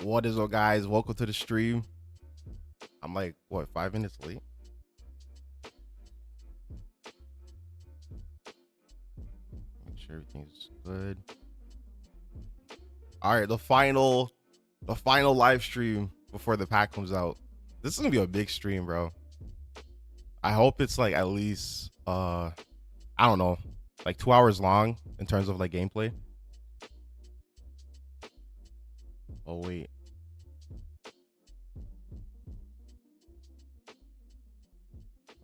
What is up, guys? Welcome to the stream. I'm like, what, 5 minutes late? Make sure everything's good. All right, the final live stream before the pack comes out. This is gonna be a big stream, bro. I hope it's like at least I don't know, like 2 hours long in terms of like gameplay. Oh wait.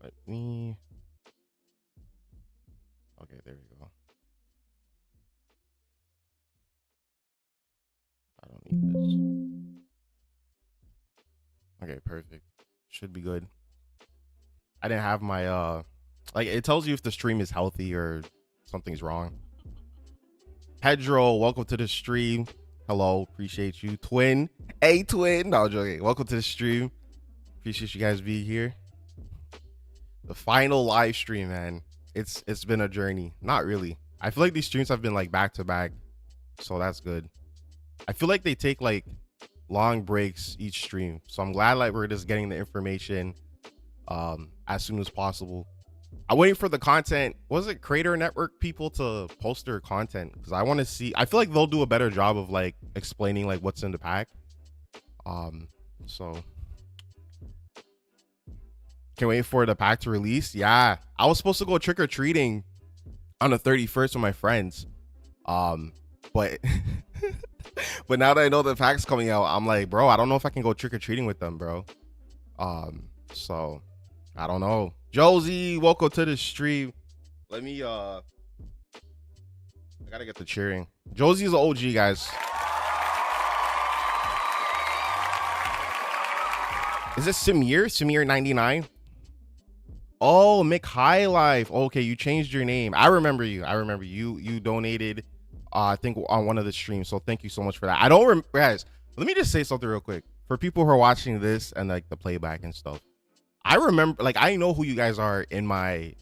Let me. Okay, there we go. I don't need this. Okay, perfect. Should be good. I didn't have my like it tells you if the stream is healthy or something's wrong. Pedro, welcome to the stream. Hello, appreciate you. Twin, hey twin. No, I'm joking. Welcome to the stream. Appreciate you guys being here. The final live stream, man. It's been a journey. Not really. I feel like these streams have been like back to back, so that's good. I feel like they take like long breaks each stream, so I'm glad like we're just getting the information as soon as possible. I'm waiting for the content. Was it Creator Network people to post their content? Because I want to see. I feel like they'll do a better job of like explaining like what's in the pack. So can't wait for the pack to release. Yeah, I was supposed to go trick or treating on the 31st with my friends, but but now that I know the pack's coming out, I'm like, bro, I don't know if I can go trick or treating with them, bro. So I don't know. Josie, welcome to the stream. Let me I gotta get the cheering. Josie's an OG, guys. Is this Samir 99? Oh, Mick High Life. Okay, you changed your name. I remember you. You donated I think on one of the streams, so thank you so much for that. I don't remember, guys. Let me just say something real quick for people who are watching this and like the playback and stuff. I remember, like, I know who you guys are in my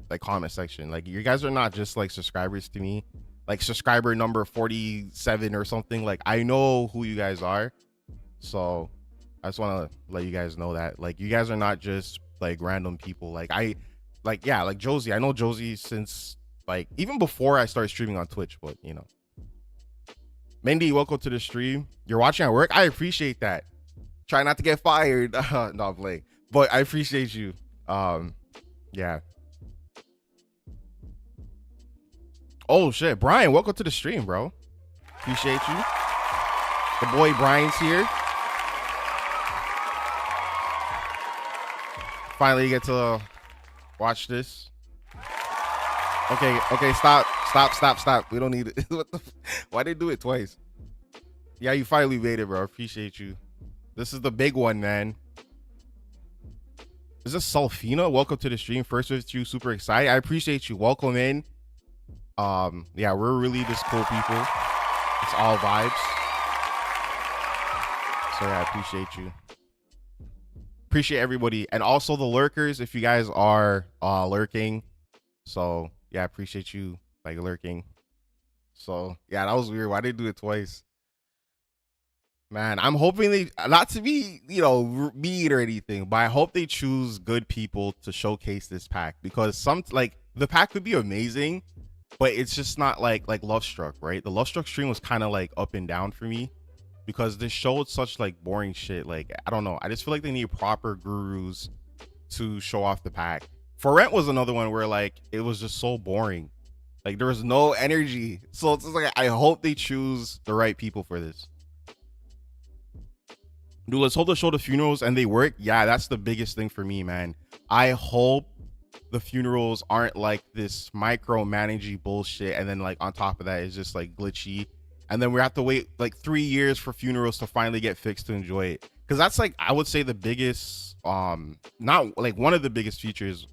like comment section. Like, you guys are not just like subscribers to me, like subscriber number 47 or something. Like, I know who you guys are, so I just want to let you guys know that like you guys are not just like random people. Like yeah, like Josie. I know Josie since like even before I started streaming on Twitch, but you know. Mindy, welcome to the stream. You're watching at work. I appreciate that. Try not to get fired. No, I'm playing. But I appreciate you. Yeah. Oh shit, Brian, welcome to the stream, bro. Appreciate you. The boy Brian's here. Finally get to watch this. Okay, stop. We don't need it. What the why they do it twice? Yeah, you finally made it, bro. Appreciate you. This is the big one, man. Is this Sulfina? Welcome to the stream. First with you, super excited. I appreciate you. Welcome in. Yeah, we're really just cool people. It's all vibes. So yeah, I appreciate you. Appreciate everybody. And also the lurkers, if you guys are lurking. So yeah, I appreciate you like lurking. So yeah, that was weird. Why did they do it twice? Man, I'm hoping they, not to be, you know, mean or anything, but I hope they choose good people to showcase this pack, because some, like, the pack could be amazing, but it's just not like Love Struck, right? The Love Struck stream was kind of like up and down for me because this showed such like boring shit. Like, I don't know. I just feel like they need proper gurus to show off the pack. For Rent was another one where like it was just so boring. Like there was no energy. So it's just like, I hope they choose the right people for this. Dude, let's hope they show the funerals and they work. Yeah, that's the biggest thing for me, man. I hope the funerals aren't like this micromanaging bullshit, and then like on top of that it's just like glitchy, and then we have to wait like 3 years for funerals to finally get fixed to enjoy it. Because that's like, I would say the biggest, not like one of the biggest features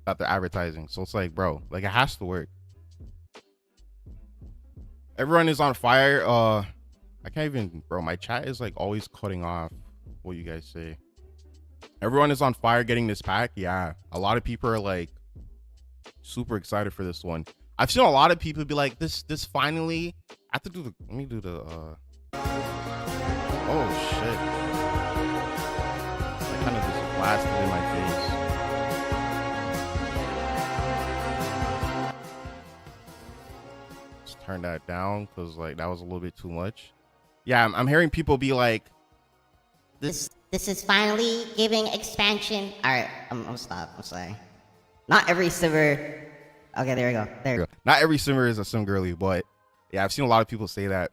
that they're advertising. So it's like, bro, like it has to work. Everyone is on fire. I can't even, bro, my chat is like always cutting off what you guys say. Everyone is on fire getting this pack. Yeah, a lot of people are like super excited for this one. I've seen a lot of people be like, this finally, I have to do the, let me do the Oh shit! That kind of just blasted in my face. Let's turn that down because like that was a little bit too much. Yeah, I'm hearing people be like, This is finally giving expansion. All right, I'm stop. I'm sorry. Not every simmer. Okay, there we go. There. not every simmer is a sim girly, but yeah, I've seen a lot of people say that.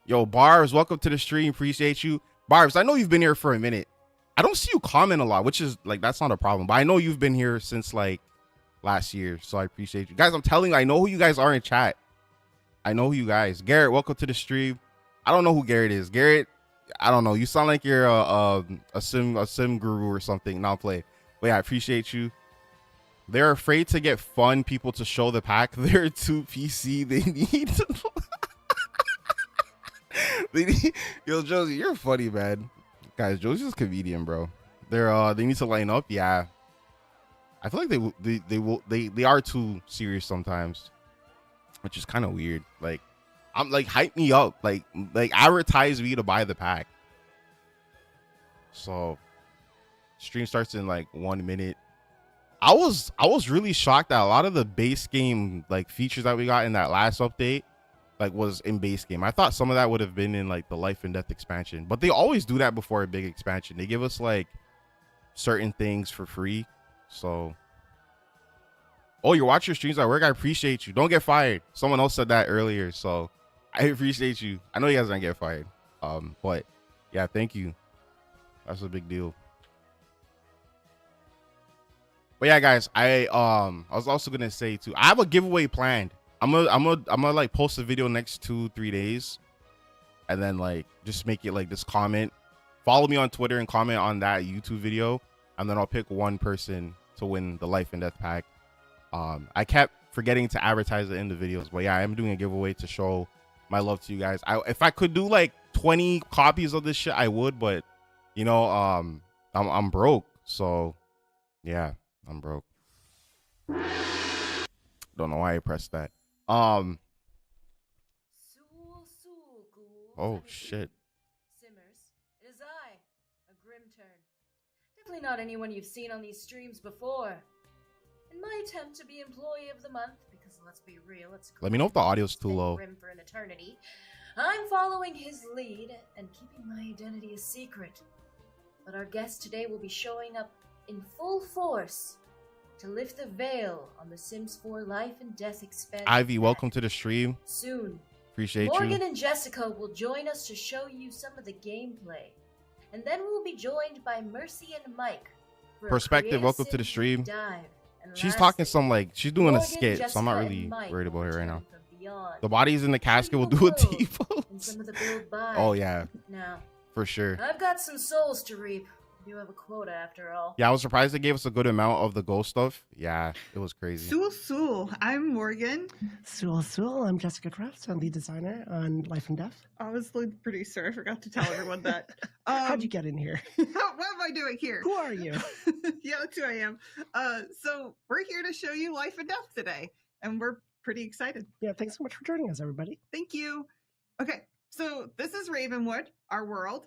Yo, Barbs, welcome to the stream. Appreciate you. Barbs, I know you've been here for a minute. I don't see you comment a lot, which is like, that's not a problem. But I know you've been here since like last year. So I appreciate you. Guys, I'm telling you, I know who you guys are in chat. I know who you guys. Garrett, welcome to the stream. I don't know who Garrett is. Garrett, I don't know. You sound like you're a sim guru or something. Not play. But yeah, I appreciate you. They're afraid to get fun people to show the pack. They're too PC. They need to... Yo, Josie, you're funny, man. Guys, Josie's a comedian, bro. They need to line up. Yeah, I feel like they are too serious sometimes, which is kind of weird. Like, I'm like, hype me up, like advertise me to buy the pack. So stream starts in like 1 minute. I was really shocked that a lot of the base game like features that we got in that last update like was in base game. I thought some of that would have been in like the life and death expansion, but they always do that before a big expansion. They give us like certain things for free. So, oh, you're watching streams at work. I appreciate you. Don't get fired. Someone else said that earlier, so I appreciate you. I know you guys don't get fired, but yeah, thank you. That's a big deal. But yeah, guys, I was also gonna say too, I have a giveaway planned. I'm gonna like post a video next 2-3 days, and then like just make it like this comment. Follow me on Twitter and comment on that YouTube video, and then I'll pick one person to win the life and death pack. I kept forgetting to advertise it in the videos, but yeah, I am doing a giveaway to show my love to you guys. If I could do like 20 copies of this shit, I would, but you know, I'm broke, so yeah, I'm broke. Don't know why I pressed that. Oh shit. Simmers, it is I, a grim turn. Definitely not anyone you've seen on these streams before. In my attempt to be employee of the month, because let's be real, it's let me know if the audio's too low. Grim for an eternity. I'm following his lead and keeping my identity a secret. But our guest today will be showing up in full force to lift the veil on the Sims 4 life and death expansion. Ivy, welcome to the stream. Soon, appreciate Morgan you. and Jessica will join us to show you some of the gameplay. And then we'll be joined by Mercy and Mike. For Perspective, welcome to the stream. She's talking some like, she's doing Morgan, a skit, Jessica, so I'm not really worried about her right now. The bodies in the casket will do a T-pose. Oh yeah, now, for sure. I've got some souls to reap. You have a quota after all. Yeah, I was surprised they gave us a good amount of the ghost stuff. Yeah, it was crazy. Sul, I'm Morgan. Sul, I'm Jessica Crafts. I'm lead designer on Life and Death. I was the producer. I forgot to tell everyone that. How'd you get in here? What am I doing here? Who are you? Yeah, that's who I am. So we're here to show you Life and Death today, and we're pretty excited. Yeah, thanks so much for joining us, everybody. Thank you. Okay, so this is Ravenwood, our world.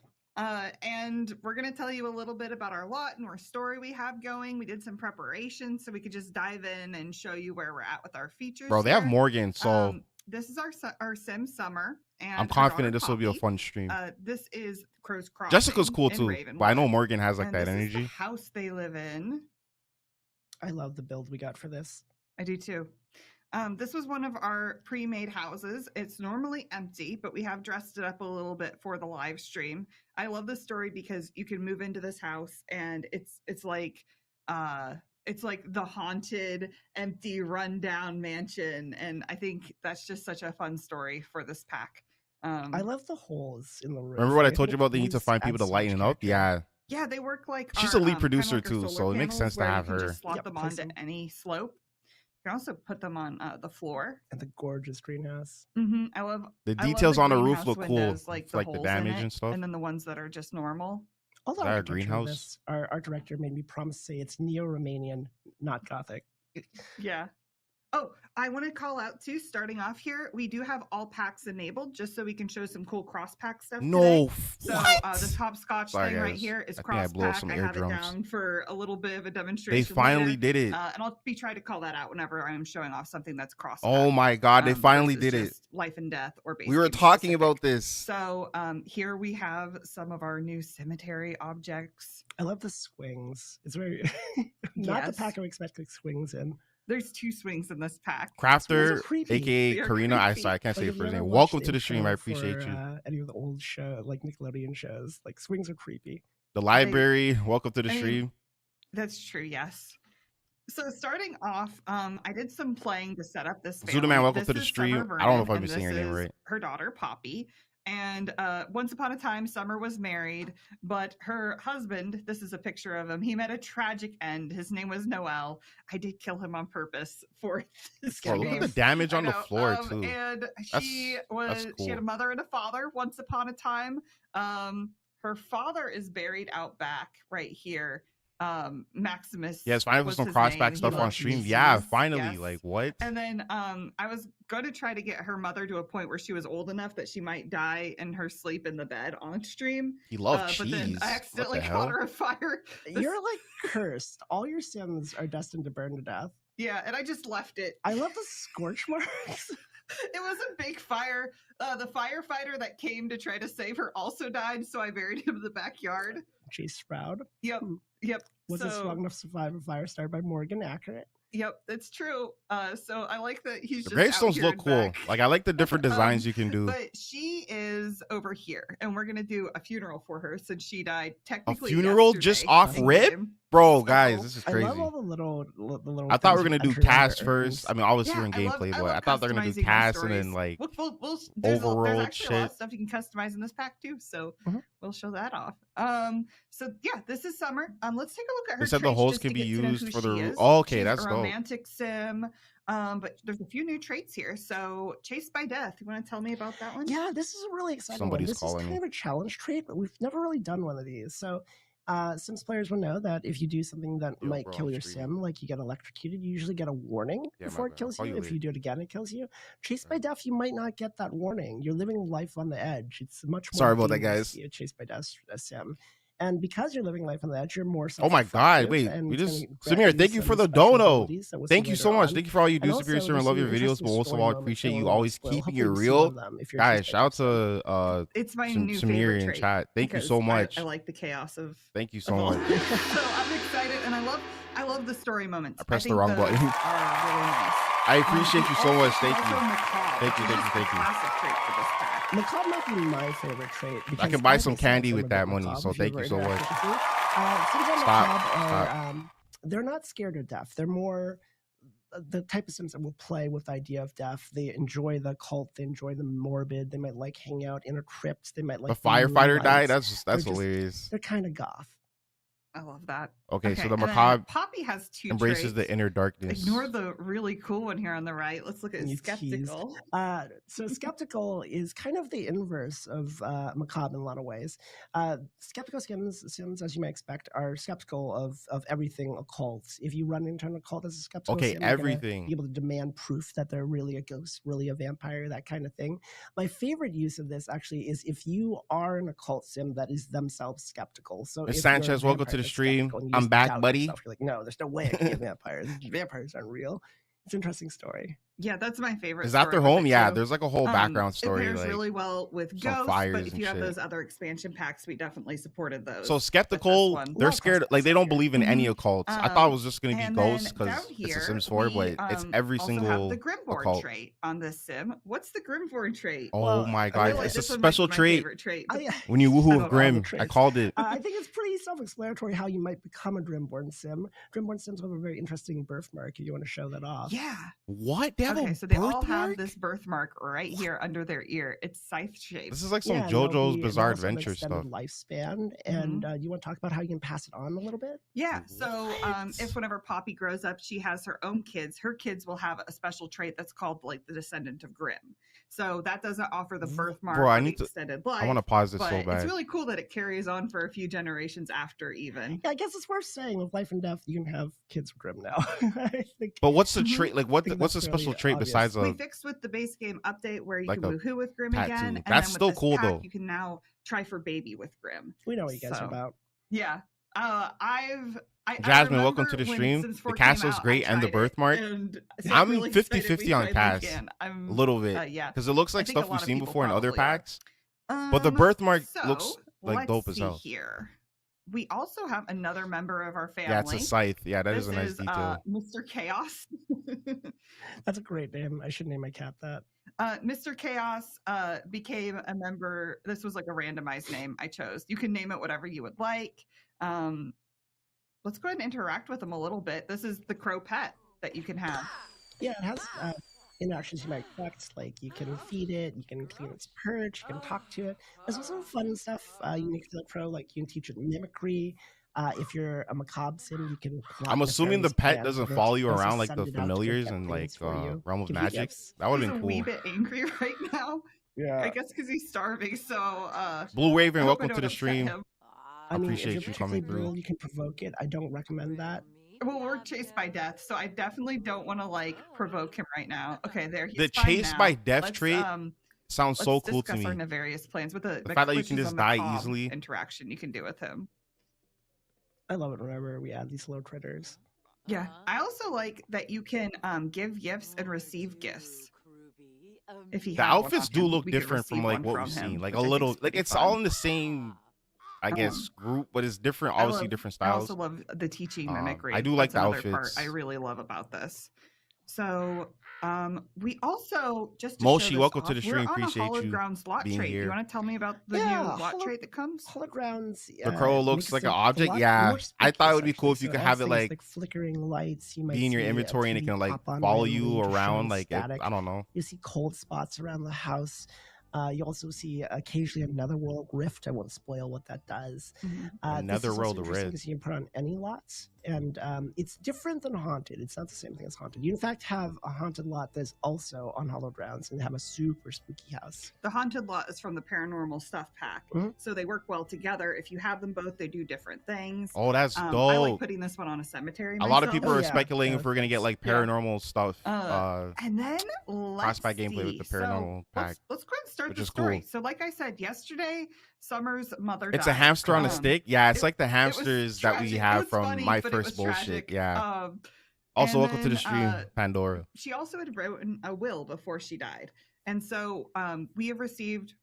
And we're going to tell you a little bit about our lot and our story we have going. We did some preparation so we could just dive in and show you where we're at with our features. Bro, they have Morgan, so this is our Sim Summer, and I'm confident this will be a fun stream. This is Crow's Crossing. Jessica's cool too, but I know Morgan has like and that this energy. Is the house they live in. I love the build we got for this. I do too. This was one of our pre-made houses. It's normally empty, but we have dressed it up a little bit for the live stream. I love this story because you can move into this house and it's like the haunted, empty, rundown mansion. And I think that's just such a fun story for this pack. I love the holes in the roof. Remember what I told you about? They need to find people to lighten up. Yeah. Yeah, they work like she's a lead producer like too, so it makes sense to have her. Just slot them onto any slope. You can also put them on the floor. And the gorgeous greenhouse. I love the details on the roof look cool, like the damage and stuff. And then the ones that are just normal. Although our greenhouse, our art director made me promise to say it's neo-Romanian, not Gothic. Yeah, Oh, I want to call out too, starting off here, we do have all packs enabled just so we can show some cool cross pack stuff today. No, So what? this hopscotch Sorry, thing right guys. here is I think I cross blew up pack. some I have it eardrums. down for a little bit of a They demonstration. finally later. did it. And I'll be trying to call that out whenever I'm showing off something that's cross pack. Oh my God, they finally did it. Life and death or base We were game talking specific. about this. So here we have some of our new cemetery objects. I love the swings. It's very not the Yes. pack I would expect like swings in. There's 2 swings in this pack. Crafter, creepy. aka They are Karina, creepy. I can't Like, say if her you first ever name. watched Welcome to the stream. intro I appreciate for, you. Any of the old show, like Nickelodeon shows, like swings are creepy. The library, welcome to the I mean, stream. That's true, yes. So starting off, I did some playing to set up this. Zudaman, family. welcome This to the is stream. Summer I don't know if Vernon, I'm and saying her this name is right. Her daughter Poppy. And once upon a time, Summer was married, but her husband, this is a picture of him, he met a tragic end. His name was Noel. I did kill him on purpose for this Bro, look at game. the damage I on the know, floor too. And That's she cool. had a mother and a father once upon a time. Her father is buried out back right here. Maximus. Yes, finally for was some his crossback name. He stuff on loved stream. Jesus, Yeah, finally. yes. Like what? And then I was going to try to get her mother to a point where she was old enough that she might die in her sleep in the bed on stream. He loved But then cheese. I What accidentally the caught hell? her on fire. You're like cursed. All your Sims are destined to burn to death. Yeah, and I just left it. I love the scorch marks. It was a big fire. The firefighter that came to try to save her also died, so I buried him in the backyard. Chase Sprout. Yep, Hmm. yep. Was it So- strong enough to survive a fire started by Morgan? Accurate. Yep, that's true. So I like that he's The just out gravestones here look and cool. back. Like I like the different designs you can do. But she is over here, and we're gonna do a funeral for her since she died technically. funeral just yesterday off in rip? game. Bro, So- guys, this is I crazy. love all the little I thought we were things you gonna do enter into cast the first. urns. I mean, obviously Yeah, we're in I love- gameplay, I but love I thought they were gonna do customizing their cast and then stories. like there's overworld actually a lot shit. of stuff you can customize in this pack too, so Mhm. we'll show that off. So yeah, this is Summer. Let's take a look at her. They said the traits holes just can to be get to know used who for she the is. oh, okay, She's that's a dope. romantic sim. But there's a few new traits here. So Chased by Death. You want to tell me about that one? Yeah, this is a really exciting Somebody's one. This calling is kind me. of a challenge trait, but we've never really done one of these. So Sims players will know that if you do something that Yo, might bro, kill I'm your streaming. sim, like you get electrocuted, you usually get a warning Yeah, my before it bad. kills I'll you. call you If you do it again, it kills you. Chased by Alright. death, you might not get that warning. You're living life on the edge. It's much more Sorry about that, dangerous guys. to be a chased by death sim. And because you're living life on the edge, you're more Oh my god, self-reflective, wait. and We it's just gonna grant Samir, you thank you some for the special dono. abilities that we'll Thank see you so later much. on. Thank you for all you do, And Superior also, Sir, and there's love your some videos, interesting but most of story all, I moments appreciate that you we'll always explore. keeping Hopefully it we see real. one of them if you're Guys, chased by shout out death. to It's my Sam- new Samir favorite in trait. chat. Thank you because so much. I like the chaos of. Thank you so of all much. this. So I'm excited, and I love the story moments. I pressed the think wrong those button. Are really nice. I appreciate you so also- much. Thank also you. macabre, Thank you, which thank is you, the thank you. classic trait for this pack. Macabre might be my favorite trait. I because can buy some myself candy am with a that bit money, macabre so if thank you ever so much. interacted with me. Sims on Stop, macabre they're not scared of death. They're more the type of Sims that will play with the idea of death. They enjoy the cult. They enjoy the morbid. They might like hanging out in a crypt. They might like The firefighter moonlight. died. That's They're just- hilarious. They're kind of goth. I love that. Okay, so the and then macabre Poppy has 2 embraces the traits. inner darkness. Ignore the really cool one here on the right. Let's look at You teased. skeptical. So skeptical is kind of the inverse of macabre in a lot of ways. Skeptical Sims, as you might expect, are skeptical of everything occult. If you run into an occult as a skeptical Okay, Sim, you're gonna everything. be able to demand proof that they're really a ghost, really a vampire, that kind of thing. My favorite use of this actually is if you are an occult Sim that is themselves skeptical. So Miss if you're a Sanchez, welcome to vampire the that's stream. skeptical and you I'm just back, doubt buddy. yourself, you're like, no, there's no way I can be a vampire. Vampires aren't real. It's an interesting story. Yeah, that's my favorite. Is that story their with home? it, Yeah, too. there's like a whole background story. It pairs Like really well with some ghosts, fires but if and you have shit. those other expansion packs, we definitely supported those. so with this skeptical. one. They're Love scared. cosplay Like they don't here. believe in any Mhm. occults. I thought it was just gonna be And ghosts then because down it's a here, Sims 4, we, but it's every also single have the Grimborn occult. trait on this sim. What's the Grimborn trait? Oh Well, my I god, realize it's a this one might be special my trait. favorite trait. When you woohoo I with love all the Grim, I traits. called it. I think it's pretty self-explanatory how you might become a Grimborn Sim. Grimborn Sims have a very interesting birthmark if you want to show that off. Yeah. What? They have Okay, a so they all have birthmark? this birthmark right here under their ear. It's scythe shaped. This is like some Yeah, and they'll JoJo's be- Bizarre they'll also have Adventure extended stuff. lifespan, and you want to talk about how you can pass it on a little bit? Yeah. So What? if whenever Poppy grows up, she has her own kids, her kids will have a special trait that's called like the descendant of Grimm. So that doesn't offer the birthmark Bro, I or the need to- extended life. I want to pause this but so it's bad. really cool that it carries on for a few generations after even. Yeah, I guess it's worth saying with life and death, you can have kids with Grimm now. I think. But what's the trait? Like, I think what's the that's special fairly trait obvious. besides We a? fixed with the base game update where you Like can a woohoo with Grimm tattoo. again. And That's then with still this cool, pack, though. You can now try for baby with Grimm. We know what you guys So, are about. Yeah. I Jasmine, welcome to remember the when stream. Sims The 4 came castle's out, great I and the tried it, birthmark. and so I'm really 50-50 excited we on finally cast. can. I'm A little bit. yeah. Because it looks like I think a stuff lot we've of seen people before in other probably are. packs. But the birthmark So, looks like let's dope as see hell. here. We also have another member of our family. Yeah, it's a scythe. Yeah, that This is a nice detail. Mr. Chaos. That's a great name. I should name my cat that. Mr. Chaos became a member. This was like a randomized name I chose. You can name it whatever you would like. Let's go ahead and interact with him a little bit. This is the crow pet that you can have. Yeah, it has interactions you might expect. Like you can feed it, you can clean its perch, you can talk to it. There's also fun stuff unique to the crow, like you can teach it mimicry. If you're a macabre sim, you can. I'm assuming the pet doesn't follow you Also around like send the it out to go familiars get and like things for you, Realm of give you Magic. gifts. That would He's have a been wee cool. bit angry right now. Yeah. I guess because he's starving. So, Blue Raven, I hope I welcome to don't the upset stream. him. I mean, Appreciate if you you're coming particularly through. brutal, you can provoke it. I don't recommend that. Well, we're chased by death, so I definitely don't want to like provoke him right now. Okay, there. He's The fine chase now. by death Let's, trait sounds so let's cool to discuss me. our nefarious plans with the fact that you can which is just a die macabre easily. interaction you can do with him. I love it whenever we add these little critters. Yeah, I also like that you can give gifts and receive gifts. If he The has one outfits on do him, look we could different from receive like one what from we've him, seen. Like which a I think little, is like pretty it's fun. all in the same, I guess, group, but it's different. Obviously, different I styles. also love the teaching Um, mimicry. I do like That's the another part outfits. I really love about this. So we also just to Moshi, show this welcome to off, the stream. We're on Appreciate a Hollowed you Grounds lot being trait. here. You want to tell me about the Yeah, new lot Hollow- trait that comes? Hollow Grounds. The crow looks makes like it an a object. lot Yeah, more I thought it would be spooky, cool if you so could it have has it things like flickering lights. You might be in your see a inventory and it TV can like pop on follow randomly, you just around. showing Like it, static. I don't know. You see cold spots around the house. You also see occasionally another world rift. I won't spoil what that does. This is also Netherworld interesting rift. because you can put on any lots, and it's different than haunted. It's not the same thing as haunted. You in fact have a haunted lot that's also on Hallowed Grounds, and they have a super spooky house. The haunted lot is from the paranormal stuff pack, Mhm. so they work well together. If you have them both, they do different things. Oh, that's I like dope. putting this one on a cemetery. A lot of myself. people Oh, are yeah, speculating yeah, if we're gonna get like yeah. paranormal stuff. And then let's Crossback gameplay with the see. paranormal So, pack, Let's go ahead and start which the is story. cool. So, like I said yesterday, Summer's mother. It's died. a hamster on a stick. Yeah, it's it- like the it was hamsters that we tragic. It have was from funny, My but it First was Bullshit. tragic. Yeah. And Also, welcome to the then, stream, Pandora. She also had written a will before she died, and so we have received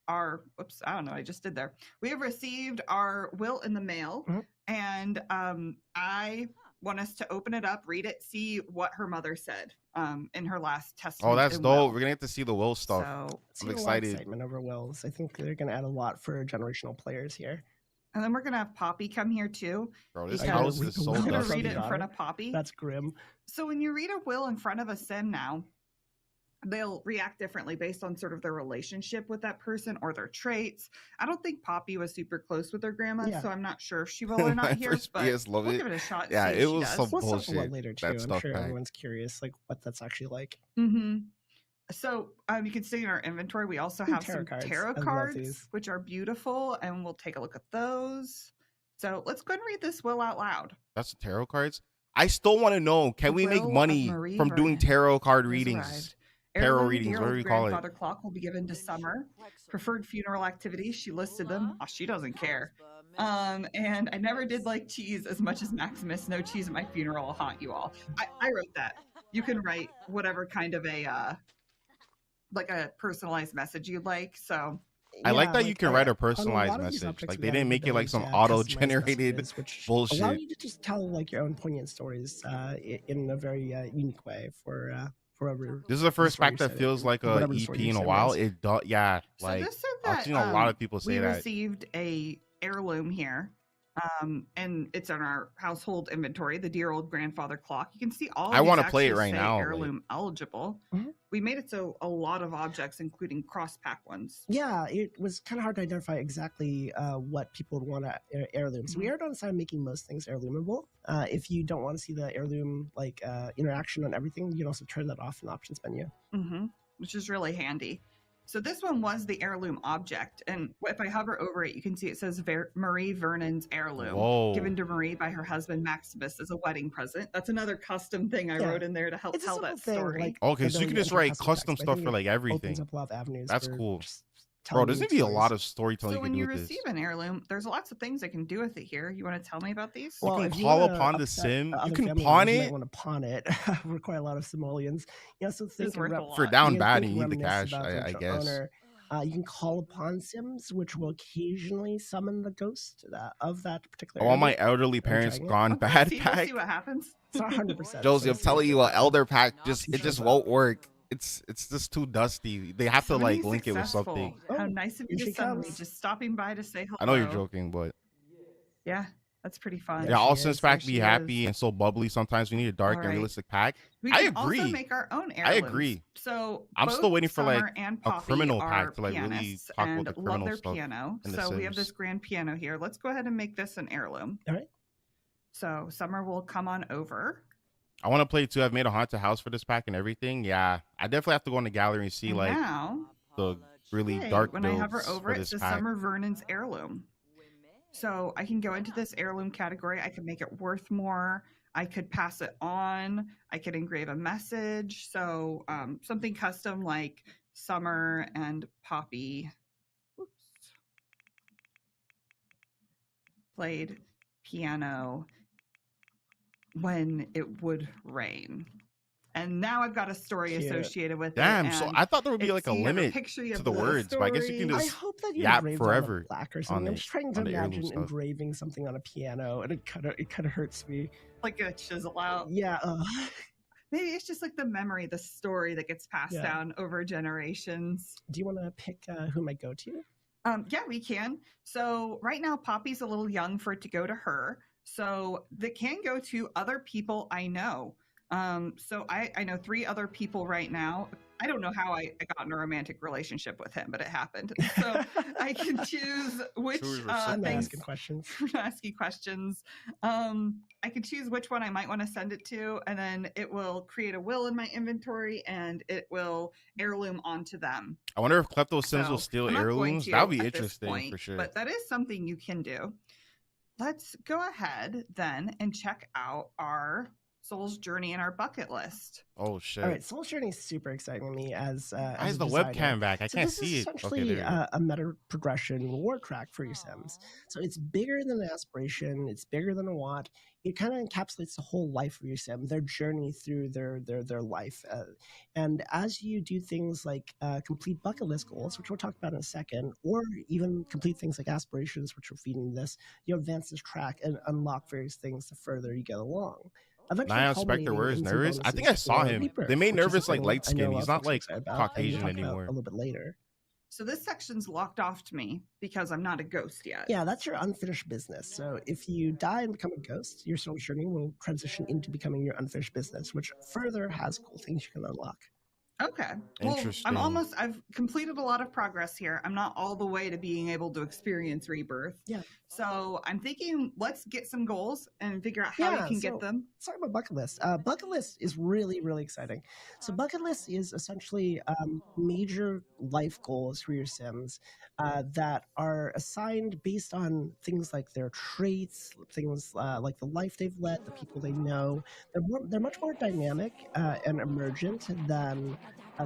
our. Oops, I don't know. I just did there. We have received our will in the mail, Mhm. and I want us to open it up, read it, see what her mother said in her last testament. Oh, that's and dope. will. We're gonna get to see the will stuff. So, See I'm a lot of excited. excitement over wills. I think they're going to add a lot for generational players here. and then we're gonna have Poppy come here too. Bro, this because house read is the so will. I'm gonna dusty. read it in Daughter. front of Poppy. That's grim. So when you read a will in front of a sim now, they'll react differently based on sort of their relationship with that person or their traits. I don't think Poppy was super close with her grandma, Yeah. so I'm not sure if she will or not here. First But PS, love we'll it. give it a shot. Yeah, see if it she was does. some We'll talk about bullshit. later too. That I'm stuff sure pack. everyone's curious, like what that's actually like. Mm-hmm. So you can see in our inventory, we also have tarot some cards. tarot I love cards, these. which are beautiful, and we'll take a look at those. So let's go ahead and read this will out loud. That's the tarot cards. I still want to know, can The we make will of money Marie from doing Vernon tarot card has readings? arrived. Tarot Heirloom readings, dear whatever old you call it. grandfather clock will be given to Summer. Preferred funeral activities, she listed them. Oh, she doesn't care. And I never did like cheese as much as Maximus. No cheese at my funeral will haunt you all. I wrote that. You can write whatever kind of a like a personalized message you'd like. So I like Yeah, that you can write a on lot personalized of these message. objects Like we they have didn't the make it like ability some to auto-generated customize messages, which bullshit. allow you to just tell like your own poignant stories in a very unique way for whatever. This is the first story pack you that say feels like a whatever the EP story you in a say while. was. It does, yeah. So Like this said I've that seen a lot of people say we that. received a heirloom here. And it's on our household inventory, the dear old grandfather clock. You can see all I these want to play it actually right say now. Like, heirloom eligible. Mhm. We made it so a lot of objects, including cross-pack ones. Yeah, it was kind of hard to identify exactly what people would want to heirloom. So we erred on the side of making most things heirloomable. If you don't want to see the heirloom like interaction on everything, you can also turn that off in the options menu. Which is really handy. So this one was the heirloom object, and if I hover over it, you can see it says Marie Vernon's heirloom, whoa. given to Marie by her husband Maximus as a wedding present. That's another custom thing I Yeah. who in there to help It's a tell simple that thing, story. like Okay, so you the can just ability to write enter custom text, but I stuff think for it like everything. opens up a lot of avenues. That's for cool. just Bro, telling there's unique gonna be a stories. lot of storytelling So you when can you do with receive this. an heirloom, there's lots of things I can do with it here. You want to tell me about these? Well, You if can you call wanna upon the upset sim. You other can family pawn members, you might it want to pawn it. Require a lot of simoleons. You also think It's worth a lot. for down you bad think and you need the reminisce cash, about the I original guess. owner. You can call upon sims, which will occasionally summon the ghost of that particular. I want my heirloom. elderly parents trying it? gone Okay, bad we'll pack. see what happens. It's not 100%. Josie, I'm telling you, an elder pack it just Shows up. won't work. It's just too dusty. They have to Somebody like link it with successful. something. How Oh, nice of here you she to send me. comes. Just stopping by to say hello. I know you're joking, but Yeah, that's pretty fun. There yeah, all she Sims is, pack there be she happy is. and so bubbly. Sometimes we need a dark and Alright. realistic pack. We I can also agree. make our own I heirlooms. agree. So I'm still both waiting for, like, Summer and a Poppy criminal are pack to, like, really pianists talk about and the love criminal their stuff piano. in The So we have Sims. this grand piano here. Let's go ahead and make this an heirloom. All right. So Summer will come on over. I want to play too. I've made a haunted house for this pack and everything. Yeah, I definitely have to go in the gallery and see And like now, the really yay, dark when I builds hover over for it, this says pack. Summer Vernon's heirloom. So I can go into this heirloom category. I can make it worth more. I could pass it on. I could engrave a message. So something custom like Summer and Poppy played piano when it would rain. And now I've got a story Cute. associated with Damn, it. so and I thought there would be it's- like a you have limit picture, you to have the words, but I guess you can story. I just hope that you yap engraved forever on a plaque or something. on I'm the- just trying to on the heirloom imagine stuff. engraving something on a piano, and it kind of hurts me. like a chisel out. Yeah. Maybe it's just like the memory, the story that gets passed Yeah. down over generations. Do you want to pick who might go to? Yeah, we can. So right now, Poppy's a little young for it to go to her. So that can go to other people I know. So I know 3 other people right now. I don't know how I got in a romantic relationship with him, but it happened. So I can choose which Choose I'm not things. asking questions. Asking questions. I can choose which one I might want to send it to, and then it will create a will in my inventory, and it will heirloom onto them. I wonder if Klepto Sims will So, steal I'm not going heirlooms. to That would be at this interesting point, for sure. But that is something you can do. Let's go ahead then and check out our Soul's Journey and our bucket list. Oh shit! All right, Soul's Journey is super exciting to me as Why as is a the designer. webcam back? I So can't this see is it. Okay, essentially there you go. a meta progression reward track for your Sims. So it's bigger than an aspiration. It's bigger than a want. It kind of encapsulates the whole life of your Sim, their journey through their life. And as you do things like complete bucket list goals, which we'll talk about in a second, or even complete things like aspirations, which are feeding this, you advance this track and unlock various things the further you get along. Eventually Naya culminating Spectre, where is in some Nervous? I think I bonuses saw for him. Rebirth, They made which is Nervous like something light I know skin. a lot He's of not folks are like excited about, and we'll Caucasian talk about anymore. a little bit later. So this section's locked off to me because I'm not a ghost yet. Yeah, that's your unfinished business. So if you die and become a ghost, your soul journey will transition into becoming your unfinished business, which further has cool things you can unlock. Okay. Well, Interesting. I've completed a lot of progress here. I'm not all the way to being able to experience rebirth. Yeah. So I'm thinking let's get some goals and figure out how Yeah, we can so- get them. Let's talk about bucket list. Bucket list is really, really exciting. So bucket list is essentially major life goals for your Sims that are assigned based on things like their traits, things like the life they've led, the people they know. They're much more dynamic and emergent than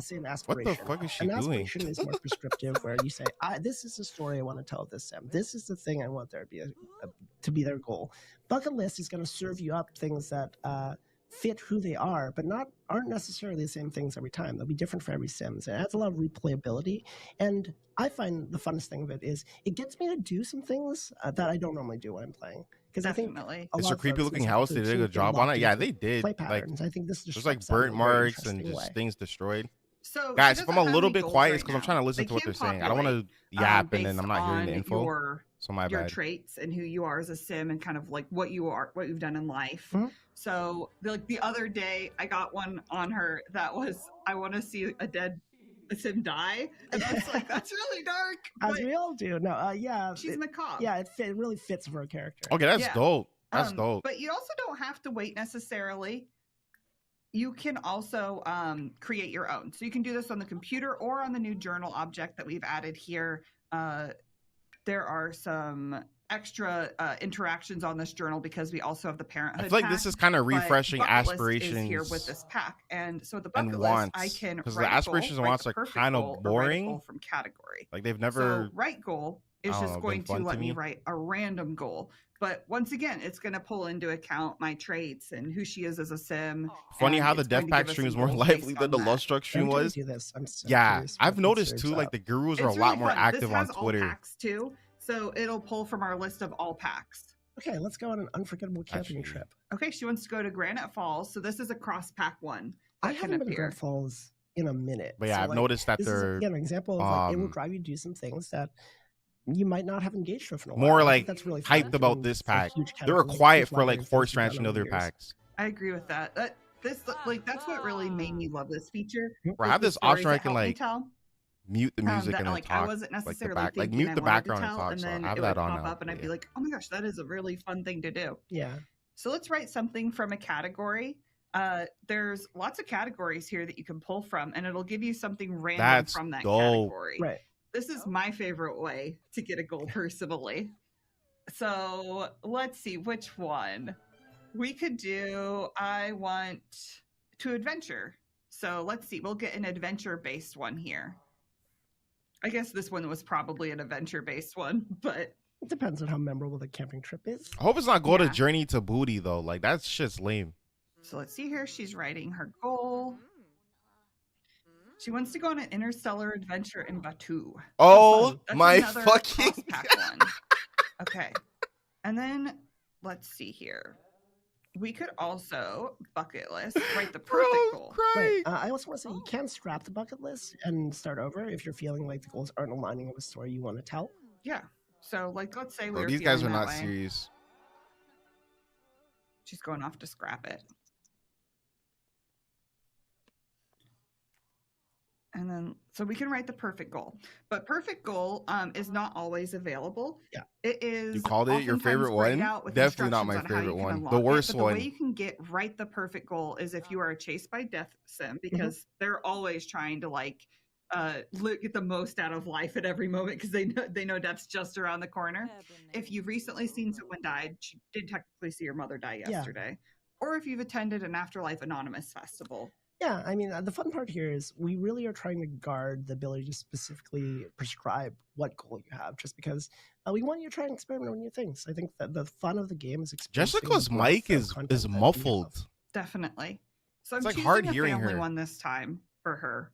say an What aspiration. the fuck is she An doing? aspiration is more prescriptive, where you say, "This is the story I want to tell this Sim. This is the thing I want there to be their goal." Bucket list is going to serve you up things that fit who they are, but aren't necessarily the same things every time. They'll be different for every Sims. It adds a lot of replayability, and I find the funnest thing of it is it gets me to do some things that I don't normally do when I'm playing. Because I think Definitely. a It's lot a of creepy folks looking miss house. They opportunity did a to good get job on locked it. Yeah, into they did. play Like patterns. I think this there's just like steps out in burnt a very marks and interesting just way. things destroyed. So Guys, she if I'm doesn't a have little any bit goals quiet, right it's because I'm now. trying to listen They to what can they're saying. I don't want populate, to yap and then based I'm not hearing the on info. your So my your bad. traits and who you are as a sim and kind of like what you've done in life. Mhm. So like the other day I got one on her that was, I want to see a sim die, and I was like, that's really dark. As but we all do. No, yeah. she's macabre. Yeah, it really fits for a character. Okay, that's Yeah. dope. That's dope. But you also don't have to wait necessarily. You can also create your own. So you can do this on the computer or on the new journal object that we've added here. There are some extra interactions on this journal because we also have the parenthood I feel like pack, this is kind of but refreshing bucket list aspirations is here with this pack. And so the and bucket wants, list, I can because the write a aspirations goal, and write wants the are perfect kind goal, of or write a boring. goal from category. Like they've never. So write goal is I don't just know, going been fun to let to me me. write a random goal. But once again, it's going to pull into account my traits and who she is as a sim. Funny and how the it's going Death to Pack give us stream is some more goals lively based than on the that. Lust Struck stream Every time we was. do this, I'm so Yeah, curious I've what noticed serves too. Like up. the gurus are a It's lot really more fun. active this on has all Twitter. packs too, so it'll pull from our list of all packs. Okay, let's go on an unforgettable camping Actually, trip. Okay, she wants to go to Granite Falls, so this is a cross pack one. I That can haven't been to appear. Grand Falls in a minute. But yeah, so, I've like, noticed that this is they're again an example of like it will um, drive you to do some things that you might not have engaged with in a while. more I think like that's really fun, hyped about given this the pack. huge They were category, quiet huge for library like of Force things we've Ranch done and over other the years. packs. I agree with that. That's what really made me love this feature. Bro, I is have the this option stories where I that can help me like tell. mute the music That and then like I talk wasn't like the necessarily back, like thinking mute I the wanted to background and tell, talk. and So then I have it that would on pop now. up, and I'd Yeah. be like, "Oh my gosh, that is a really fun thing to do." Yeah. So let's write something from a category. There's lots of categories here that you can pull from, and it'll give you something random That's from that dope. category. Right. This is my favorite way to get a goal personally. So let's see which one we could do. I want to adventure. So let's see. We'll get an adventure-based one here. I guess this one was probably an adventure-based one, but It depends on how memorable the camping trip is. I hope it's not go to Yeah. Journey to Booty though. Like that's just lame. so let's see here. She's writing her goal. She wants to go on an interstellar adventure in Batu. Oh That's my another fucking. cross-pack one. Okay. And then let's see here. We could also bucket list, write the perfect Bro, goal. Right. crying. I also want to say you can scrap the bucket list and start over if you're feeling like the goals aren't aligning with the story you want to tell. Yeah. So like let's say we Bro, were these guys are feeling that not way. serious. She's going off to scrap it. And then, so we can write the perfect goal, but perfect goal is not always available. Yeah. It is. You called it your oftentimes favorite grayed one? out with Definitely not my instructions on how favorite you can one. unlock The it, worst but the one. way you can get right the perfect goal is if you are a chased by death sim, because they're always trying to like get the most out of life at every moment because they know death's just around the corner. If you've recently seen someone died, she did technically see your mother die yesterday, or if you've attended an Afterlife Anonymous festival. Yeah, I mean, the fun part here is we really are trying to guard the ability to specifically prescribe what goal you have, just because we want you to try and experiment with new things. I think that the fun of the game is experiencing Jessica's the breadth mic of is content that we have. muffled. Definitely. So It's I'm like choosing hard a hearing family her. one this time for her.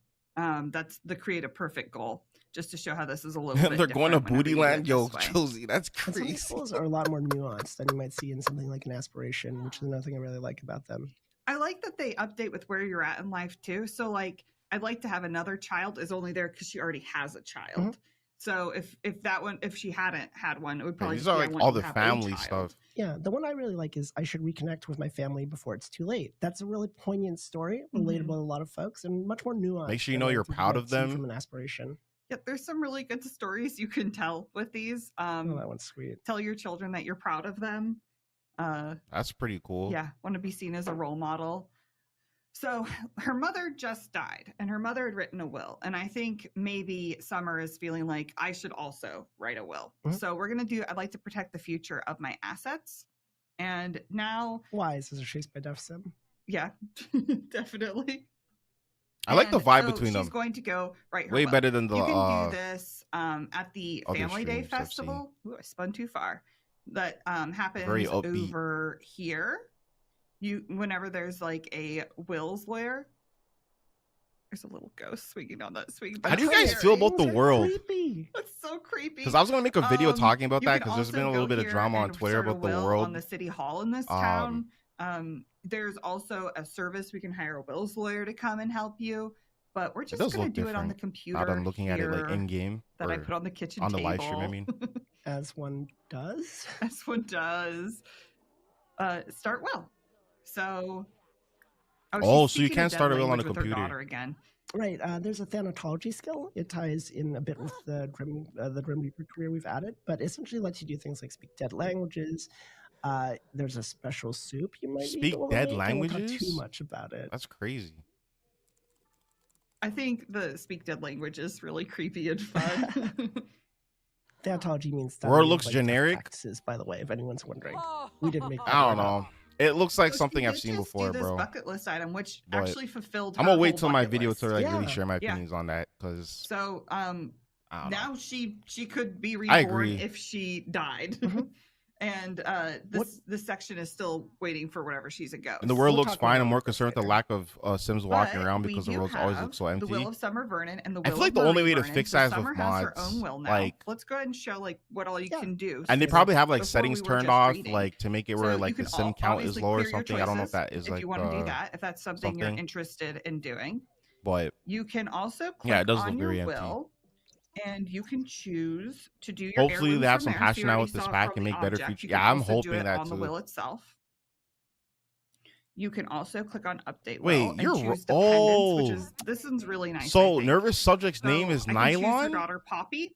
That's the create a perfect goal, just to show how this is a little bit They're going to different whenever Booty you do it Land. Yo, this way. Josie, that's And some of these crazy. goals are a lot more nuanced than you might see in something like an aspiration, which is another thing I really like about them. I like that they update with where you're at in life too. So like, I'd like to have another child is only there because she already has a child. So if she hadn't had one, it would probably These just are be, I like want all to the have a family child. stuff. Yeah, the one I really like is I should reconnect with my family before it's too late. That's a really poignant story, relatable to a lot of folks, and much more nuanced. Make sure you than know I you're think proud might of see them. from an aspiration. Yep, there's some really good stories you can tell with these. Oh, that one's sweet. Tell your children that you're proud of them. That's pretty cool. Yeah, want to be seen as a role model. So her mother just died, and her mother had written a will. And I think maybe Summer is feeling like I should also write a will. So we're going to do, I'd like to protect the future of my assets. And now, Why? Is this a chase by death sim? yeah, definitely. I like the And vibe so between them. She's going to go write her Way will. better than the You can do this at the other Family Day streams I've Festival. Ooh, I spun too far. That happens Very upbeat. over here. Whenever there's like a wills lair, there's a little ghost swinging on that swing. How do you guys feel about the Things are world? creepy. That's so creepy. Because I was gonna make a video talking about you that can because there's also been a little go bit of here drama on and Twitter start a about the will world. on the city hall in this town. There's also a service we can hire a wills lawyer to come and help you, but we're It just does going to look do it on the different. computer. Not I'm looking at it like here in game that I put on the kitchen on the table. live stream. I mean, As one does. As one does. Start well. So. So you speaking can't a dead start a will on a language with her computer. daughter again. Right. There's a Thanatology skill. It ties in a bit with the Grim Reaper career we've added, but essentially lets you do things like speak dead languages. There's a special soup you might Speak need to dead eliminate. I won't talk languages? too much about it. That's crazy. I think the speak dead language is really creepy and fun. Thanatology means Word study looks of, generic. Practices, by the way, if anyone's wondering. We didn't make that I don't word up. know. It looks like So something she I've did seen just before, do this bro. bucket list item, which But actually fulfilled. I'm her gonna wait whole till my bucket video list. to like really Yeah. share my Yeah. opinions on that, because So I don't know. now she could be I reborn agree. if she died. Mhm. And this section is still waiting for whatever she's a ghost. And the world We'll looks talk more fine. I'm about more this concerned with the later. lack of Sims walking But around we because the do worlds always have look so The empty. Will of Summer Vernon and the I Will feel like of the only Marie way to Vernon. fix So that is Summer with has her mods, own will now. like, Let's go ahead and show like what all you Yeah. can do. and they So probably have like before settings we were turned just off, reading. like to make it So where you like the can sim count is obviously low or clear your something. I don't know if choices that is if like you want to do that, if that's something you're something. interested in doing. But You can also click yeah, it does on look your very empty. will, and you can choose to do your Hopefully heirlooms they have from some there. So passion you out already with this saw it pack from and the make better object. future. You can Yeah, I'm also do hoping it that on the too. will itself. You can also click on update Wait, will and you're choose dependents, which oh. is this one's really nice. I So think. nervous subject's name So is I can choose her Nylon. daughter Poppy.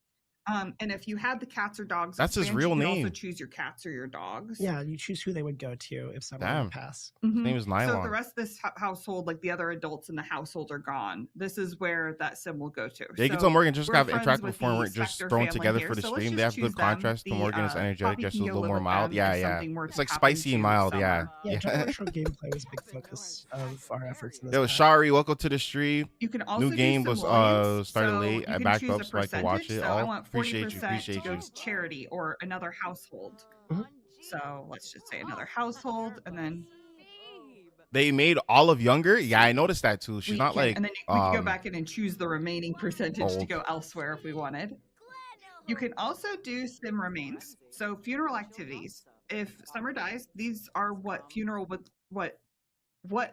And if you had the cats or dogs That's his expansion, real you can also name. choose your cats or your dogs. Yeah, you choose who they would go to if someone Damn. would pass. His name is So Nylon. the rest of this household, like the other adults in the household, are gone. This is where that sim will go to. Yeah, you can So tell Morgan just we're got friends interactive with before and the we're just Spectre thrown family together here, for the so let's stream. They just have good choose them. contrast. The The, Morgan is energetic, Poppy just can a go little live more with mild. them Yeah, if yeah. something were It's to like happen spicy and to mild. Yeah. Summer. Yeah, general intro gameplay was a big focus of our efforts in this. Yo, pack. Shari, welcome to the stream. You can also New do game was simoleons. started So late. you I can backed choose up a so I can watch percentage. it. So I Oh, want 40% appreciate to you. go to charity or another household. Mhm. So let's just say another household, and then They made Olive younger. Yeah, I noticed that too. She's we not can, like and then we can go back in and choose the remaining percentage to old. go elsewhere if we wanted. You can also do sim remains. So funeral activities. If Summer dies, these are what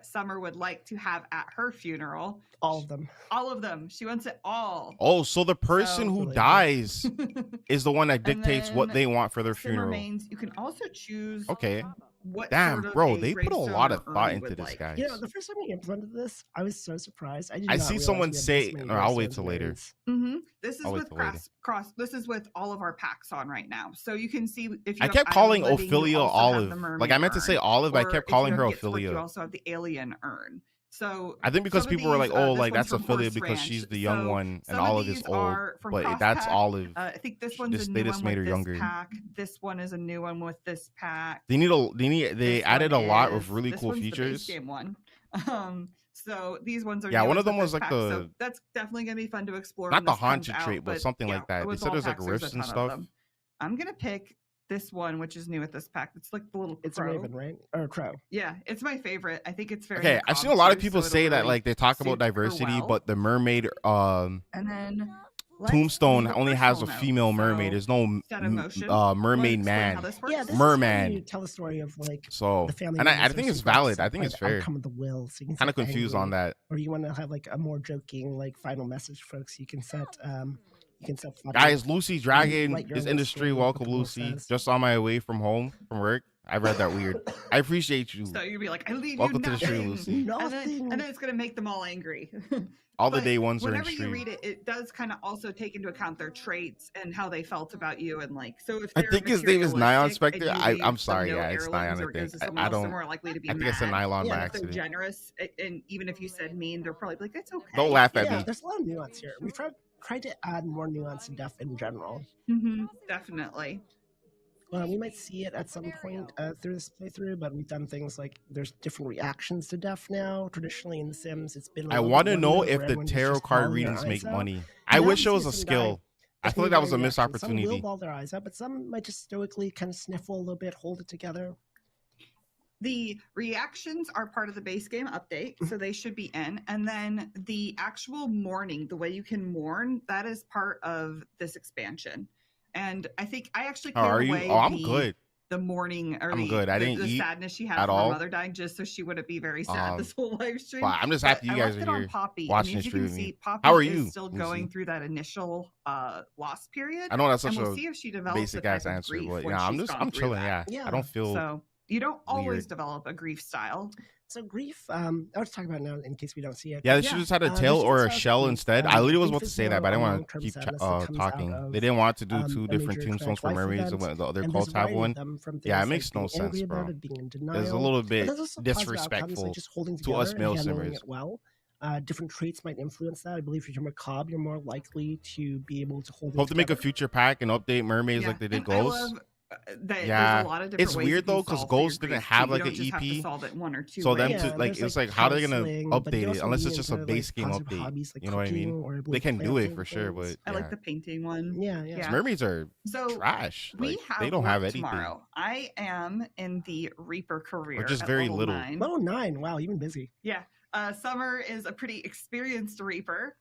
Summer would like to have at her funeral. All of them. All of them. She wants it all. Oh, so the person So- who Really? dies is the one that dictates what then they want for their Sim funeral. remains. You can also choose Okay. what Damn, sort of bro, a they put a gravestone lot of or thought urn into would this, like. guys. You know, the first time we implemented this, I was so surprised. I did not see realize someone we had say- this many or I'll wait gravestones till and later. urns. This is I'll wait with till later. cross. This is with all of our packs on right now, so you can see if you. I have kept Island calling Living, you Ophelia also have Olive. the Like I mermaid meant to say urn. Olive, but I Or kept if you calling have her Get Slipped, Ophelia. You also have the alien urn. So I think because some of people were like, these, "Oh, this like one's that's from Ophelia Horse because Ranch. she's the young So one and some of Olive is these old." are from But Cross that's Pack. Olive. I think this She one's just- a they new just one made with her this younger. pack. This one is a new one with this pack. They This added a one lot is- of really this cool one's the base features. game one. So these ones are Yeah, new one ones of them with was this like pack, so the that's definitely gonna be fun to explore. not when the this comes haunted out, trait, but something yeah, like that. They with said all there's like packs, there's a rifts and ton of stuff. them. I'm gonna pick this one, which is new with this pack. It's like the little It's a crow. raven, right? Or a crow. Yeah, it's my favorite. I think it's very. Okay, I've seen a lot of people say that like they talk about diversity, but the mermaid and then let's Tombstone leave only has a personal note. female mermaid. So, There's no set of motion. mermaid Wanna explain man. how this works? Yeah, this Merman. is how you tell the story of like So, the family. and I members think are it's super valid. upset I think by it's the fair. outcome of the will, so you can Kind of set confused angry, on that. Or you want to have like a more joking, like final message, folks. You can set. Funny. Guys, Lucy Dragon write your is own in the story, stream. what Welcome, the will Lucy. says. Just on my way from home from work. I read that weird. I appreciate you. So you'd be like, I leave Welcome you to the stream, nothing. Lucy. Nothing. And then it's gonna make them all angry. All the But day ones are in whenever you stream. read it, it does kind of also take into account their traits and how they felt about you, and like so. If I they're think his name is Nylon materialistic Spectre. and you I'm leave them sorry, no yeah, it's Nylon, heirlooms, I or it goes think. to someone I else, don't- they're more likely to be I think mad. it's a Nylon Yeah, by If they're accident. generous, and even if you said mean, they're probably like, "It's okay." Don't laugh at Yeah, me. there's a lot of nuance here. We've tried to add more nuance and depth in general. Definitely. We might see it at some point through this playthrough, but we've done things like there's different reactions to death now. Traditionally in The Sims, it's been. I want to know if the tarot card readings make money. I wish it was a skill. I feel like that was a missed Some will opportunity. ball their eyes out, but some might just stoically kind of sniffle a little bit, hold it together. The reactions are part of the base game update, so they should be in. And then the actual mourning, the way you can mourn, that is part of this expansion. And I think I actually Oh, are cleared you? away Oh, I'm the good. the mourning or I'm good. I didn't the eat sadness she had at from her all. mother dying, just so she wouldn't be very sad this whole live stream. But I'm just happy you I guys left are it on here Poppy, watching and as this you stream can with me. see, Poppy How are you, is still Lucy? going through that initial loss period. I know that's such and we'll a see if she develops basic a type ass of answer, grief but when yeah, she's I'm gone through chilling. that. Yeah, I don't feel So you don't always weird. develop a grief style. So grief, I'll just talk about it now in case we don't see it. Yeah, they but, should just had a there's tail different or a styles of shell grief. instead. I literally was Grief about to is say that, more but I didn't a want to long-term keep sadness that comes out talking. of, They didn't want to do a two major different tombstones traumatic for life mermaids, event, and the other and there's cults a have variety of one. them, from Yeah, it things makes like no being angry sense, about bro. it, being in It's a denial, little but bit there's also positive outcomes, disrespectful like just holding to together us and male handling simmers. it well. Different traits might influence that. I believe if you're macabre, you're more likely to be able to hold it Hope to make a together. future pack and update mermaids like they did and I ghosts. love that Yeah, there's a lot of different it's ways you weird can though because solve for your Ghost didn't grief, have too. like You an don't just have to EP. solve it one or two So ways. them Yeah, to like, there's, it's like how they're gonna counseling, but they update it also unless lean it's just a into, base like, game positive update. hobbies like You know what I cooking mean? or, They like, can do it planting for sure, things. but I yeah, like the painting one. Yeah, yeah. 'Cause mermaids are So trash. we Like have they don't have work anything. tomorrow. I am in the Reaper career. Or just at very level little. 9. Level 9. Wow, you've been busy. Yeah. Summer is a pretty experienced Reaper,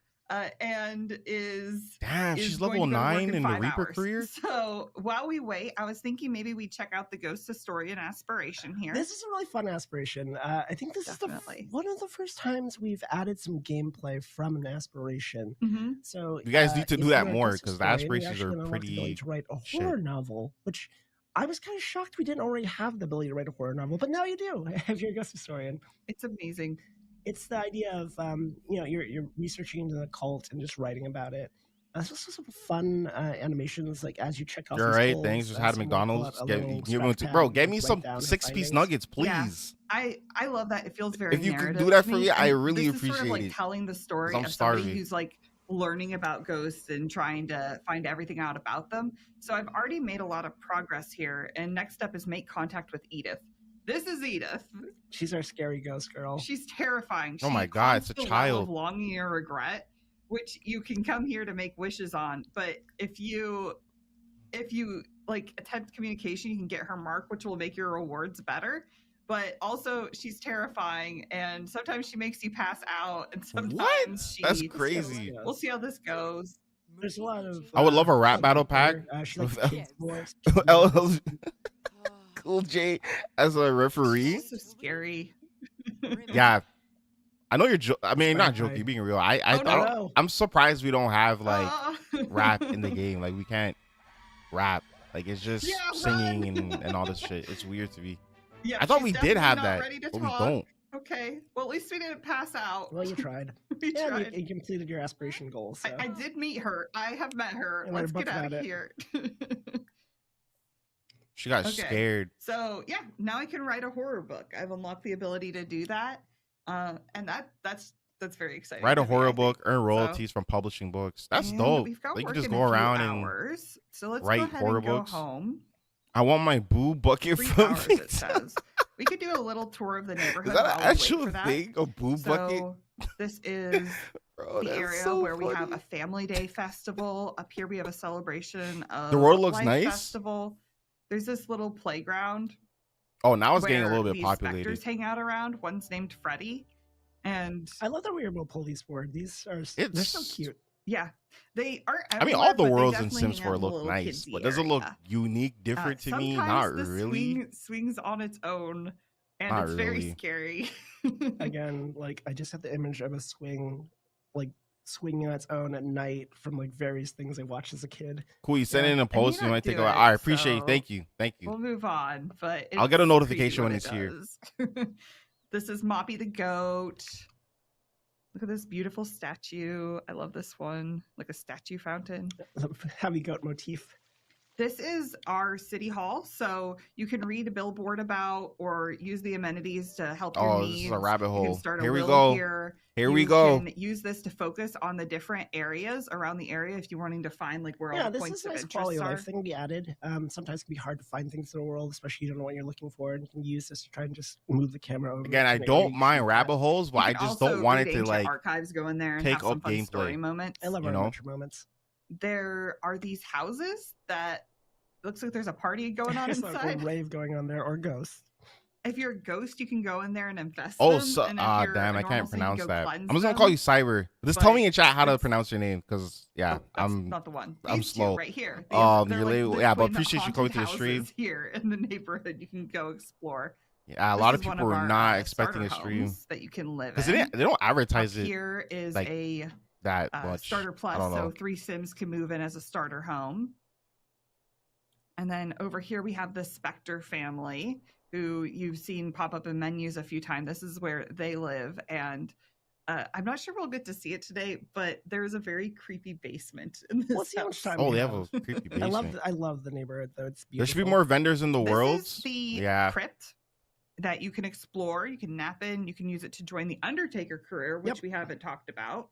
and is Damn, she's going level to go to work 9 in the 5 Reaper hours. career. So while we wait, I was thinking maybe we check out the Ghost Historian aspiration here. This is a really fun aspiration. I think this Definitely. is one of the first times we've added some gameplay from an aspiration. Mhm. So You guys need to if do that you're a more Ghost because the historian, you aspirations actually are unlock the ability pretty. to write a shit. horror novel, which I was kind of shocked we didn't already have the ability to write a horror novel, but now you do. If you're a Ghost historian, It's amazing. it's the idea of you're researching into the cult and just writing about it. There's also some fun animations, like as you check off. You're these right. goals, Thanks. Just had someone will pull McDonald's. out a Get, little give them scratch pad bro. and, Get like, me write some down her 6-piece findings. nuggets, Yeah. please. I love that. It feels very If you could narrative do that to for me, I and really this is sort of like appreciate it, telling the story 'cause I'm of somebody starving. who's like learning about ghosts and trying to find everything out about them. So I've already made a lot of progress here, and next step is make contact with Edith. This is Edith. She's our scary ghost girl. She's terrifying. Oh my She God, it's a haunts the well child. of longing or regret, which you can come here to make wishes on. But if you like attempt communication, you can get her mark, which will make your rewards better. But also, she's terrifying, and sometimes she makes you pass out, and sometimes What? she. That's crazy. We'll see how this goes. There's a lot of. I would love a rap battle pack. She likes with kids more. LL Cool J as a referee. It's so scary. Yeah, I know you're. I mean, not Right, joking. right. You're being real. I Oh, thought no. I'm surprised we don't have like Ah. rap in the game. Like we can't rap. Like it's just Yeah, singing run. and all this shit. It's weird to me. Yeah, I thought she's we did definitely have not that, ready to but we talk. don't. Okay. Well, at least we didn't pass out. Well, you tried. We Yeah, tried. you completed your aspiration goal. So. I did meet her. I have met her. And write a Let's book get out about of it. here. She got Okay. scared. So yeah, now I can write a horror book. I've unlocked the ability to do that, and that's very exciting. Write a to me, I horror think. book, earn So- royalties from publishing books. That's And dope. We've got They can work just in go a few around and hours. So let's write go ahead horror and go books. home. I want my boo bucket 3 from hours it says. We could do a little tour of the neighborhood. Is that while an we wait actual for that. thing? A boo bucket? So this is Bro, the that's area so where we have funny. a Family Day festival. Up here we have a celebration of world looks Life nice. Festival. There's this little playground Oh, now it's getting a where little bit these populated. specters hang out around. One's named Freddy, and I love that we were able to pull these forward. These are they're so It's- cute. yeah, they are. I mean, all the everywhere, but worlds they in definitely Sims hang 4 out in the look little nice, kidsy but does it look area. unique, different to me? Not Sometimes the really. swing swings on its own, and Not it's very really. scary. Again, like I just have the image of a swing, like swinging on its own at night from like various things I watched as a kid. Cool. You send Yeah. in a And you post. You don't might take do a. it, I appreciate it. so Thank you. Thank you. We'll move on, but I'll get a it's notification creepy when what it's it does. This is Moppy the goat. Look at this beautiful statue. I love this one, like a statue fountain. Heavy goat motif. This is our city hall, so you can read a billboard about or use the amenities to help your Oh, needs. this is a rabbit You hole. can start a Here we will go. here. Here we You go. can use this to focus on the different areas around the area if you're wanting to find like where all Yeah, the this points is a of nice interest quality of are. life thing to be added. Sometimes it can be hard to find things in the world, especially you don't know what you're looking for, and you can use this to try and just move the camera over. Again, to I an area don't you mind can rabbit holes, but You I can just also don't want read it to ancient like. archives, go in there and take have some up fun story gameplay. moments. I love you our know? adventure moments. There are these houses that looks like there's a party going on There's a inside. rave going on there, or ghosts. If you're a ghost, you can go in there and infest Oh, them. so And if you're damn, a I normal can't thing, you pronounce go that. cleanse I'm just gonna them. call you Cyber. Just tell me in chat how to That's- pronounce your name, because yeah, Oh, that's I'm not the one. I'm These two slow. right here. Your They're like label, the yeah, but twin appreciate you coming to the haunted stream. houses here in the neighborhood. You can go explore. Yeah, a This lot of is one people were our, not expecting a starter stream homes that you can live because in. they don't advertise Up it here is like a that much. starter I plus, don't know. so 3 Sims can move in as a starter home. And then over here we have the Spectre family, who you've seen pop up in menus a few times. This is where they live, and I'm not sure we'll get to see it today, but there's a very creepy basement in this We'll see how much house. time Oh, we they have have. a creepy basement. I love the neighborhood though. It's beautiful. There should be more vendors in the This worlds. is the Yeah, crypt that you can explore. You can nap in. You can use it to join the Undertaker career, which Yep. we haven't talked about.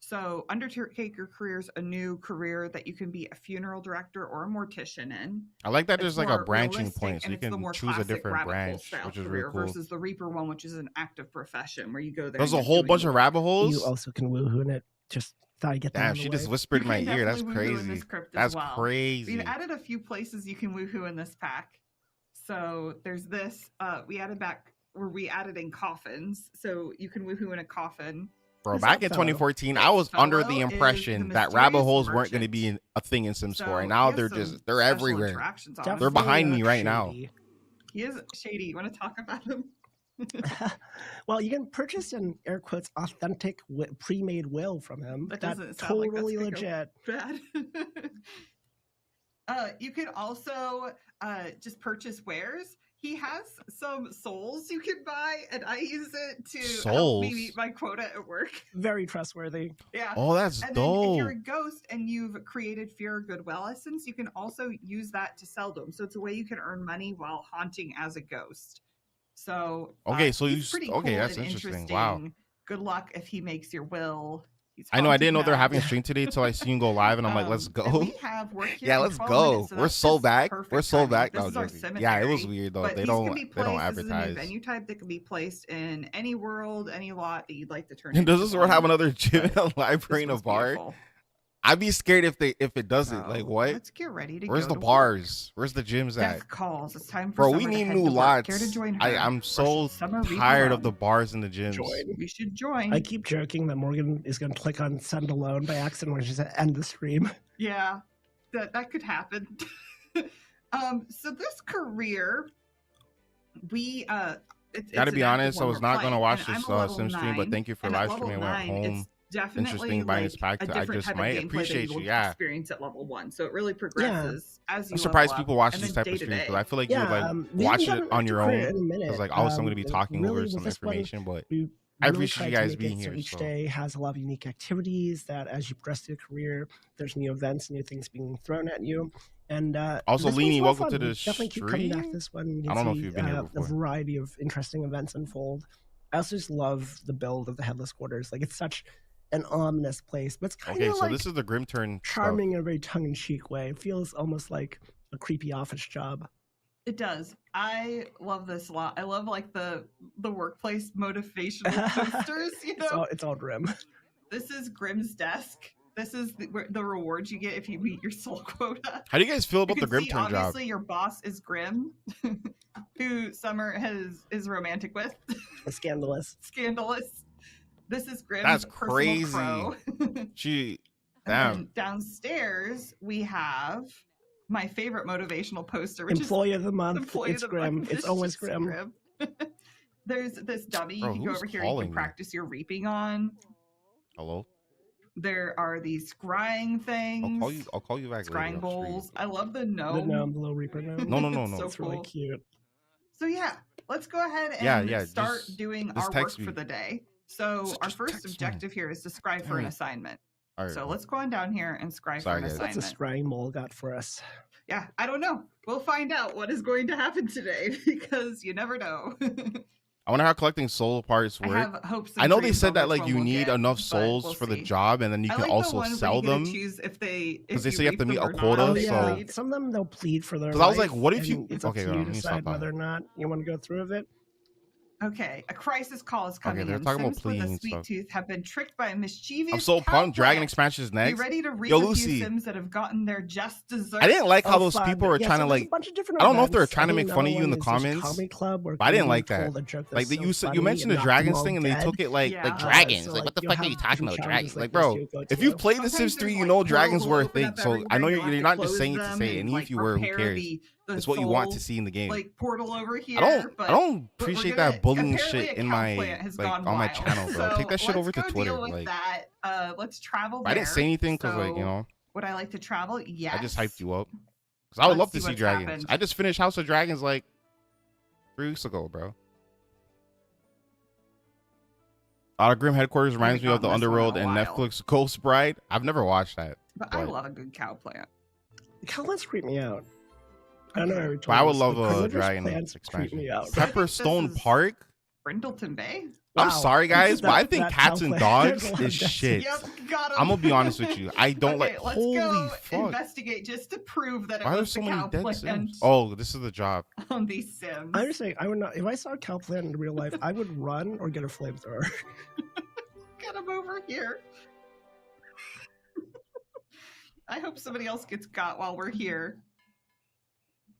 So Undertaker career is a new career that you can be a funeral director or a mortician in. I like that. It's there's like a more branching realistic, point, so and you it's the can more choose a classic different rabbit hole branch, style which is career really cool. versus the Reaper one, which is an active profession where you go there. There's and a you're whole doing bunch the of work. rabbit holes. You also can woohoo in it. Just thought I'd get that. Damn, out of she the just way. whispered in my You can ear. That's definitely woohoo in crazy. this crypt as That's well. crazy. We've added a few places you can woohoo in this pack. So there's this. We added back where we added in coffins, so you can woohoo in a coffin. Bro, Who's back that in fellow? 2014, I This was under fellow the is impression the that rabbit mysterious holes weren't going to merchant. be a thing in Sims 4, So and now he has they're some they're special everywhere. interactions, They're honestly. behind me right now. shady. He is shady. You want to talk about him? Well, you can purchase an air quotes authentic pre-made will from him. That That's doesn't sound like that's totally gonna go legit. Bad. You can also just purchase wares. He has some souls you can buy, and I use it to help me Souls? meet my quota at work. Very trustworthy. Yeah. Oh, that's And then if you're a dope. ghost and you've created fear or goodwill essence, you can also use that to sell them. So it's a way you can earn money while haunting as a ghost. So Okay, so he's you pretty okay? cool That's and interesting. Wow. interesting. Good luck if he makes your will. He's I know I haunted didn't know they're now. having a stream today until I seen go live, and I'm like, let's And go. we have work here Yeah, in let's 12 go. minutes, so We're that's so just back. perfect We're so timing. back. This No, is our joking. Yeah, it was cemetery, weird though. but They these can be don't they don't placed. This is a new advertise. venue type that can be placed in any world, any lot that you'd like to turn. Does into this world have one. another gym and a This library and a one's bar? beautiful. I'd be scared if it doesn't. Like So, what? Let's get ready to Where's go the to work. bars? Where's the gyms at? Death calls. It's time for Bro, we Summer to need head new to work. Care to lots. join her? I'm Or so should Summer leave tired of alone? the bars and the gyms. Join. We should join. I keep joking that Morgan is going to click on send alone by accident when she's at end the stream. Yeah, that could happen. So this career, we Gotta be honest, I was not gonna watch this sim stream, stream, but thank you for live streaming. I went home. Definitely buying this like pack. a I different just type might of gameplay appreciate that you. will Yeah, experience at level 1. So it really progresses as you I'm surprised level people up, watch and these then type of day to streams day. because I feel like you would like we watch haven't it gotten on your into career own in a minute. because like always somebody be And talking over really some with this one, information. But we I really appreciate tried you to guys make being it so here. each So day has a lot of unique activities that as you progress through your career, there's new events, new things being thrown at you. And Also, this one's Leanie, more welcome fun. to the Definitely keep coming back to stream. this one. You can I don't know if see, you've been here a before. variety of interesting events unfold. I also just love the build of the Headless Quarters. Like it's such an ominous place, but it's kind Okay, of so like this is the Grim Turn stuff. charming in a very tongue-in-cheek way. It feels almost like a creepy office job. It does. I love this a lot. I love like the workplace motivational posters. You know, It's all grim. this is Grimm's desk. This is the rewards you get if you meet your soul quota. How do you guys feel about You the can Grim see, Turn job? obviously, your boss is Grim, who Summer is romantic with. Scandalous. Scandalous. This is Grimm's That's personal crazy. crow. She, And damn. then downstairs we have my favorite motivational poster, which Employee of the is month. Employee It's of the grim. Month. It's always just grim. There's this dummy Bro, you can go who's over here. You calling can me? practice your reaping on. Hello. There are these scrying things. I'll call you back later. Scrying on bowls. stream. I love the The gnome. gnome, the little reaper gnome. No. So It's really cool. cute. So yeah, let's go ahead and Yeah, start just- doing just our work text me. for the day. So Just our first text me. objective here is to scry for an Alright. assignment. All right. So let's go on down here and scry for Sorry, an guys. What's assignment. a scrying mole got for us? Yeah, I don't know. We'll find out what is going to happen today because you never know. I wonder how collecting soul parts I work. have hopes. And I know they dreams said on that which like one you we'll need get, enough but souls we'll for the see. job, and then you I can like the also one where sell you get to them. choose if they 'Cause they say you have to meet a reap them or quota, not, Oh if they yeah, bleed. some of them they'll plead for their 'Cause I was like, life, what if you- and it's okay, up to hold you on, to let me stop decide that. whether or not you want to go through with it. Okay, a crisis call is coming they're in. talking about Sims with a pleading sweet stuff. tooth have been tricked by a mischievous I'm so cow pumped. Dragon plant. expansion is Be next. ready to reap Yo, a few Lucy. Sims that have gotten their just desserts. I didn't like how Oh, those fun. people were Yeah, trying so to there's a like. bunch of different I don't know if they were events. trying to I make think fun of another you in the one is a comments, comedy club where but I didn't like Canadian that. told a joke Like that's so you funny mentioned the and knocked them dragons all thing, and they dead. took it like Yeah. dragons. So, Like what the you'll fuck are you have talking about different dragons? challenges Like like bro, this you'll go if you to. played The Sometimes Sims there's, 3, you like, know portals dragons will were a open thing. up So I know everywhere. you're You'll not have to just saying it to close say it. them And and, if you were, who repair cares? the It's what you want to soul, see in the game. like portal over here. I but don't we're appreciate gonna- that bullying apparently shit a in cow my plant has like gone on my wild. channel, bro. So Take that shit let's over to go Twitter. deal with Like that. Let's travel there. I didn't say anything because like you So, know would I like to travel? Yes. I just hyped you up because I would love Let's to see see what's dragons. happened. I just finished House of Dragons like 3 weeks ago, bro. Grim Headquarters reminds me of the gotten this one in Underworld a and while. Netflix Ghost Bride. I've never watched that. But I love a good cow plant. Cow plants creep me out. I don't know. I, But I would love the a carnivorous dragon plants creep expansion. me out. So I think Pepperstone this is- Park. Brindleton Bay? I'm Wow. sorry, guys, but I think That cats cow and plant- dogs there's a lot is of shit. Yep, got him. I'm gonna be honest with you. I don't Okay, like. let's Holy go fuck! investigate just to prove that it Why are there was so the many cow dead plant Sims? Oh, this is the job. on these Sims. I'm just saying, I would not. If I saw a cow plant in real life, I would run or get a flamethrower. Get him over here. I hope somebody else gets got while we're here.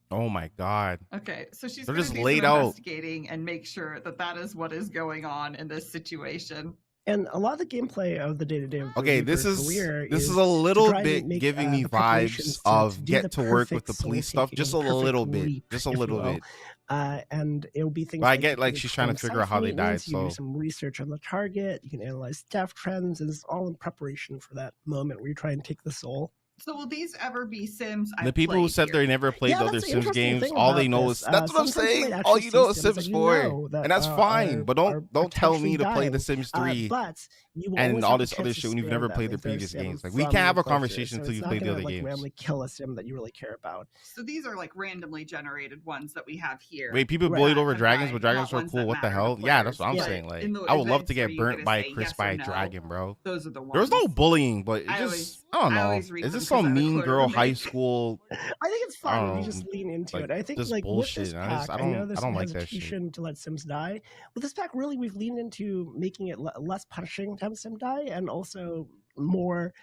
Oh my god. Okay, so she's They're going just to do laid some out. investigating and make sure that that is what is going on in this situation. And a lot of the gameplay of the day-to-day of the Okay, this Reaper is career this is is a to little try and bit make, giving me the preparations vibes to of do get the to work with perfect the soul police stuff, taking, just a perfect little bit, leap, just a if you little will. bit. And it'll be things But I get, like, you she's trying to perform figure out how they self died, maintenance, you do so- some research on the target, you can analyze theft trends, and it's all in preparation for that moment where you try and take the soul. So will these ever be Sims? The people who said they never played the Yeah, other that's the Sims interesting games, thing all they about know this. is that's what I'm Sometimes you saying. might All actually you know see is Sims Sims that 4, that, and that's fine. are- But are don't tell me potentially to play The dying. Sims 3 But you will and always all have the this other chance to shit when you've spare never them played the if they're previous Sim games. Like we from can't have a your playthrough, conversation so until it's you not play the gonna, other like, games. randomly kill a Sim that you really care about. So these are like randomly generated ones that we have here. Wait, people Right. bullied over Not dragons, right, but dragons not are ones cool. that What the matter to hell? Yeah, that's what I'm players. saying. But Like, in the I would love events to where get you burnt gotta by say Chris yes by or a no, dragon, bro. Those are the ones. There was no bullying, but it I just I don't know. always read Is them this 'cause I some mean recorded girl them. high school? I think it's I fun don't if you know, just lean into like, it. I think this like with this bullshit. pack, I know don't there's I some don't like that shit. hesitation to let Sims die. With this pack, really, we've leaned into making it less punishing to have a Sim die, and also more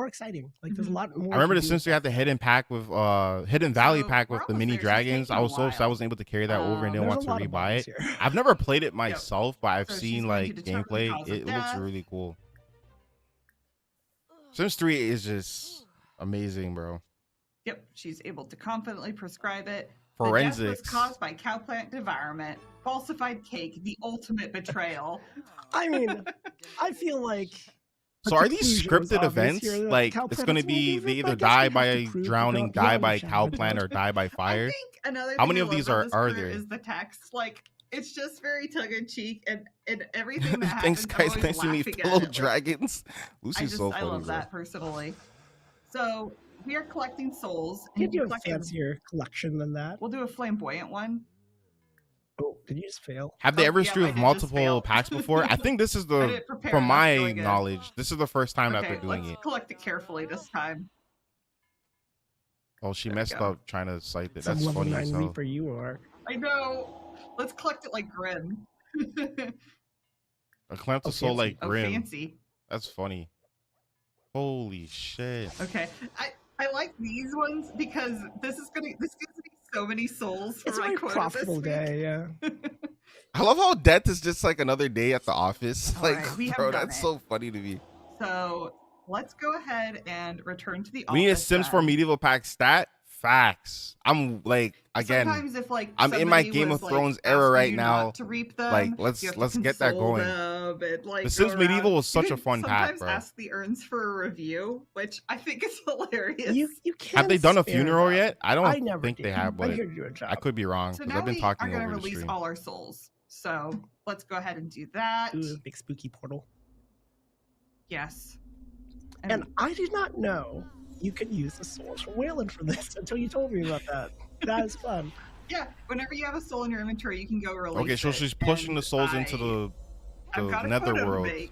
exciting. Like there's a lot more. I remember you the can do Sims with 3 had the Hidden Pack with Hidden Valley So, pack we're with the almost mini there. She's dragons. taking I a was so upset I while. wasn't able to carry that over and didn't There's want a to lot of rebuy bugs it. here. I've never played it myself, but I've So she's seen going like to determine the gameplay. cause of It looks death. really cool. Sims 3 is just amazing, bro. Yep, she's able to confidently prescribe it. The death Forensics. was caused by cow plant devourment, falsified cake, the ultimate betrayal. I mean, I feel like. the So are these conclusion was scripted obvious events? here that Like cow it's plant going to is be moving, they but I either guess we die have by to prove drowning, without die yelling by at each cow other. plant, or die by I fire. think another How thing many I of love these about are this are career there? is the text. Like it's just very tongue in cheek, and everything that Thanks, happens, I'm guys. always Nice to meet laughing at fellow it. Like, dragons. I Lucy's just so I funny, love bro. that personally. So we are collecting souls. You and do a collect them- fancier collection than that. We'll do a flamboyant one. Oh, did you just fail? Have they Oh, ever yeah, streamed I with did just multiple fail. packs before? I think this is I the, didn't prepare from enough, my really good. knowledge, this is the first time that Okay, they're doing let's it. collect it carefully this time. Oh, she There we messed go. up trying to cite it. Some That's level funny 9 as hell. Reaper you are. I know. Let's collect it like Grim. A clamp to Oh, soul fancy. like Oh, Grim. fancy. That's funny. Holy shit. Okay, I like these ones because this gives me so many souls for It's a my very quota profitable this week. day, yeah. I love how death is just like another day at the office. All Like, right, we have bro, done that's it. so funny to me. So let's go ahead and return to the office. We need a Sims 4 then. medieval pack stat. Facts. I'm like, again, Sometimes if like I'm in my somebody Game was, of Thrones like, era asking right you now. not to reap them, Like, you have to let's get that console going. them and, like, The go Sims Medieval around. was such You a can fun pack, sometimes bro. ask the urns for a review, which I think is hilarious. You can Have they done a spare funeral them. yet? I I don't never think they did. have, I'm but here to do a job. I could be wrong So because now I've been we talking are going to over the release stream. all our souls. So let's go ahead and do that. Ooh, big spooky portal. Yes. And I did not know you could use the souls from Wayland for this until you told me about that. That is fun. yeah, whenever you have a soul in your inventory, you can go release Okay, so it. she's pushing And the souls into the I've got a nether quota to world. make.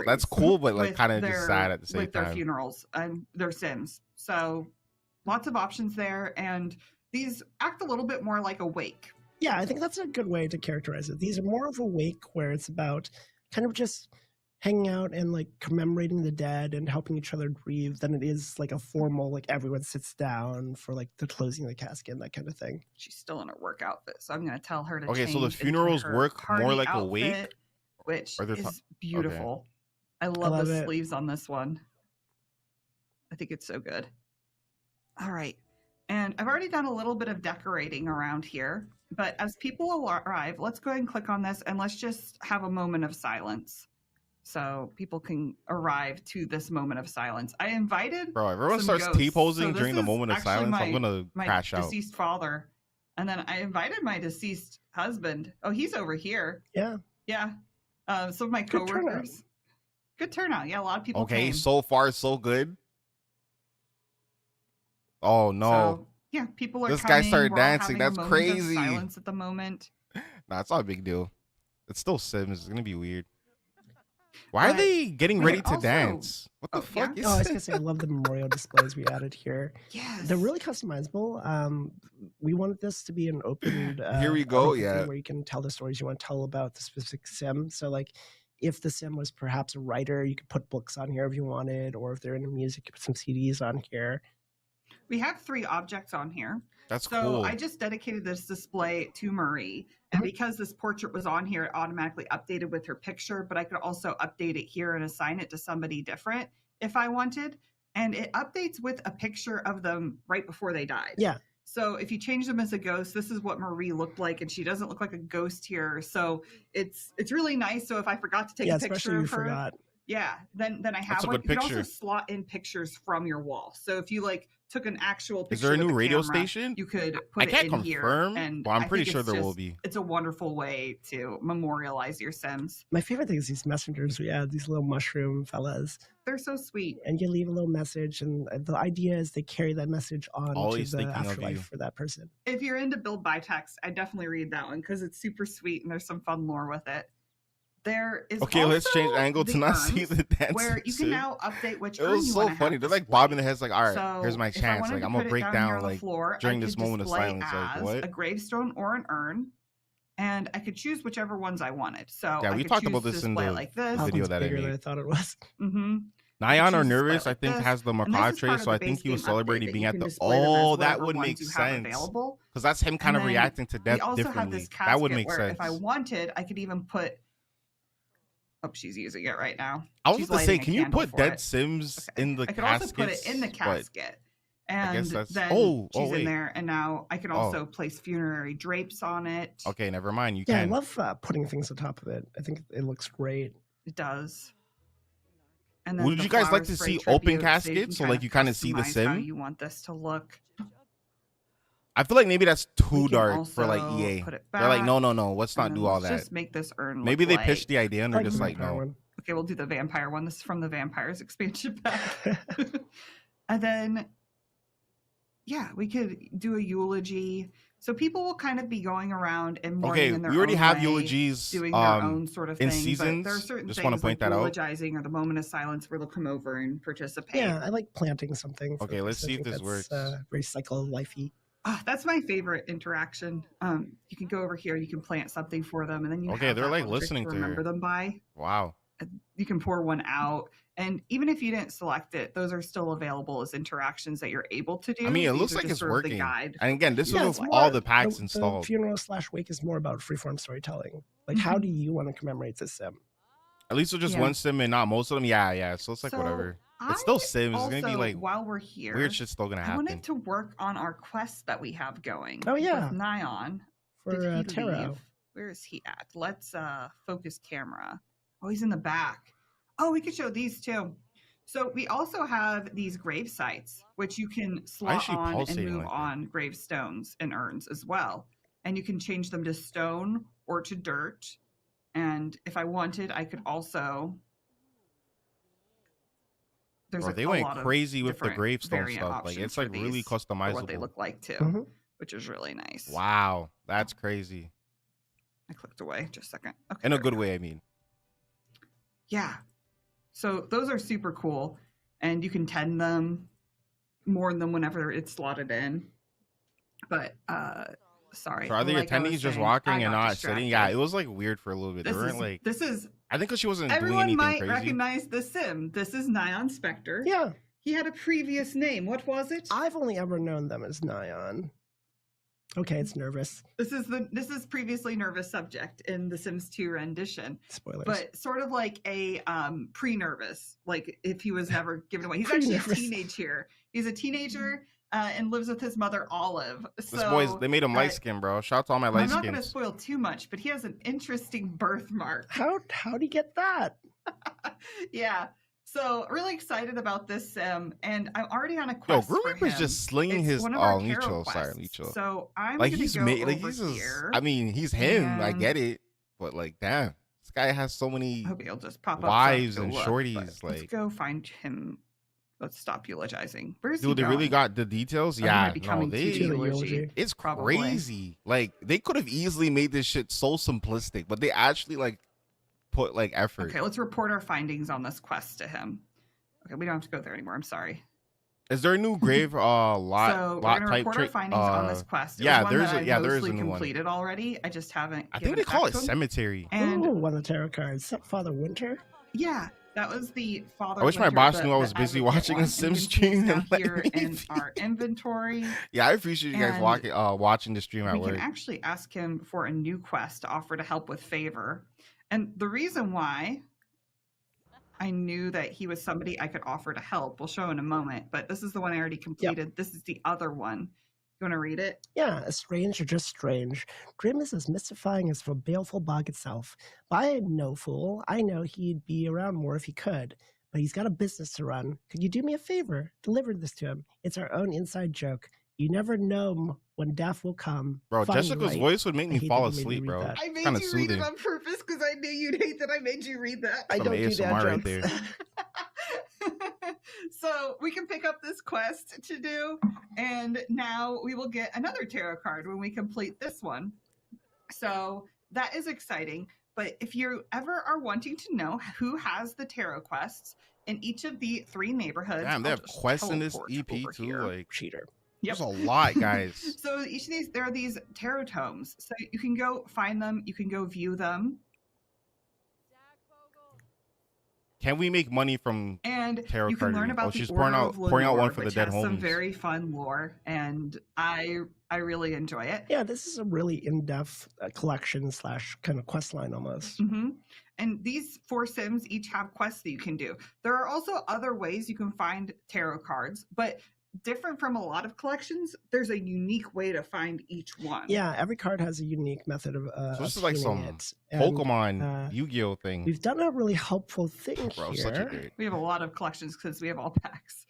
That's stories cool, but like with kind of just their- sad at the same with their time. funerals and their Sims. So lots of options there, and these act a little bit more like a wake. Yeah, I think that's a good way to characterize it. These are more of a wake where it's about kind of just hanging out and like commemorating the dead and helping each other grieve than it is like a formal, like everyone sits down for like the closing of the casket and that kind of thing. She's still in her work outfit, so I'm going to tell her to Okay, change so the into funerals her work more party like a outfit, wake? which Or they're is beautiful. I love love the it. sleeves on this one. I think it's so good. All right. And I've already done a little bit of decorating around here, but as people arrive, let's go ahead and click on this and let's just have a moment of silence so people can arrive to this moment of silence. I invited Bro, everyone some starts ghosts. T-posing So during the this is moment of actually silence. I'm gonna my crash out. deceased father. And then I invited my deceased husband. Oh, he's over here. Yeah. Yeah. Some of my Good turnout. coworkers. Good turnout. Yeah, a lot of people Okay, came. so far so good. Oh no. So, yeah, people are This coming. guy started We're all dancing. having a That's moment of crazy. silence at the moment. Nah, it's not a big deal. It's still Sims. It's gonna be weird. Why are But they getting we ready could to also- dance? What the Oh, fuck yeah? is Oh, I was this? gonna say I love the memorial displays we added here. Yes. They're really customizable. We wanted this to be an open. Here we an go, open thing yeah. where you can tell the stories you want to tell about the specific sim. So, like, if the sim was perhaps a writer, you could put books on here if you wanted, or if they're into music, you put some CDs on here. We have 3 objects on here. That's So cool. I just dedicated this display to Marie. And Mhm. because this portrait was on here, it automatically updated with her picture, but I could also update it here and assign it to somebody different if I wanted. And it updates with a picture of them right before they died. Yeah. So if you change them as a ghost, this is what Marie looked like, and she doesn't look like a ghost here. So it's really nice. So if I forgot to take Yeah, a especially picture you of her, forgot. yeah, then I That's have a one. good You can also picture. slot in pictures from your wall. So if you like took an actual picture Is there a with new the radio camera, station? you could I put it can't in confirm, here. And but I'm I pretty think sure it's there will just- be. It's a wonderful way to memorialize your Sims. My favorite thing is these messengers we add, these little mushroom fellas, They're so sweet. and you leave a little message, and the idea is they carry that message on Always to the thinking of you. afterlife for that person. If you're into build by text, I definitely read that one because it's super sweet and there's some fun lore with it. There is Okay, let's change also angle to the not see urns, the dance. where you can now update which It urn was you so wanna funny. have They're like displayed. bobbing their heads, like, all right, So here's my if I chance. wanted Like, to I'm put gonna it break here down on the like floor, during I this could moment of display silence. Like, as what? a gravestone or an urn, and I could choose whichever ones I wanted. So Yeah, I we could talked choose about to this in display the like this. video One's that I bigger than made. I thought it was. Mm-hmm. Nyan or choose Nervous, display I think, like has the And this macabre is trait, part of so the I think base he was game update celebrating that being you at can the. display them as Oh, that whatever would ones make you have sense. available. Because that's him kind of And then reacting to We death also have differently. this That would casket make where sense. if I wanted, I could even put. Oh, she's using it right now. I was She's about to say, lighting a can you candle put for dead it. Sims Okay. in the I could caskets? also put it in the But casket. And guess that's- then oh, she's wait. in there, and now I can Oh. also place funerary drapes on it. okay, never mind. You Yeah, can. I love putting things on top of it. I think it looks great. It does. And then Would the you guys like flowers to for see tribute, open so you caskets? can So, like, you kinda see the customize how sim? you want this to look. I feel like maybe that's We too can dark for like also EA. put it They're like, no, back, no, no. Let's and not then do all let's that. Just make this urn. Maybe look they pitched the like- idea and I they're like just the like, vampire no. one. Okay, we'll do the vampire one. This is from the vampires expansion pack. And then, yeah, we could do a eulogy. So people will kind of be going around and mourning Okay, in their we already own have way, eulogies doing their own sort of in thing. But seasons. there are certain Just things wanna point like that out. eulogizing or the moment of silence where they'll come over and participate. Yeah, I like planting something. for Okay, the let's person. see I if think this that's, works. very cycle lifey. That's my favorite interaction. You can go over here, you can plant something for them, and then you Okay, have they're, that like, object listening to her. remember them by. Wow. You can pour one out, and even if you didn't select it, those are still available as interactions that you're able to do. I mean, it These looks are like just it's sort of the working. guide. And again, this Yeah, was it's with more- all the packs The installed. funeral/wake is more about freeform storytelling. Like, how Mhm. do you want to commemorate this sim? At least with just Yeah. one sim and not most of them. Yeah, yeah. So it's like So, whatever. I It's still Sims. It's gonna be also, like while we're here, weird shit's still gonna I happen. wanted to work on our quest that we have going. Oh, yeah. with Nyan. For Did he Taro. leave? Where is he at? Let's focus camera. Oh, he's in the back. Oh, we could show these too. So we also have these grave sites, which you can slot she on and pulsating move like that? on gravestones and urns as well. And you can change them to stone or to dirt. And if I wanted, I could also. There's Bro, a they went lot of crazy with the different gravestone variant stuff. Like options it's for like really these, for customizable. what they look like too, Mhm. which is really nice. Wow, that's crazy. I clicked away just a second. Okay, In a there we good go. way, I mean. Yeah. So those are super cool. And you can tend them, mourn them whenever it's slotted in. But Sorry. So are the like I was attendees just saying, I walking and got not sitting? Yeah, distracted. it was like weird for a little bit. They weren't like. This is I think because she wasn't doing everyone anything might crazy. recognize the sim. This is Nyan Spectre. Yeah, He had a previous name. What was it? I've only ever known them as Nyan. Okay, it's nervous. This is previously nervous subject in the Sims 2 rendition, Spoilers. but sort of like a pre-nervous, like if he was never given away. He's actually a Pre-nervous. teenage here. He's a teenager and lives with his mother Olive. So This boy's they made him light skin, bro. Shout out to all my light I'm not going to skins. spoil too much, but he has an interesting birthmark. How'd he get that? Yeah. So really excited about this sim, and I'm already on a Yo, quest Group for Reaper's him. just slinging It's his one of our Licho, tarot sorry, quests. Licho. So I'm Like gonna he's go made, like over he's just. here. I mean, he's him. I and- get it, but like, damn, this guy has so many I hope he'll just pop up. wives so I and can go look, shorties. but let's Like, go find him. Let's stop eulogizing. Where's he dude, they really going? got the details. Or he Yeah, might be no, coming to they. the eulogy. eulogy. It's Probably. crazy. Like they could have easily made this shit so simplistic, but they actually like put like effort. Okay, let's report our findings on this quest to him. Okay, we don't have to go there anymore. I'm sorry. Is there a new grave lot So we're lot gonna type report our trait? findings on this quest. It yeah, was one there's that a- I've yeah, there is a mostly new one. completed already. I just haven't. I given think they call back it to him. cemetery. And Ooh, one of the tarot cards. Father Winter. yeah, that was the father. I wish my Winter, boss the- knew I the was busy advocate watching a one. Sim And you can see stream down and let here me in be. our inventory. Yeah, I appreciate you guys And watching the stream at We work. can actually ask him for a new quest to offer to help with favor. And the reason why I knew that he was somebody I could offer to help, we'll show in a moment, but this is the one I already completed. This is the other one. You want to read it? Yeah, a strange or just strange. Grim is as mystifying as the baleful bog itself. But I am no fool. I know he'd be around more if he could. But he's got a business to run. Could you do me a favor? Deliver this to him. It's our own inside joke. You never know when death will come. Bro, Finally Jessica's right. voice would make I me hate fall that you made me asleep, read bro. that. I made Kinda you read soothing. it on purpose because I knew you'd hate that I made you read that. I Some don't do ASMR that right jokes. there. So we can pick up this quest to do, and now we will get another tarot card when we complete this one. So that is exciting. But if you ever are wanting to know who has the tarot quests in each of the 3 neighborhoods, Damn, they I'll have just quests in this teleport EP over too. here. Like, Cheater. Yep. there's a lot, guys. So each of these, there are these tarot tomes. So you can go find them. You can go view them. Can we make money from? And Tarot you can card learn reading. about Oh, the she's Order pouring out- of pouring out one Lenore, for the which dead has some homies. very fun lore, and I really enjoy it. Yeah, this is a really in-depth collection / kind of quest line almost. hmm And these 4 Sims each have quests that you can do. There are also other ways you can find tarot cards, but different from a lot of collections, there's a unique way to find each one. Yeah, every card has a unique method of So this is like obtaining some it. And, Pokemon Yu-Gi-Oh thing. We've done a really helpful thing Bro, here. such a great. We have a lot of collections because we have all packs.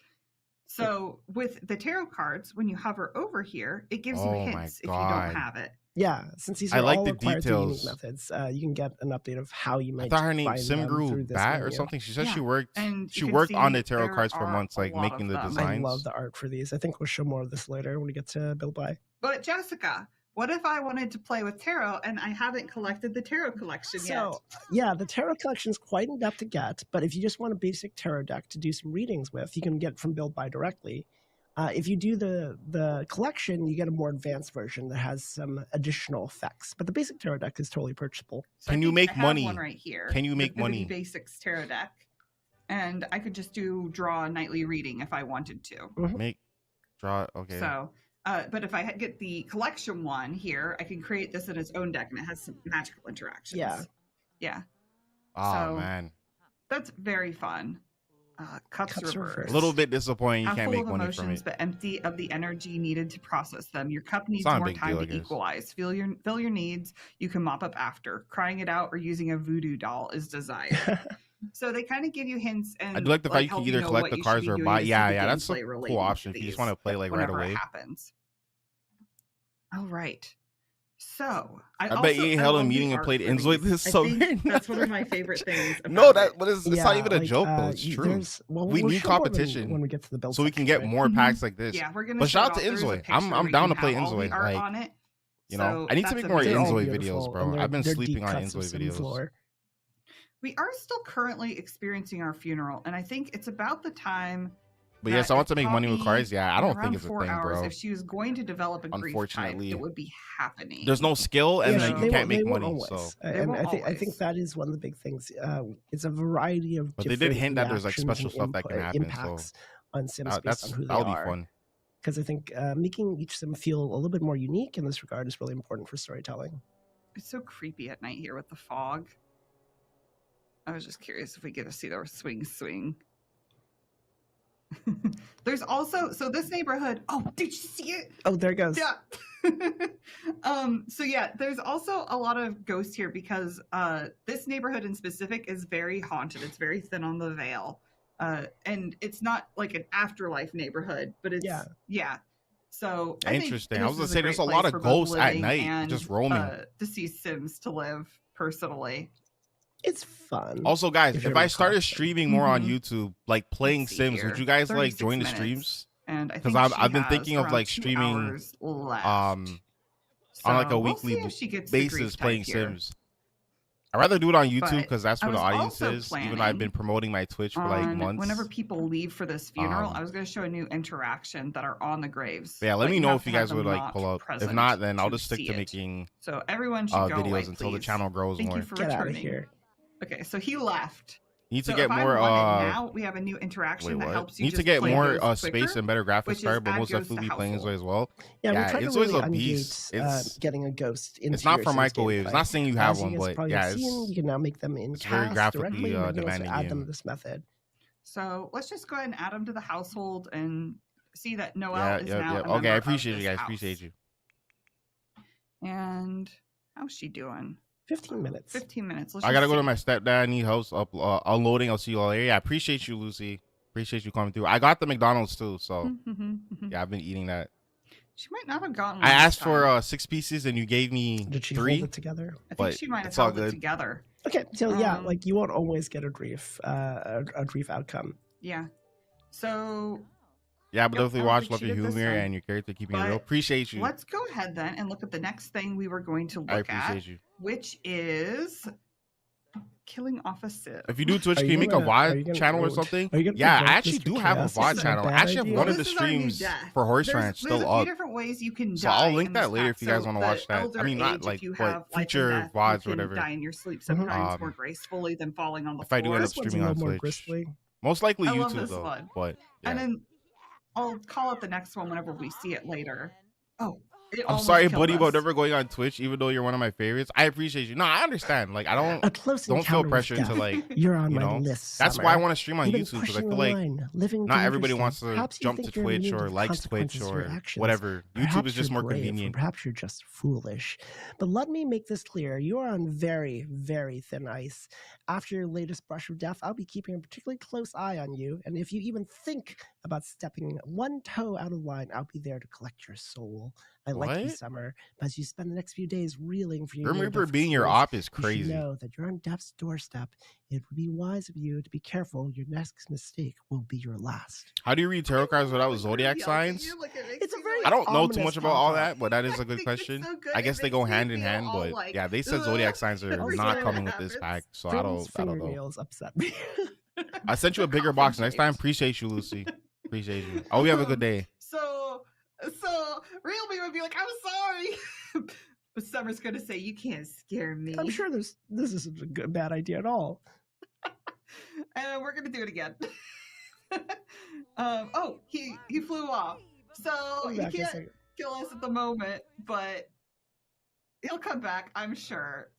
So with the tarot cards, when you hover over here, it gives you Oh my hints if you God. don't have it. Yeah, since these I are like all the required through unique details. methods, you can get an update of how you I might. thought her name find them Simgrew through this Bat or menu. something. She said Yeah, she worked. And She you can worked see on the tarot there cards for are months, a like lot making of the them. design. I Signs. love the art for these. I think we'll show more of this later when we get to build by. But Jessica, what if I wanted to play with tarot and I haven't collected the tarot collection yet? So, yeah, the tarot collection is quite in depth to get, but if you just want a basic tarot deck to do some readings with, you can get it from Build By directly. If you do the collection, you get a more advanced version that has some additional effects. But the basic tarot deck is totally purchasable. So I Can you think make I have money? One right here. Can you the make Divinity money? Basics tarot deck, and I could just draw a nightly reading if I wanted to. Make draw. Okay. So, but if I get the collection one here, I can create this in its own deck, and it has some magical interactions. Yeah. Yeah, Oh so- man, that's very fun. Cups Cups reversed. reversed. a little bit disappointing. You Half can't full make of money emotions, from it. but empty of the energy needed to process them. Your cup needs not a more big time deal, I to guess. equalize. Fill your needs. You can mop up after. Crying it out or using a voodoo doll is desired. So they kind of give you hints, and I do like the fact you can help either know collect what the you should cards be or doing buy. to see Yeah, the yeah, that's a gameplay cool relating to option if you just these want to play like right whenever it away. happens. All right. So I also- bet you ain't held a love the meeting and art played for Inzoid these. this I so think very that's one of nice. my favorite things. No, about it. but it's not even a joke though. It's true. We'll need show more competition when we get to the build. So we can section, get right? more Mhm. packs like this. Yeah, we're gonna. But show shout it out to off. There's a Inzoid. I'm picture where down you to play have all the Inzoid. art Like, on it. you know, So I need to that's make more amazing. They're all Inzoid beautiful, videos, bro. and I've been they're sleeping deep on cuts of Inzoid Sim videos. lore. We are still currently experiencing our funeral, and I think it's about the time But yes, I want to make money with probably cars. Yeah, I don't think around it's a 4 thing, hours, bro. if she was going to develop a grief type, Unfortunately. it would be happening. There's no skill, and Yeah, then they you can't make they won't money. always. So, And I think always. that is one of the big things. It's a variety of but they different did hint that there's like reactions special and stuff that can happen. impacts on Sims So based on who they that'll be are. fun. Because I think making each Sim feel a little bit more unique in this regard is really important for storytelling. It's so creepy at night here with the fog. I was just curious if we get to see their swing. There's also, so this neighborhood, oh, did you see it? Oh, there it goes. Yeah. So yeah, there's also a lot of ghosts here because this neighborhood in specific is very haunted. It's very thin on the veil. And it's not like an afterlife neighborhood, but it's yeah. So Interesting. I was gonna say there's a lot of ghosts at night just roaming. To see Sims to live personally. It's fun. Also, guys, If if you're I in started contact. streaming more on YouTube, like playing see Sims, here. would you guys like 36 join the minutes. streams? And I 'Cause think I've been she thinking has of, like, around 2 streaming, hours left. on like a So we'll weekly see if she gets the grief basis type playing here. Sims. I'd rather do it on YouTube But because that's I where the was audience also is. Even though I've planning been promoting my Twitch for like months. Whenever people leave for this funeral, Um, I was going to show a new interaction that are on the graves. But yeah, let but me know have if to you have guys would them like not pull up. If present not, then I'll to just stick see to it. making So everyone should go away, videos until the please. channel grows Thank more. you for Get out of returning. here. Okay, so he left. You need to So get if I more run it now, we have a new interaction wait, that what? helps You you need to just get play more ghosts space quicker, and better graphics which is card, but add most ghosts definitely to be playing this way household. as well. Yeah, Yeah, we tried it's to really always a ungate beast. It's getting a ghost into it's not your for Sims microwaves. gameplay. Not saying you have As one, guys but probably yeah, have seen, you can now make them in it's very cast graphically, directly, and you can also demanding add them game. this method. So let's just go ahead and add them to the household and see that Noelle yeah, is yeah, now yeah. a Okay, I member of appreciate you this guys. house. Appreciate you. And how's she doing? 15 minutes. 15 minutes. Let's I gotta just go to see. my stepdad. I need help unloading. I'll see you all later. Yeah, I appreciate you, Lucy. Appreciate you coming through. I got the McDonald's too, so yeah, I've been eating that. She might not have gotten. I one asked this time. for 6 pieces and you gave me Did she 3. hold it together? I think but she might have it's all held it good. together. Okay, so yeah, Um, like you won't always get a grief outcome. Yeah. So Yeah, but Yep, definitely I don't watch think Love she Your did this Humor time. and your character keeping it But real. Appreciate you. let's go ahead then and look at the next thing we were going to I look at, appreciate you. which is killing off a Civ. If you do Twitch, Are can you you make a gonna- are you VOD gonna- channel or are something? you gonna Yeah, I provoke actually Mr. do have a Chaos? VOD Is that a channel. I bad actually have idea? one of This the is our new streams death. for Horse There's Ranch a still few up. different ways you can So die. I'll link in that this later pack. if you guys So want to the watch that. I elder mean, not age, like if you but have life and future death, VODs, you can whatever. die in your sleep sometimes more Um, gracefully than falling on the if I do floor. end up This one's a streaming on little more Twitch. gristly. Most likely I love YouTube this though. one. But And yeah. then I'll call it the next one whenever we see it later. Oh, it I'm almost sorry, killed buddy, us. about never going on Twitch, even though you're one of my favorites. I appreciate you. No, I understand. Like, I A close don't feel encounter with pressure to death. like. You're on you my know, list. That's Summer. why I want to stream on You've been YouTube because I pushing feel the like line, living not everybody dangerously. wants to Perhaps you jump to think you're Twitch immune or to the likes Twitch consequences of your or actions. whatever. Perhaps YouTube is just you're more brave, or convenient. perhaps you're just foolish. But let me make this clear. You are on very, very thin ice. After your latest brush with death, I'll be keeping a particularly close eye on you. And if you even think about stepping one toe out of line, I'll be there to collect your soul. I like you, What? Summer. But as you spend the next few days reeling for your Grim Reaper near-death being your experience, op is you should crazy. know that you're on death's doorstep. It would be wise of you to be careful. Your next mistake will be your last. How do you read tarot cards without zodiac signs? It's a very I don't know too ominous much about all pop-up. that, but that is a I good think it's question. so good. I It guess they makes go me hand in feel hand, all but like, yeah, they said "Ugh, zodiac signs are every not time coming that with this happens." pack, so I Franklin's don't know. fingernails upset me. I sent you a bigger box next time. Appreciate you, Lucy. Appreciate you. Oh, we have a good day. So real me would be like, I'm sorry. But Summer's gonna say, you can't scare me. I'm sure this isn't a bad idea at all. And we're gonna do it again. He flew off. So Come he back a can't second. kill us at the moment, but he'll come back, I'm sure.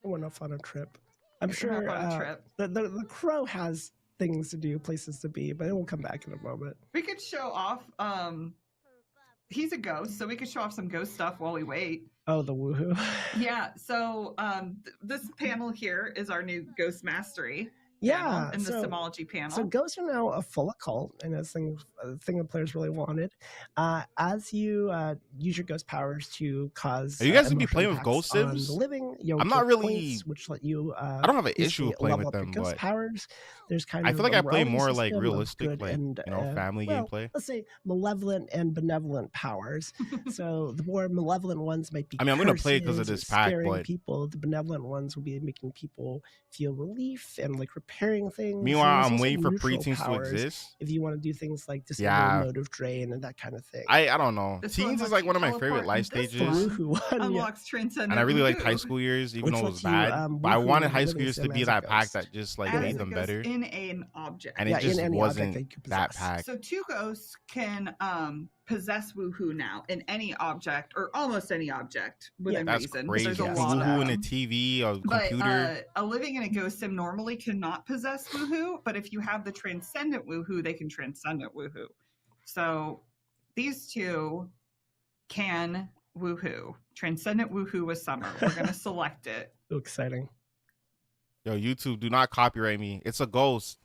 I went off on a trip. I'm Went sure off on a trip. the crow has things to do, places to be, but it will come back in a moment. We could show off he's a ghost, so we could show off some ghost stuff while we wait. Oh, the woohoo. Yeah, so this panel here is our new Ghost Mastery Yeah, panel in the so- Simology panel. So ghosts are now a full occult, and that's a thing that players really wanted. As you use your ghost powers to cause, Are you guys gonna be emotional playing with impacts ghost on Sims? the living, you'll I'm not get really- points, which let you. I don't have an issue basically with playing level with up your them, ghost but powers. There's kind I of feel like a I play realm more like system of realistic, good like and, family well, gameplay. let's say malevolent and benevolent powers. So the more malevolent ones might be. I mean, I'm gonna play it 'cause of curses, this pack, scaring but- people. The benevolent ones will be making people feel relief and like repairing things. Meanwhile, There's I'm also waiting for neutral preteens to powers exist. if you want to do things like disable Yeah. mode of drain and that kind of thing. I don't know. This one Teens is lets like you one of my teleport, favorite and life this The stages. one woohoo one, yeah. unlocks transcendent. And I really liked high woohoo. school years, even Which though it was lets you, bad. But I woohoo wanted high living school years to sim be as a that pack ghost. that just like As made a them ghost better. in an object. And Yeah, it in just any object wasn't that you could that possess. pack. So 2 ghosts can possess woohoo now in any object or almost any object within That's reason. crazy. There's a Yeah. lot Woohoo of in a them. TV, a But computer. a living in a ghost sim normally cannot possess woohoo, but if you have the transcendent woohoo, they can transcendent woohoo. So these 2 can woohoo. Transcendent woohoo with Summer. We're gonna select it. So exciting. Yo, YouTube, do not copyright me. It's a ghost.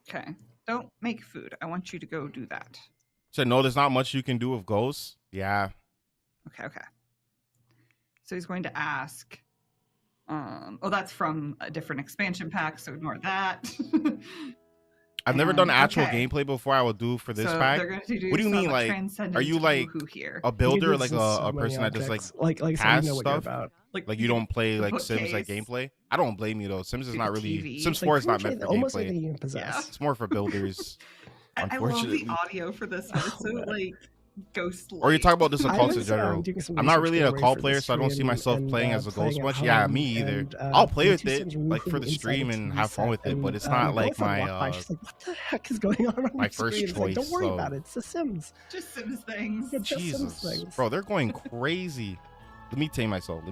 Okay. Don't make food. I want you to go do that. So no, there's not much you can do with ghosts. Yeah. Okay. So he's going to ask. Oh, that's from a different expansion pack, so ignore that. I've never done actual okay. gameplay before. I will do for this so pack. they're going to do What do you some mean, like, transcendent are you, like, woohoo here. A builder, You can like do a so many person that just like objects. like has you know what you're stuff? about. like you don't play like Sims like bookcase. gameplay. I don't blame you though. Sims is Like not a really TV. Sims Like 4 is not pretty meant much for almost gameplay. anything you can possess. It's more for builders. I love Unfortunately. the audio for this one. It's so Oh, like ghost. Or you talk about just I occults in was, general. doing some I'm not research really a getting ready cult for player, the so I don't see stream myself and, playing as a playing ghost at much. Yeah, home, me either. and, I'll play my with 2 it, Sims were like for moving the inside stream a and TV have fun set, with it, but and, it's not my like girlfriend my walked by, she's like, what the heck is going on my the first screen? It's like, choice, don't worry so- about it. It's The Sims. Just Sims things. Yeah, just Sims Jesus, things. bro, they're going crazy. Let me tame myself.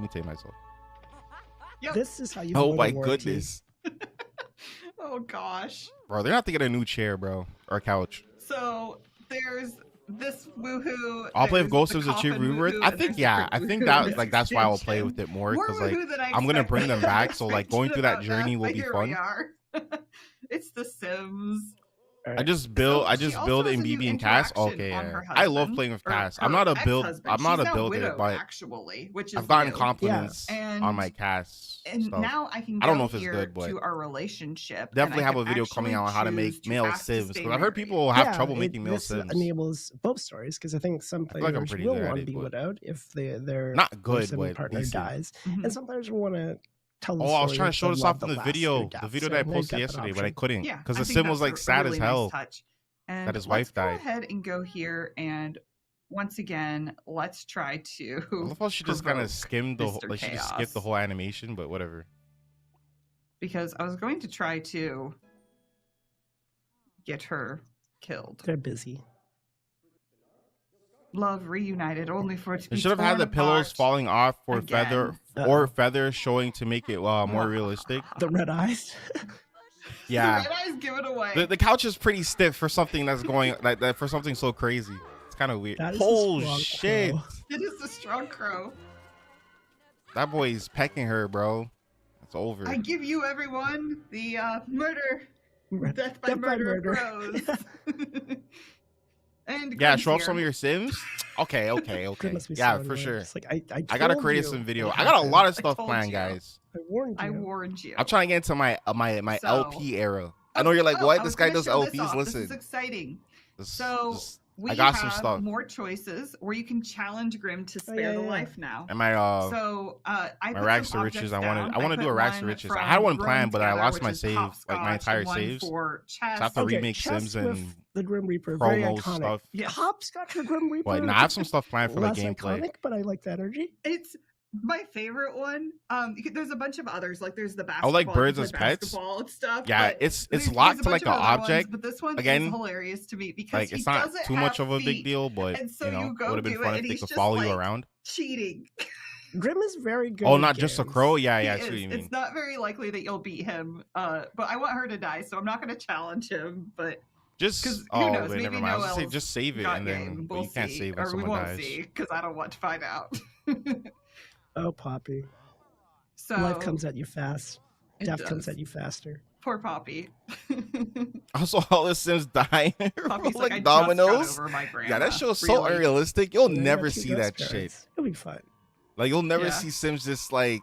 Yep. This is how you. Oh avoid my a warranty. goodness, Oh gosh. bro, they're not to get a new chair, bro, or couch. So there's this woohoo. I'll play with there's Ghost the Sims Achieve coffin Rebirth. woohoo, I and think there's yeah, the I think woohoo that in this like that's why I'll play expansion. with it more More because like woohoo than I I'm gonna bring them expected. back. So like going through that journey will But be here fun. we are. It's The Sims. All I right. just build So I she just also build has a in new BB and Cass. interaction Okay, on yeah. her I love husband, playing with or Cass. her I'm not a build. ex-husband. I'm not She's a now builder, widowed, but actually, which is I've gotten new. compliments And- on my Cass And stuff. now I can go I don't know if it's here good, but to our relationship. Definitely and I have a can video coming actually out on how to choose make to male ask to Sims stay because I've heard married. people have trouble making male this Sims. enables both stories because I think some feel like I'm players pretty will good at want to it, be but- widowed if their Not good, Sim but partner decent. dies, Mhm. and some players will want to tell the Oh, story. I was trying to show of this love off in that the lasts video, through the death, video so that I they've posted got that yesterday, but I option. couldn't Yeah, because I the think Sim was that's like a sad really as nice hell. touch. And that his let's wife go died. ahead and go here and once again, let's try I to. love how she just kind provoke of skimmed the whole, Mr. like she just Chaos. skipped the whole animation, but whatever. Because I was going to try to get her killed. They're busy. Love reunited only for it to They be should have had torn the pillows apart falling off for again. feather Uh-oh. or feathers showing to make it more realistic. The red eyes. Yeah, The red eyes give it away. the couch is pretty stiff for something that's going like that for something so crazy. It's kind of weird. That is a Oh strong shit, crow. It is the strong crow. that boy's pecking her, bro. It's over. I give you everyone the murder, Death death by by murder, murder. crows. And Yeah, Grim's show off here. some of your Sims. Okay. Good must be Yeah, so for annoying. sure. It's like I I gotta told create you some video. it I got a happened. lot of stuff told planned, you. guys. I warned you. I warned you. I'm trying to get into my my So- LP era. I know you're like, what? I This was guy gonna does show this LPs. off. Listen, This is exciting. This- So this- we I got have some stuff. more choices where you can challenge Grim to spare the yeah. life now. and my So I my put rags some to riches. objects I down. want to put do a rags to one riches. I from had one Growing planned, but I Together, lost which my is save, like my hopscotch, entire one saves. for chess. So I have to Okay, remake chess Sims with and the Grim Reaper. Very promo iconic. stuff. Yeah. Hopscotch the Grim Reaper. But nah, I have some stuff planned for like Less gameplay. iconic, but I like that energy. It's my favorite one. There's a bunch of others. Like there's the I basketball. like you birds can as play pets. basketball and stuff. Yeah, but it's there's locked a to like bunch an of other ones, object. but this one Again, is hilarious to me because Like he it's not doesn't too much have of a big feet, deal, but and so you know, you it go would have been do fun it, if and they he's could just, follow you like, around. cheating. Grim is very good. Oh, at not just a games. crow. Yeah, yeah, I He see what is. you mean. It's not very likely that you'll beat him. But I want her to die, so I'm not going to challenge him. But Just 'cause who oh, knows, wait, maybe never mind. I was gonna say Noel's just save it got and then game. but We'll you can't see, save when or we someone won't dies. see because I don't want to find out. Oh, Poppy. So Life comes at you fast. it Death comes does. at you faster. Poor Poppy. Also, all the Sims dying Poppy's like I just dominoes. got over my grandma. Yeah, that show's so Really. unrealistic. You'll And then never you got two see ghost that shit. parents. It'll be fine. Like you'll never Yeah. see Sims just like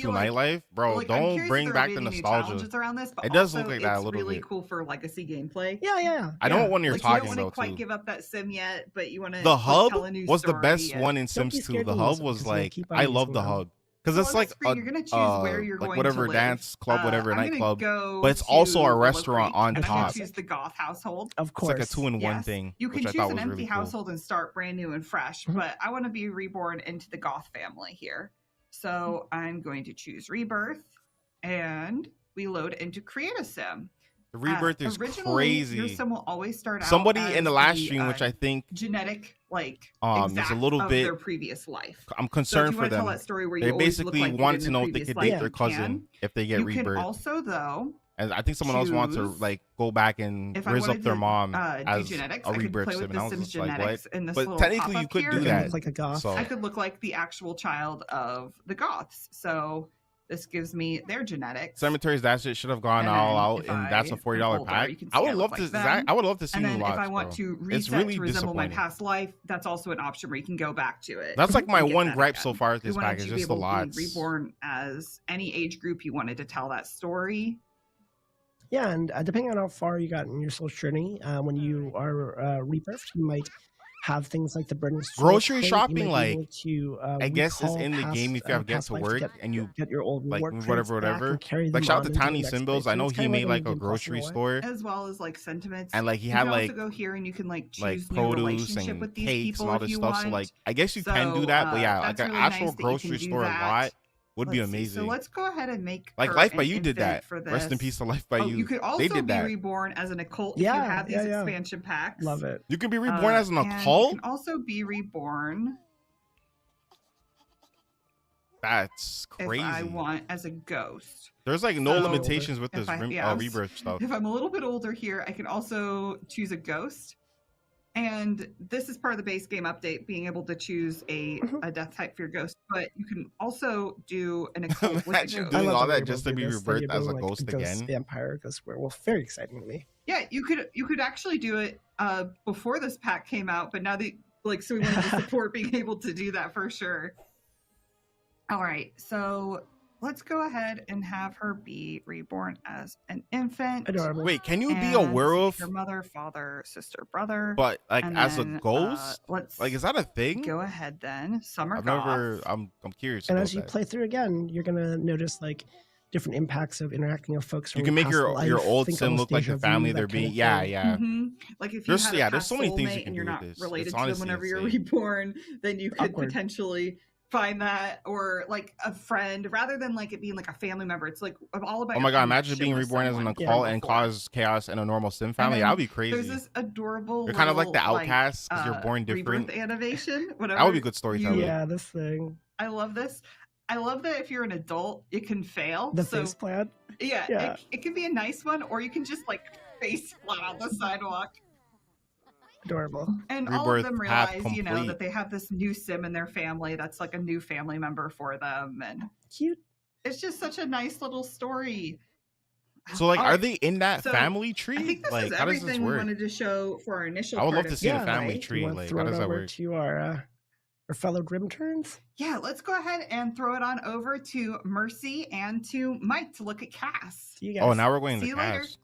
School like, Nightlife, bro. I'm don't curious bring if back there the will be any new nostalgia. challenges around this, but It does also look like that a it's little really bit. cool for legacy gameplay. Yeah. I don't want when you're Like, you don't talking want to though quite too. give up that sim yet, but you want to The hub tell a new was the story best and- one in Don't Sims be 2. scared The to hub use it, was 'cause we'll like, keep on I love using the them. hub because So it's on like the screen, you're gonna choose where you're like going whatever to live. dance club, whatever I'm gonna nightclub, go but it's also a to Willow restaurant Creek, on and I'm gonna top. choose the goth household. Of It's course. like a 2-in-1 Yes. thing, You can which I choose thought an was empty really cool. household and start brand new and fresh, Mhm. but I want to be reborn into the goth family here. So I'm going to choose rebirth, and we load into create a sim. The rebirth is Originally, your crazy. sim will always start out Somebody as in the last stream, which I think genetic like is a exact little of bit. their previous life. I'm So if concerned you for want to tell them. that story where They you always look basically like you want did to in know the if they could previous date their life, you cousin can. if they get You can rebirth. also, though, And I think someone else wants to choose like go back and if I raise up wanted their to mom do as genetics, a I could rebirth play sim. with And I the was Sims just like, what? genetics in this But little technically, pop-up you could here. do You that. can look like a goth. So I could look like the actual child of the Goths. So this gives me their genetics. Cemeteries, that shit should have gone And all then out, if and that's a I'm $40 older, pack. you can I see would I love look to. like them. I would love to see And new then lots, if I want bro. to It's reset really to resemble my disappointing. past life, that's also an option where you can go back to it. That's like my and get one that gripe again. so far with If you this wanted pack is to be just the able to be lots. reborn as any age group you wanted to tell that story. Yeah, and depending on how far you got in your soul journey, when you are rebirthed, you might have things like the burning soul Grocery crate. shopping, You might like, be able to I guess is recall in the past, game if you have get past to life work get, and you get your old like reward move crates whatever, back and carry them Like shout out on to into the Tiny next Symbols. place. I know It's he kind of made like a in-game plus in grocery way. store, As well as like sentiments. and like he You had can like also go here and you can like choose like new produce relationship and with these cakes people and all if this you stuff. want. So like I guess you can do that, but yeah, like that's an really actual nice that you grocery can do store that. lot would be Let's see. amazing. So let's go ahead and make Like her Life by an You did infant that. for this. Rest in peace to Life by You. You could also They did be that. reborn as an occult if Yeah, you have these yeah. expansion packs. Love it. You can be reborn as an and occult. You can also be reborn That's crazy. if I want as a ghost. There's like no So, limitations with if this I- rebirth stuff. If I'm a little bit older here, I can also choose a ghost. And this is part of the base game update, being able to choose a death type for your ghost. But you can also do an occult with a Imagine ghost. doing I love all the that way just we'll to do be this, the idea rebirthed of as a being, ghost ghost again. vampire, ghost werewolf. Very exciting to me. Yeah, you could actually do it before this pack came out, but now that so we wanted to support being able to do that for sure. All right, so let's go ahead and have her be reborn as an infant. Adorable. Wait, can you be a And this is werewolf, your mother, father, sister, brother. but like And as a then, ghost? let's Like, is that a thing? go ahead then. Summer I've goth. never. I'm curious. And about as you that. play through again, you're gonna notice like different impacts of interacting with folks. You from can make past your life, old think sim almost look like deja the family vu, they're that kind being. of Yeah, thing. yeah. Like if you There's- had a yeah, there's past so many things you soulmate can and do you're with not this. It's related to them honestly whenever you're insane. reborn, then you could Awkward. potentially find that, or like a friend, rather than like it being like a family member. It's like all about. Oh your my god! Imagine connection being with reborn as an someone occult from and before. cause chaos in a normal sim family. then That'd be There's crazy. this adorable. You're kind of like the little, outcasts because you're born different. Rebirth animation. Whatever. That would be good storytelling. Yeah, this thing. I love this. I love that if you're an adult, it can fail. The so face plant. yeah. It can be a nice one, or you can just like face flat on the sidewalk. Adorable. And all of Rebirth them path realize, complete. that they have this new sim in their family that's like a new family member for them. And Cute. it's just such a nice little story. So like, All are right, they in that so family tree? I think this like, is how does this everything we work? wanted to show for our initial I would part love to of see the gameplay. family Do tree. you want to Like, throw how it does that over work? to our fellow Grim turns? Yeah, let's go ahead and throw it on over to Mercy and to Mike to look at Cass. See you guys. Oh, now we're going See to you later. cast.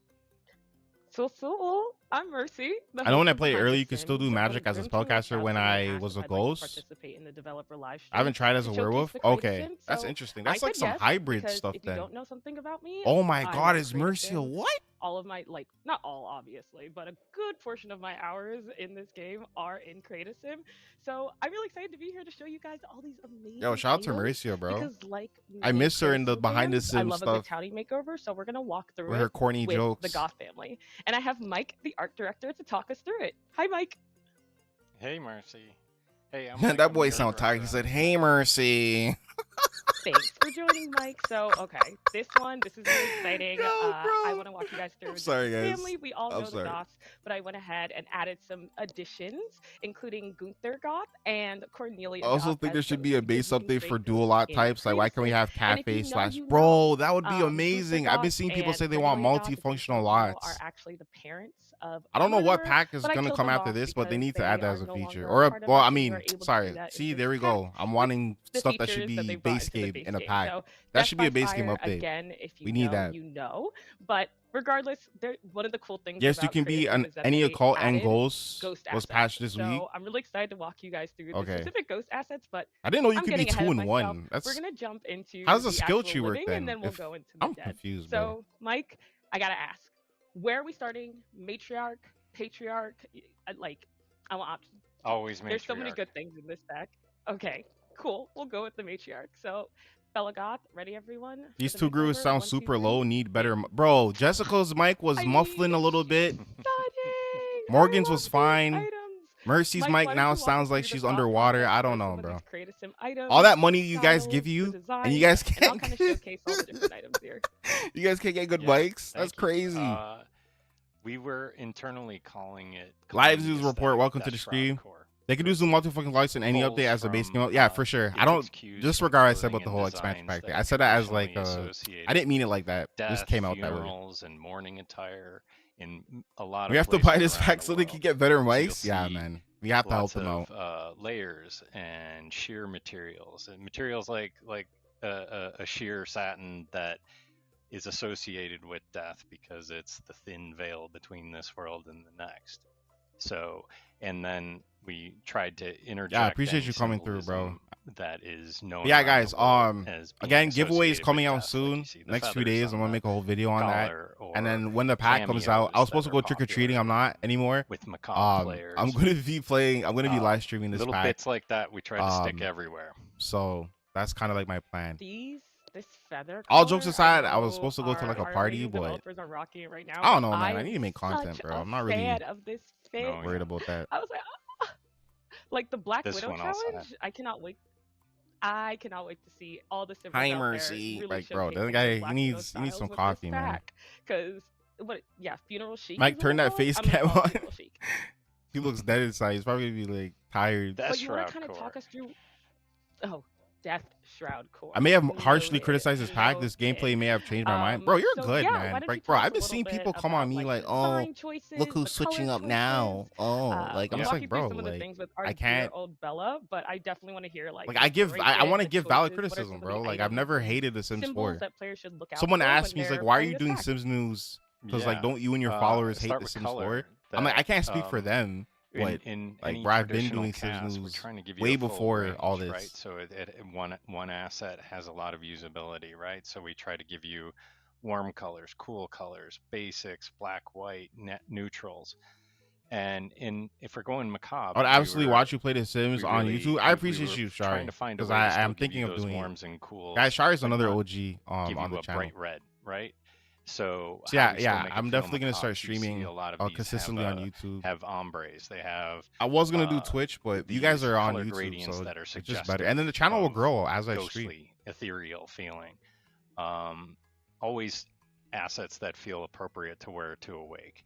So, I'm Mercy. I know when I played earlier, you could still do magic as a spellcaster when I was a I'd like to ghost. participate in the developer live I haven't tried as a to showcase werewolf. the creative Okay, sim, that's so interesting. I That's like said some yes, hybrid because stuff if you then. don't know something about me, Oh my I god, love is creative Mercia sims. what? All of my, not all obviously, but a good portion of my hours in this game are in creative sim. So I'm really excited to be here to show you guys all these amazing Yo, shout out to titles, Mauricio, bro. Because like I many miss her in the creative sim behind the fans, I scenes love a stuff good townie makeover, so we're gonna walk through with her it corny with jokes. the Goth family. And I have Mike, the art director, to talk us through it. Hi, Mike. Hey, Mercy. Hey, I'm Man, Mike. that I'm boy the sound art tired. He director. said, "Hey, Mercy." Thanks for joining, Mike. So, okay, this is really exciting. Yo, I bro. want to walk you guys through I'm the sorry, guys. family. We all I'm know the sorry. Goths, but I went ahead and added some additions, including Gunther Goth and Cornelia I also Goth think there as should some be a new base update for faces dual lot in types. Like, why can't we Creative have Sim. And if cafe you know, slash? you know. Bro, that would be Gunther amazing. I've been Goth seeing people and say they want Cornelia Goth, if you multifunctional don't know, lots. are actually the parents of I don't know what murderer, pack is but I gonna killed come them after off this, but they because need to they add that are as a no feature. longer Or a, part of well, us, I and you mean, are able to sorry. do that in See, this there we pack go. I'm wanting the stuff that should features that be they brought base into the game base in a game. pack. So That Death should be a by base game Fire, update. Again, if you We need know, that. you know. But regardless, one of the cool things Yes, you about can be Creative Sim an is that any they occult and added ghost ghost was assets. patched this So week. I'm really excited to walk you guys through Okay. the specific ghost assets, but I didn't know you I'm could be getting ahead two of in myself. one. We're That's gonna jump into how does the the skill actual tree work living, then? and then we'll If- go into the I'm dead. confused, bro. So, Mike, I gotta ask, where are we starting? Matriarch, patriarch? Like, I want options. Always There's so many matriarch. good things in this pack. Okay, Cool. We'll go with the matriarch. So, Belagoth, ready, everyone? for These the two grooves makeover? sound 1, 2, super 3. low. Need better, bro. Jessica's mic was I muffling a mean, little bit. she's stunning. Morgan's I was love these fine. items. Mercy's Mike, mic why don't now you walk sounds us like through the she's thought underwater. process I don't for know, some of bro. these creative sim items, All that the money you guys styles, give the you, and you designs, guys and I'll can't. kind of showcase all the different items here. You guys can't get good Yeah, mics. That's thank you. crazy. We were internally calling Live the Zoos report. aesthetic welcome to the Death Shroud stream. core. They can do some motherfucking lights in any Pulls update as a base from, game. Yeah, for sure. it I don't takes cues disregard from what I said about clothing the whole and expansion designs pack thing. that I said that as like traditionally I associated didn't mean it like that. death, Just came out that way. funerals, and mourning attire in a lot We of have to buy places this around pack the so they world. can get better So you'll mics. Yeah, see man. We have to help lots them out. of layers and sheer materials, and materials like a sheer satin that is associated with death because it's the thin veil between this world and the next. So, and then we tried to interject. Yeah, I appreciate any you coming through, bro. symbolism that is known. Yeah, around guys. the world as being Again, giveaways associated coming with out death, like soon. you see the Next few feathers days, I'm on gonna the make a whole video on that. collar, And or then when the pack comes out, I was cameos supposed to that go are trick or treating. I'm popular not anymore. with macabre players. I'm gonna be playing. I'm gonna be Uh, live streaming this little pack. bits like that we try to stick everywhere. So that's kind of like my plan. This feather. All jokes collar, aside, I was know supposed to go to like a our party, amazing but developers are rocking it right now. I don't but know, man. I am need to make content, such bro. a I'm not really fan of this fit. Oh, worried about that. I was like, like the Black This Widow one also challenge. I cannot wait. I cannot wait to see all the siblings Hi, out Mercy. there really Like, bro, showcasing that their guy, he Black needs Widow some styles with coffee, this man. pack. Cause what? Yeah, funeral chic. Mike, is what turn it's that called? face I'm gonna cam call it on. funeral chic. He looks dead inside. He's probably gonna be like tired. Death But you want Shroud to kind of core. talk us through? Oh, Death Shroud core. I may have harshly criticized this pack. No This kid. gameplay may have changed my mind. Bro, you're So good, yeah, why man. don't you Like, bro, tell us I've a been little seeing bit people come on about, me like, like, the oh, design choices, look who's the switching color up now. choices. Oh, like I'm We'll just walk like, you through bro, some of the like things with our I can't. dear old Bella, but I definitely want to hear like. Like I give, rate I it, want to the give valid choices, what are criticism, some of bro. the Like I've items never and hated The Sims symbols 4. that players should look out Someone for asked when me, he's like, they're why are playing you this doing pack. Sims news? Because like, Yeah. don't you and your followers hate Start The with Sims color. 4? I'm like, I can't speak for them, In, but in like, any bro, I've been traditional doing Sims cast, we're news trying to give you way a full before all range, this. right? So one asset has a lot of usability, right? So we try to give you warm colors, cool colors, basics, black, white, net neutrals. And if we're going macabre, I would absolutely watch you play The Sims we on really- YouTube. I we appreciate were you, trying Shari, to find a because way to I still am give thinking you of those doing it. warms and cools. Guys, Shari's but another not OG give on you the a channel. bright red, right? So So how do we still yeah, make it I'm feel definitely gonna macabre? start You see streaming a lot of these consistently have, on YouTube. have ombres. They have I was gonna do uh, Twitch, but you guys these are on color YouTube, gradients so that are it's just suggestive better. And then the channel will of grow as I stream. ghostly, ethereal feeling. Always assets that feel appropriate to wear to awake.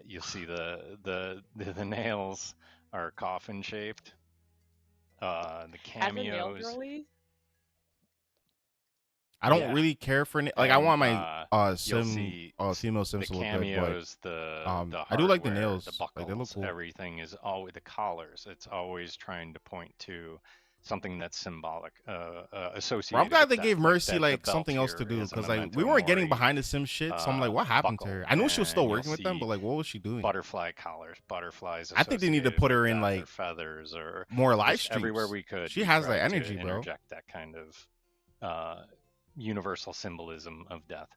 You'll see the nails are coffin shaped. The As a nail cameos. girly, I don't Yeah. really care for like I And, want my you'll sim see female the sims to look good, cameos, the I do like the hardware, nails. the Like, they look buckles, cool. everything is always the collars. It's always trying to point to something that's symbolic, associated. Bro, I'm glad with they death, gave Mercy the like belt something else to here do is a because like we memento weren't getting mori, behind the sim shit. So I'm like, what happened to buckle, her? I know she was still and you'll working with them, see but like, what was she doing? butterfly collars, butterflies. I think they need to associated put her with in death, like or feathers, or more live just streams. everywhere we could. She we has that tried to energy, bro. interject that kind of universal symbolism of death.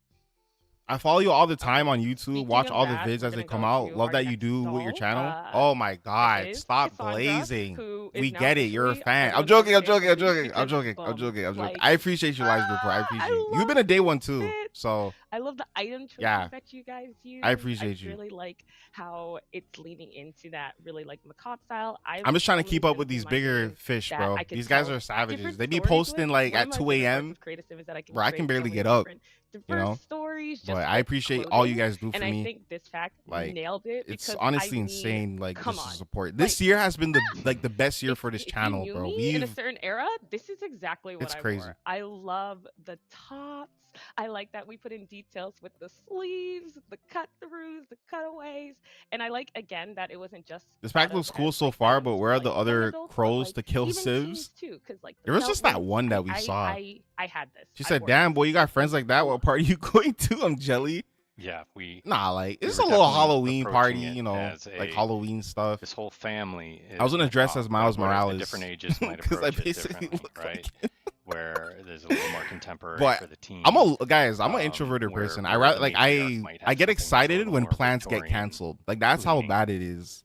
I follow you all the time on YouTube. Speaking Watch of all the that, vids we're as they gonna come go out. to Love our that you next do with your doll. channel. Oh my god, is stop Cassandra, glazing. who is We now get it. You're a officially fan. our I'm joking. I'm Wednesday joking. I'm Daily joking. I'm Secret joking. I'm Bum. joking. I'm joking. Like, I appreciate you, Live Report. I appreciate you. You've been a day one too. it. So I love the item choices Yeah. that you guys use. I appreciate you. really like how it's leaning into that really like macabre style. I'm just trying to keep up with these bigger fish, that bro. I can These guys tell are savages. different They be stories posting with. like One at of my 2 favorite parts a.m. of creative sim is that I can Bro, I create can barely so get many up. different stories. Just But I with appreciate all you clothing, guys do for and I me. think this fact Like, nailed it. It's because honestly I need- insane. Like come this on. support. This Like, year has been the best year for this if you channel, knew bro. me in a We've certain era, this is exactly what It's I crazy. wore. I love the tops. I like that we put in details with the sleeves, the cut throughs, the cutaways, and I like again that it wasn't just. This pack thought of looks cool as, so like, far, items but for, where are like, the young other adults, but, crows like, to kill even Sims? teens too, 'cause, like, the There was belt just that links, one that we I saw. I had this. She I said, wore "Damn, this. boy, you got friends like that. What party you going to?" I'm jelly. Yeah, we. Nah, like we it's were a little definitely Halloween party, approaching it you know, as like a- Halloween stuff. This whole family. I was gonna dress as macabre, Miles but whereas Morales The different ages might 'cause I approach it basically differently, look right? like Where there's a little more contemporary But for the teens. I'm a guys. I'm an um, introverted where- person. I where rather the like matriarch might have I get something that's a excited little when more plans get Victorian canceled. Like that's how leaning. bad it is.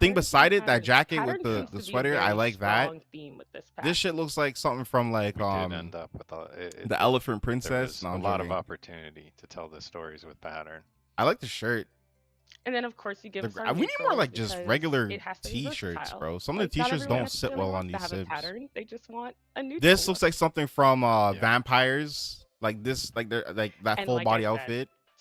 thing Part of beside it, that pattern. jacket with Pattern the seems to be a sweater, I very like that. strong theme with this pack. This shit looks like something from like We did end up with the Elephant there Princess. was No, a I'm lot of joking. opportunity to tell the stories with pattern. I like the shirt. And then of course you give The us gra- our we need more neutrals like just because regular it has to be t-shirts, versatile. bro. Some of Like, the not t-shirts everyone don't sit well necessarily on wants these to have a sibs. pattern. They just want a neutral This looks look. like something from Yeah. Vampires, like this, like they're like that And full like body I said, outfit.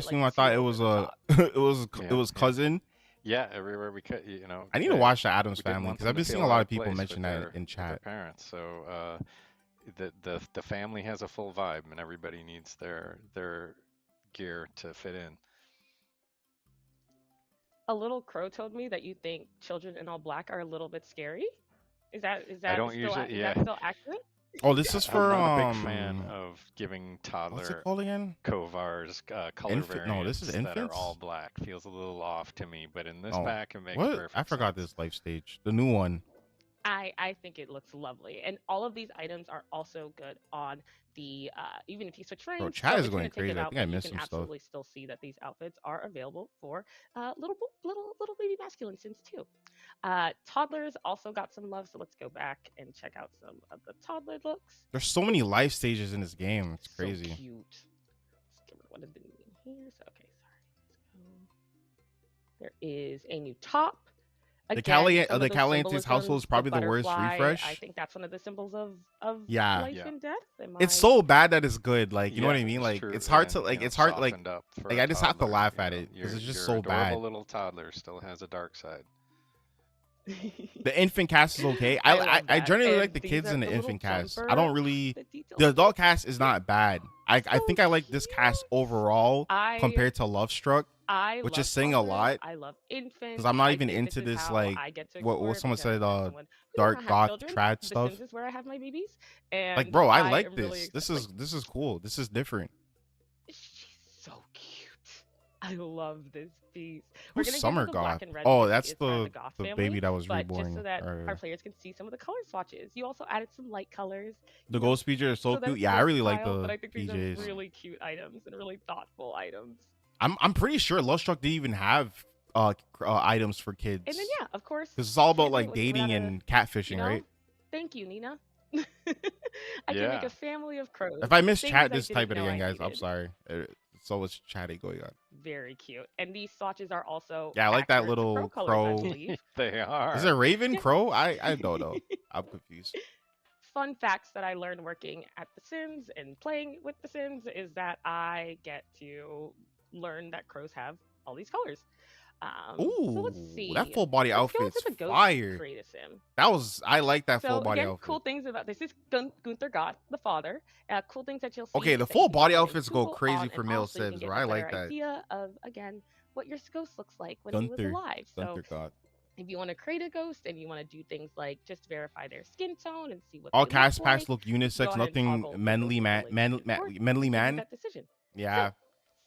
like costume. I thought it too was over the a top. it was Yeah, yeah. cousin, Yeah, everywhere we could, you know. I need to watch the Addams we didn't Family want because them I've to been feel seeing a out lot of of people place mention with that their, in with their chat. parents. So the family has a full vibe, and everybody needs their gear to fit in. A little crow told me that you think children in all black are a little bit scary. Is that I don't still usually, is yeah. that still accurate? Oh, this is I'm for not a big fan of giving what's it toddler called again? Kovars color No, this is variants that are infants. all black. Feels a little off to me, but in this Oh, pack it makes what? perfect I forgot sense. this life stage, the new one. I think it looks lovely, and all of these items are also good on the even if you switch frames. Bro, chat so is it's going gonna take crazy. it I out, think I but you missed can some stuff. absolutely still see that these outfits are available for little baby masculine sims too. Toddlers also got some love, so let's go back and check out some of the toddler looks. There's so many life stages in this game. It's So crazy. cute. Let's get rid of what I've been doing here. So okay, sorry. Let's go. There is a new top. The Again, the Caliente's household is probably the worst refresh. I think that's one of the symbols of Yeah. life Yeah. and death. It's so bad that it's good. Like, you know what I Yeah, mean? it's Like, true, it's hard to and, like. you know, It's hard like. softened up for Like, a I just have to toddler, laugh you at know. it because Your it's just your so adorable bad. little toddler still has a dark side. The infant cast is okay. I love I that. generally And like the these kids are in the the little infant cast. I jumper, don't really. the details The are adult cast is not bad. I think I like this cast cute. overall I compared to Love Struck, I which love is saying a toddlers. lot. I love infants. Because I'm not I even think into is this how like I get to what explore someone because said as someone who does dark not have goth children, trad The stuff. Sims is where I have my babies, and Like, bro, I I like am really this. excited. This is cool. This is different. She's so cute. I love this piece. We're Who's gonna Summer get to the black Goth? and red Oh, because that's he is part of the the goth the family, baby that was but reborn. just so that Or our players can see some of the color swatches. You also added some light colors. the You know, ghost feature is so that's cute. Yeah, I really like versatile, but the I think these PJs. are really cute items and really thoughtful items. I'm pretty sure Love Struck didn't even have items for kids. And then yeah, of course, Because it's all about can't do it like with- dating without and catfishing, you know, right? Thank you, Nina. I can make Yeah. a family of crows. If I miss things chat, I just type it didn't know again, I guys. I'm needed. sorry. So much chatting going on. Very cute. And these swatches are also Yeah, I like that accurate to little crow colors, I crow. believe. They are. Is it Raven Yeah. Crow? I don't know. I'm confused. Fun facts that I learned working at The Sims and playing with The Sims is that I get to learn that crows have all these colors. So let's Ooh, see. that full body Let's go outfit's into the ghost fire. Create a Sim. I like that So full body again, outfit. cool things about this is Gunther Gott, the father. Cool things that you'll see. Okay, is the that full you can body go in outfits go Google crazy on for and male off, so you can Sims, get bro. a I like better that. idea of again what your ghost looks like when he was Gunther. alive. So Gunther God. if you want to create a ghost and you want to do things like just verify their skin tone and see what All they cast look packs like, look go unisex. ahead and Nothing toggle the manly ghost man. relationship or Manly you can man. make that decision. Yeah.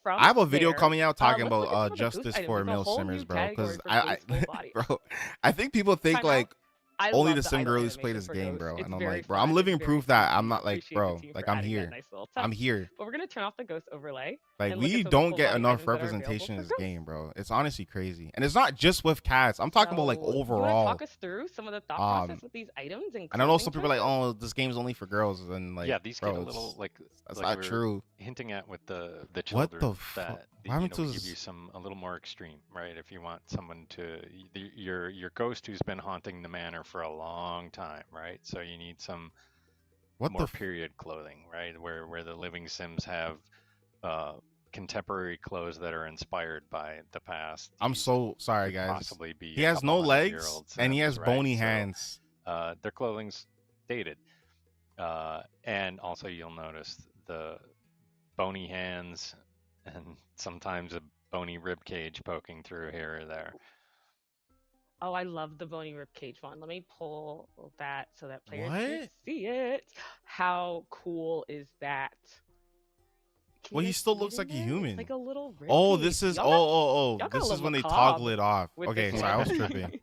From I have a video there, coming out talking let's look at some about of the ghost justice items. for There's a male whole simmers, new bro. category Because for ghost full body. bro, I think people think Time out. like I only love the the sim idle girlies play animation this for game, ghosts. bro. It's And I'm very like, bro, fun. I'm It's living very proof that cute. I'm not like, Appreciate bro, the team like for I'm adding here. that nice little I'm touch. here. But we're gonna turn off the ghost overlay. Like and look at we some of the don't full get body enough items that are available representation in for this ghosts. game, bro. It's honestly crazy, and it's not just with cats. I'm talking about like So, you want to overall. talk us through some of the thought process with these items and And I know clothing some people are like, choices? oh, this game's only for girls, and like, Yeah, these bro, get a little like that's like not we were true. hinting at with the What children the fuck? that What happened to we give this? you some a little more extreme, right? If you want someone to your ghost who's been haunting the manor for a long time, right? So you need some What more the? period clothing, right? Where the living Sims have contemporary clothes that are inspired by the past. I'm These so sorry, could guys. possibly be He a has couple no legs 100-year-old and he Sims, has right? bony So, hands. their clothing's dated. And also you'll notice the bony hands and sometimes a bony rib cage poking through here or there. Oh, I love the bony rib cage one. Let me pull that so that players can What? see it. How cool is that? Can Well, you he guys still see it looks in like a there? It's human. like a little rib Oh, cage. this is Y'all got a this is little when they macabre toggle it off. with Okay, this sorry, I was one. tripping.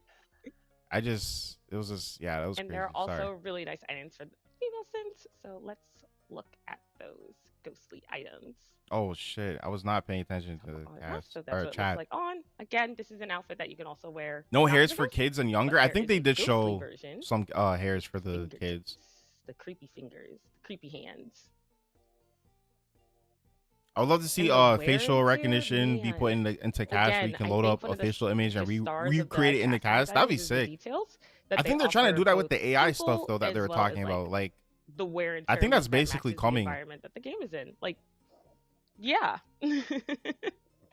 It was just yeah, that was And crazy. there are also Sorry. really nice items for the female Sims. So let's look at those ghostly items. Oh shit, I was not paying attention to the On and off. cast So that's or what it chat. looks like on. Again, this is an outfit that you can also wear. No not hairs the for ghost, kids and but younger. I there think is they a did ghostly show version. some hairs for the Fingers. kids. The creepy fingers, the creepy hands. I would love to see And the facial wear and tear, recognition be put into cast where you Again, can I load think up one a of the facial image and stars of the recreate it in the cast cast. That'd be items is the sick. details that I think they're trying to offer do that with both the AI stuff simple though that as they were well talking as, about. Like the wear and I tear think that's look that basically matches the coming. environment that the game is in. Like, yeah.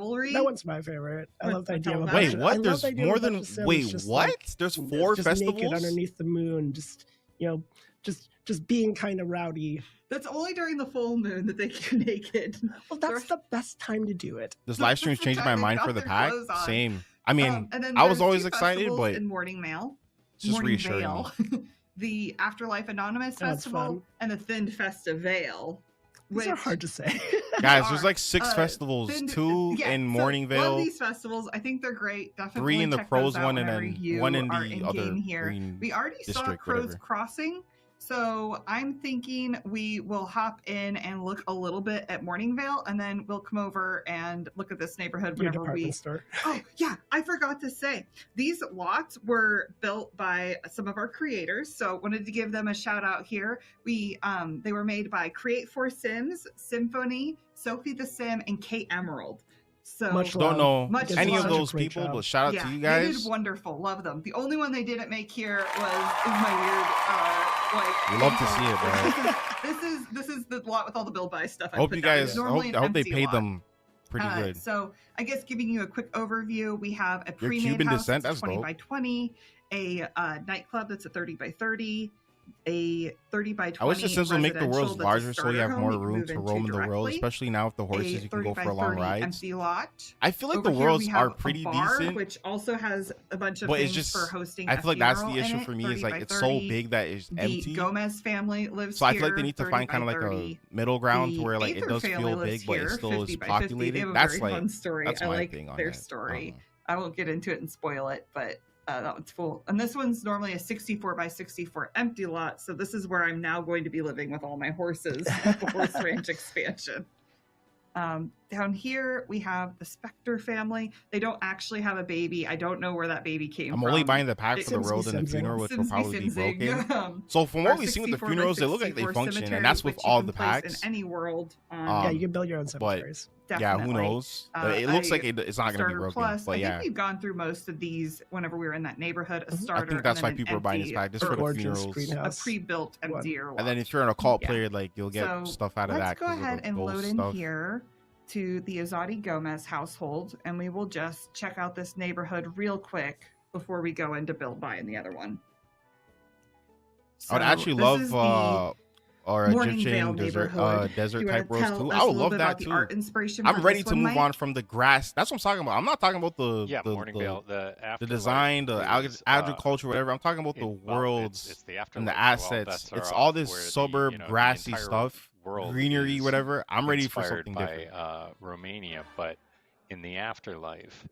revelry. That one's my favorite. I Or love the idea of a Wait, bunch Wait, of- I what? love There's the idea of more a bunch than of Sims wait, just, what? like, There's 4 just naked festivals? underneath the moon, just just being kind of rowdy. That's only during the full moon that they get naked. Well, that's the best time to do it. This live stream's changed my They've mind got for the their pack. clothes on. Same. I mean, And then I was there's always two excited, festivals but in Morning Mail. it's just Morning reassuring me. Vale, the Afterlife Anonymous That's Festival, fun. and the Thinned Festival. These are hard to say. Guys, are, there's like 6 festivals, 2 in Morning Vale, love these festivals. I think they're great. Definitely 3 in the check Crows those out one, and whenever then you 1 in are the in other game here. green We already saw district, Crow's whatever. Crossing, so I'm thinking we will hop in and look a little bit at Morning Vale, and then we'll come over and look at this neighborhood Your whenever department we. store. Oh yeah, I forgot to say these lots were built by some of our creators, so wanted to give them a shout out here. They were made by Create for Sims, Symphony, Sophie the Sim, and Kate Emerald. So Much Don't know Much any love. of those Such a great people, job. but shout out yeah, to you they guys. did wonderful. Love them. The only one they didn't make here is my weird like. We love to see it, bro. This is the lot with all the build buy stuff. I hope put you down. guys. It's I normally hope, an I hope they empty paid lot. them pretty good. So I guess giving you a quick overview, we have a Your pre-made Cuban house descent, that's that's 20 dope. by 20, a nightclub that's a 30 by 30, a 30 by 20. I wish the Sims would make the worlds residential that's a larger so you starter have home more you can room move to into roam in the world, directly, especially now with the horses. a You can go 30 by for long 30 rides. empty lot. I feel like Over the here worlds we are have pretty a bar, decent, which also has a bunch of but things it's for just. hosting. I a feel like that's the funeral issue in for it, me. Is 30 like by it's so 30. big that it's The empty. Gomez family lives So I here. feel like they need to 30 find by kind of like 30. a middle ground to The where like it Aether does family feel lives big, but it here, still 50 is by 50. They populated. have a That's very like fun story. that's I my like thing on their that. story. I won't get into it and spoil it, but that one's full. And this one's normally a 64 by 64 empty lot. So this is where I'm now going to be living with all my horses, the horse ranch expansion. Down here we have the Spectre family. They don't actually have a baby. I don't know where that baby came I'm from. only buying the pack for the Sims be world and the Simsing. funeral, which will Sims be probably be Simsing. broken. So from Our what we've seen with the 64 by funerals, they look like they 64 function, cemetery, and that's with which you all can the place packs. in any world. Yeah, you can build your own cemeteries. Yeah, who Definitely. knows? It looks like it's not going to be Starter broken, Plus. but I yeah. think we've gone through most of these whenever we were in that neighborhood. A Mhm. I starter. I think that's and why then an people are buying this empty- pack just or for the Gorgeous funerals. greenhouse. a pre-built One. emptier lot. And then if you're an occult Yeah. player, like you'll get So, stuff out of let's that. go 'cause of ahead the and ghost load in stuff. here to the Azadi Gomez household, and we will just check out this neighborhood real quick before we go into build buy in the other one. I would So, actually this is love our Morning Vale Egyptian neighborhood. desert Do you wanna type roast tell too. us I a would little love bit that about the too. art inspiration I'm for ready this to one, move Mike? on from the grass. That's what I'm talking about. I'm not talking about the Morning Vale, the the afterlife design, the is, agriculture, whatever. I'm talking about the well, worlds it's the and the afterlife, so all assets. bets are It's off, all this where the, suburb you know, the grassy entire stuff, world greenery, is whatever. I'm ready for inspired something by, different. Romania, but in the afterlife,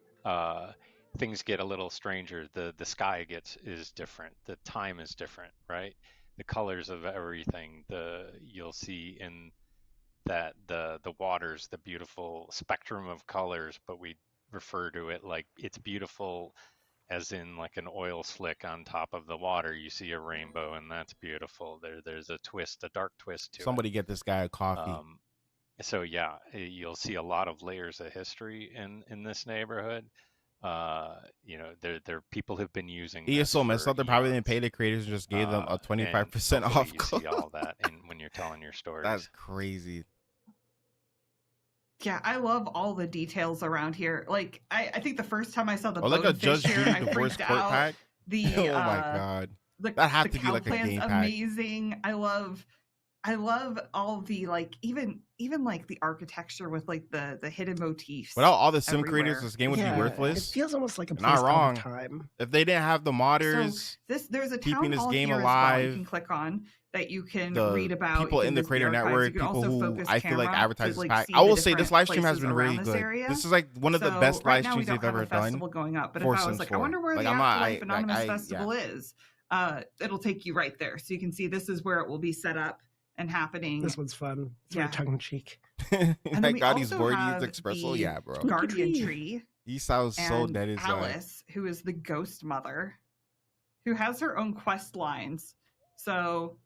things get a little stranger. The sky is different. The time is different, right? The colors of everything. You'll see in that the waters, the beautiful spectrum of colors, but we refer to it like it's beautiful as in like an oil slick on top of the water. You see a rainbow, and that's beautiful. There's a twist, a dark twist to it. Somebody get this guy a coffee. So yeah, you'll see a lot of layers of history in this neighborhood. There people have been using. He is this so messed for up. They probably didn't eons. pay the creators and just gave them a 25% and off hopefully code. You see all that when you're telling your stories. That's crazy. Yeah, I love all the details around here. Like, I think the first time I saw the Or like a bonefish Judge here, Judy I divorce freaked court out. pack. The Oh my god. That had to be cow like a plant's game pack. amazing. I love all the like even like the architecture with like the hidden motifs. Without all the sim everywhere. creators, this game would Yeah, be worthless. It feels almost like a You're place not wrong. out of time. If they didn't have the modders, There's a keeping town this hall game here as well you alive, can click on that you can the read about. people You in can the visit creator archives. network, You can people also who focus I feel like camera advertise to, this like, pack. see I the will say this different live stream has places been really around this good. area. This is like one of the So best right live now we streams don't they've have a ever done. festival going up, but for if I was Sims like, 4. I wonder where Like, the I'm not- Afterlife I- Anonymous like, I- Festival is, it'll take you right there. So you can see this is where it will be set up and happening. This one's fun. It's Yeah. very tongue in cheek. And then Thank we God he's also bored. He's have espresso. the Yeah, bro. Guardian Tree. Tree He sounds so and dead inside. Alice, who is the ghost mother, who has her own quest lines. So,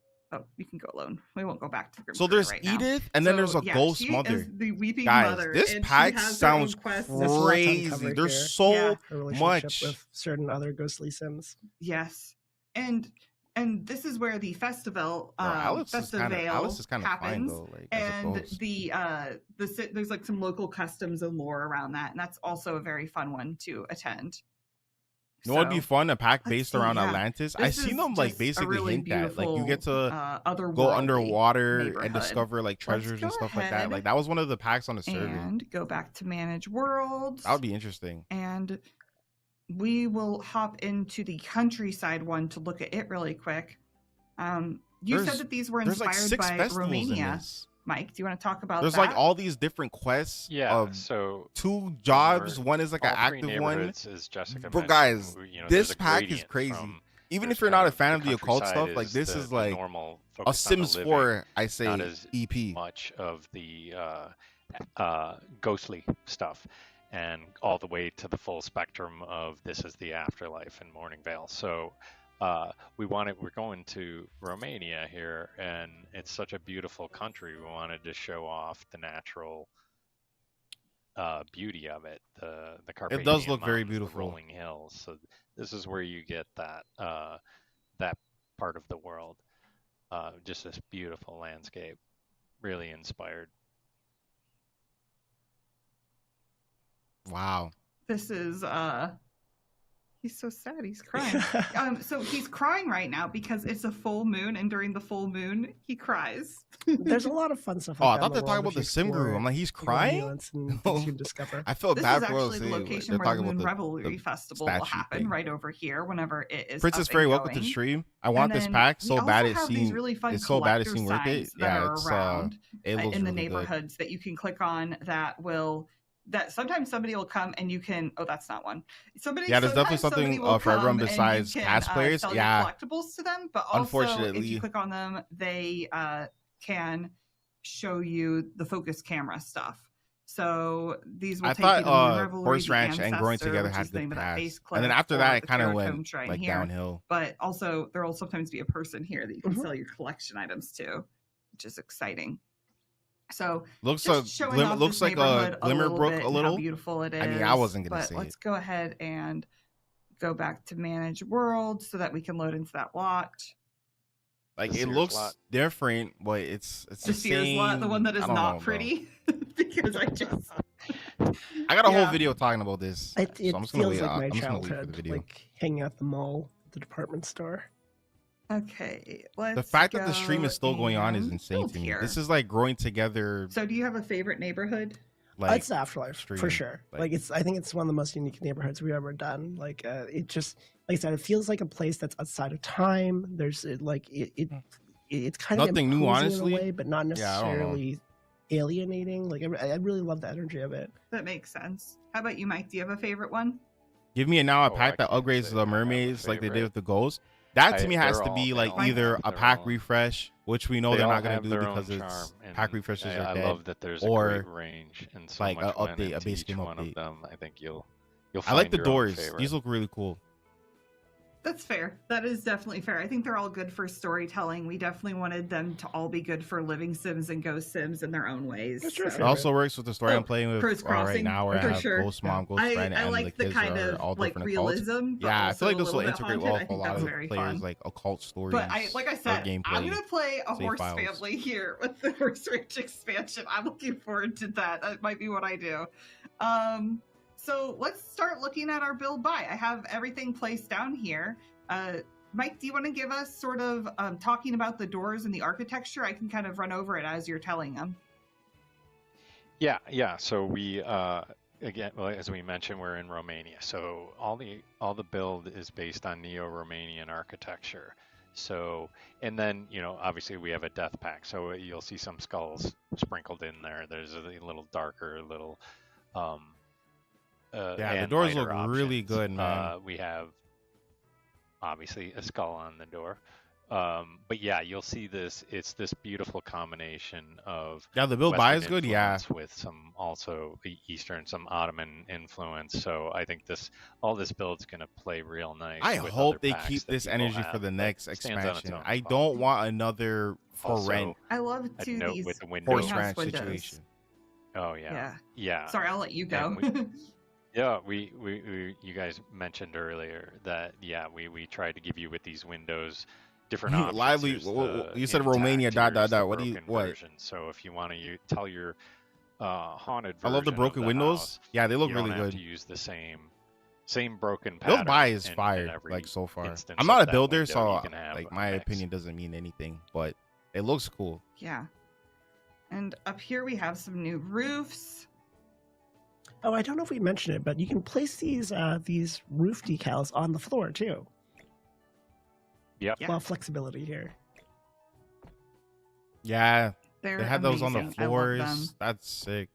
you can go alone. We won't go back to the group So there's right now. Edith, and then there's a yeah, ghost she mother. is the weeping Guys, mother. this and she pack has her sounds own quest. There's lots on crazy. cover There's here. so Yeah. Her relationship much. with certain other ghostly Sims. Yes, and this is where the festival, Bro, Alice is Festival kind of fine happens. though. Like, as a And ghost. there's like some local customs and lore around that, and that's also a very fun one to attend. You know, it'd be So fun, a pack let's based see. around Yeah, Atlantis. I this seen is them like just a basically really hint that like you get beautiful to go otherworldly underwater and neighborhood. discover like Let's treasures go and stuff like that. ahead Like that was one of the packs on the server. and go back to manage That worlds, would be interesting. and we will hop into the countryside one to look at it really quick. You said There's that these were there's like inspired 6 by festivals in Romania. this. Mike, do you want to talk about There's that? like all these different quests. Yeah, so 2 jobs. we're- One is like an all three active one. neighborhoods, as Jessica Bro, mentioned, guys, you know, this there's a pack is gradient crazy. from- Even there's if you're kind not a fan of the occult countryside stuff, like this is the like normal a focus on the Sims living, 4, I say, not as EP. much of the ghostly stuff, and all the way to the full spectrum of This Is the Afterlife and Morning Vale. So we're going to Romania here, and it's such a beautiful country. We wanted to show off the natural beauty of it, the Carpathian It does look very Mountains, the beautiful. rolling hills. So this is where you get that that part of the world. Just this beautiful landscape, really inspired. Wow. This is he's so sad, he's crying. So he's crying right now because it's a full moon, and during the full moon he cries. There's a lot of fun stuff. Oh, like I that thought in they're the talking world about if the you Sim Guru. explore I'm like, he's the crying? nuance and things you can discover. I felt This bad is for us. actually the They're location where the talking Moon about Revelry Festival will statue happen thing. right over here whenever it is Princess up Fairy, and welcome to the going. stream. I want And this then pack we so also bad it have these seems really fun it's so bad it collector seems worth it. signs that Yeah, are it's around it looks in the really good. neighborhoods that you can click on that sometimes somebody will come and you can that's not one. Yeah, there's definitely Sometimes something somebody will for everyone come and you besides can, cast players. sell Yeah, your collectibles to them, but also if unfortunately. you click on them, they can show you the focus camera stuff. So these will I take you to thought Moon Revelry, Horse the Ranch and Growing Ancestor, Together which had is the name good of that pass, base and then clip, after or that it the kind of Tarot went Tome Shrine like here. downhill. But also there will sometimes be a person here that you can Mhm. sell your collection items to, which is exciting. So Looks just like showing off looks this like a neighborhood Glimmerbrook bit a and little. how beautiful it is. I mean, I wasn't gonna but say let's it. go ahead and go back to manage world so that we can load into that lot. Like The it Sears looks lot. different, but it's The the Sears same. lot, the one that is I don't know, not bro. pretty, because I just I got a whole Yeah. video talking about this, so It I'm just gonna feels wait. like my I'm just gonna wait for the childhood, video. like hanging out the mall, the department store. Okay, let's The fact that the stream go is still going on is and insane build to me. here. This is like growing together. So do you have a favorite neighborhood? Like It's the Afterlife for stream, sure. like- Like I think it's one of the most unique neighborhoods we've ever done. Like it just, like I said, it feels like a place that's outside of time. There's it's kind of Nothing new, imposing honestly. in a way, but not Yeah, I don't know. necessarily alienating. Like I really love the energy of it. That makes sense. How about you, Mike? Do you have a favorite one? Give me a Oh, pack I that can't upgrades say the I have a mermaids like they did favorite. with the ghosts. That to me has They're to all- be they like all either have a their pack own- refresh, which we know They they're all not gonna have do their because own it's charm, pack and refreshes are I dead. love that there's a or, great range and so like, much a went update, a into base each game one update. of them. I think you'll I find like the your own doors. favorite. These look really cool. That's fair. That is definitely fair. I think they're all good for storytelling. We definitely wanted them to all be good for living Sims and Ghost Sims in their own ways. That's your It favorite. also works with the story Oh, I'm playing with Crow's right Crossing, now, where I for have sure. Ghost Mom, Ghost Friend, I and like the the kids kind are of all like different occults. realism. But Yeah, I feel like also this a will little bit integrate haunted. well I with a think lot that's of very players, fun. like occult stories. But like I said, gameplay, I'm gonna play a save horse files. family here with the Horse Ranch expansion. I'm looking forward to that. That might be what I do. So let's start looking at our build buy. I have everything placed down here. Mike, do you want to give us sort of talking about the doors and the architecture? I can kind of run over it as you're telling them. Yeah. So we again, well, as we mentioned, we're in Romania. So all the build is based on Neo-Romanian architecture. So, and then obviously we have a death pack. So you'll see some skulls sprinkled in there. There's a little darker, little Yeah, the and doors lighter look really options. good, man. We have obviously a skull on the door. But yeah, you'll see this. It's this beautiful combination of Yeah, the build buy is Western good. Yeah, influence with some also Eastern, some Ottoman influence. So I think all this build's gonna play real nice. I with hope other they packs keep that this people energy for have the that next stands on its expansion. own I spot. don't want another for Also, rent I love a to note these with the window. horse greenhouse ranch windows. situation. Oh yeah, Yeah. Sorry, I'll let you go. And yeah. We you guys mentioned earlier that we tried to give you with these windows different options. Lively. There's You said the Romania. intact, here's the What do you? broken What? version. So if you want to tell your haunted I love the version of broken windows. house, Yeah, they look you don't really have good. to use the same same broken pattern. Build buy is in fire, every like so far. instance I'm of not a that builder, window. so You can have like a my mix. opinion doesn't mean anything, but it looks cool. Yeah. And up here we have some new roofs. Oh, I don't know if we mentioned it, but you can place these roof decals on the floor too. Yep. Yeah. A lot of flexibility here. Yeah, They're they had those on the amazing. I love them. floors. That's sick.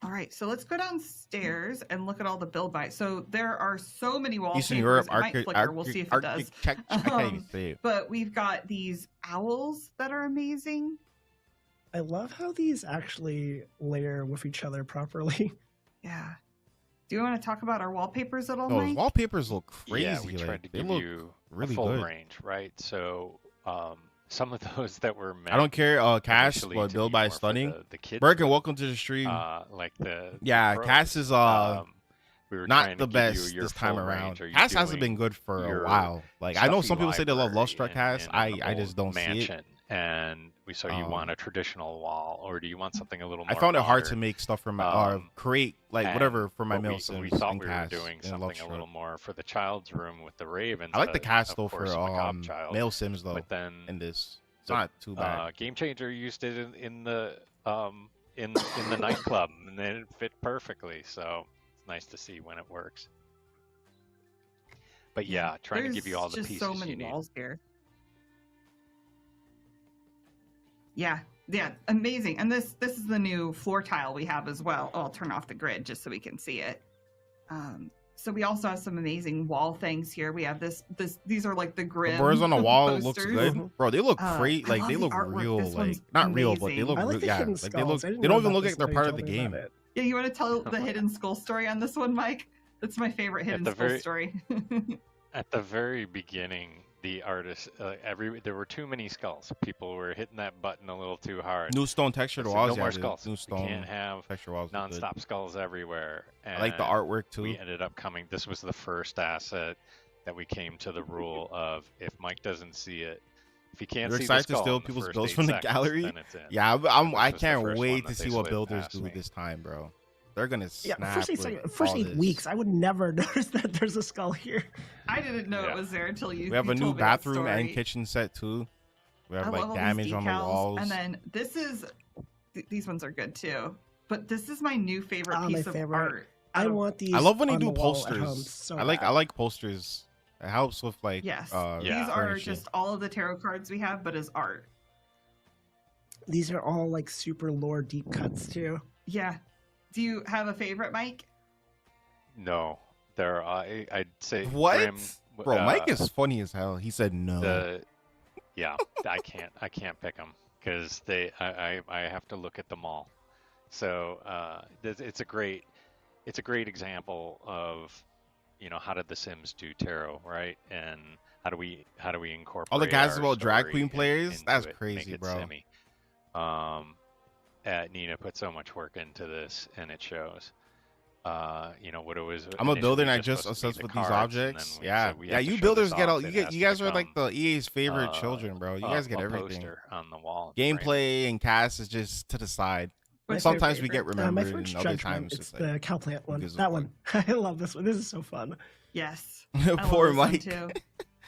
All right, so let's go downstairs and look at all the build buy. So there are so many wallpapers. Eastern Europe, It might flicker. We'll see if it does. architecture. I can't even say it. But we've got these owls that are amazing. I love how these actually layer with each other properly. Yeah. Do you want to talk about our wallpapers at all, Those Mike? wallpapers look crazy. Yeah, we like, tried to they give look you really a full good. range, right? So some of those that were meant I don't care. Cash, initially but to build be by more for stunning. the kids, Birkin, welcome to the stream. like the Yeah, pros. Cass is We were not trying the to give you best your this time full around. range. Are you Cass hasn't been doing good for a your while. Like I know stuffy some people say they love library Lustra in Cass. an I just old don't see it. mansion, and so you want a traditional wall, or do you want something a little more I found it hard to modern? make stuff for my create like whatever for my But male we sims thought and we were Cass doing and something Lustra. a little more for the child's room with the ravens. I like the cast of though course, for Macabre Child. male sims though. But then in this, it's the, not too bad. Game Changer used it in the in the nightclub, and then it fit perfectly. So it's nice to see when it works. But yeah, trying to give you all the There's pieces just so many you need. walls here. Yeah, amazing. And this is the new floor tile we have as well. Oh, I'll turn off the grid just so we can see it. So we also have some amazing wall things here. We have these are like the The grim birds on the wall looks posters. good, bro. They look great. I Like love they the look artwork. real. This Like one's not real, but they amazing. look I like the yeah. hidden Like they look. skulls. I didn't They know don't even about look this like they're until part you of the told me about game. it. Yeah, you want to tell the hidden skull story on this one, Mike? That's my favorite hidden the skull very- story. At the very beginning, the artist, there were too many skulls. People were hitting that button a little too hard. New stone textured I said, walls. no yeah, more dude. skulls. New We stone can't have texture walls. look good. non-stop skulls everywhere. I like the And artwork too. We ended up coming. This was the first asset that we came to the rule of: if Mike doesn't see it, if he can't You're see excited the to skull steal in the people's first builds 8 from the seconds, gallery? then it's in. Yeah, This I was the can't first wait one to that see they what slid builders past do me. this time, bro. They're gonna Yeah, snap. first with eight all weeks, this. I would never notice that there's a skull here. I didn't know Yeah. it was there until you. We have you a new told me that bathroom and story. kitchen set too. We I have love like all damage these on the decals, walls. and then this is these ones are good too. But this is my new favorite Ah, piece my of favorite. art. I out of- want these. I love when you on do the wall at posters. home so I like bad. posters. It helps with like Yes, Yeah. these are furnishing. just all of the tarot cards we have, but as art. These are all like super lore deep cuts too. Yeah. Do you have a favorite, Mike? No, there. I'd say What? Graham, Bro, Mike is funny as hell. He said no. Yeah, I can't pick them because I have to look at them all. So it's a great example of, how did the Sims do tarot, right? And how do we incorporate All the guys our about drag story queen players? into That's it, crazy, make it bro. simmy. Nina put so much work into this, and it shows. What it was. I'm a builder and I initially just supposed to be obsessed the with these cards, and objects. then we Yeah, said we yeah. have to You show builders this get all. off. You It get. has You to guys are like become, the EA's favorite children, bro. You guys get a everything. poster on the wall. It's great. Gameplay and cast is just to the side. My Sometimes we favorite. get My remembered, first and other judgment, times it's it's the like cow plant one. gives a That fuck. one. I love this one. This is so fun. Yes. I poor love this Mike. one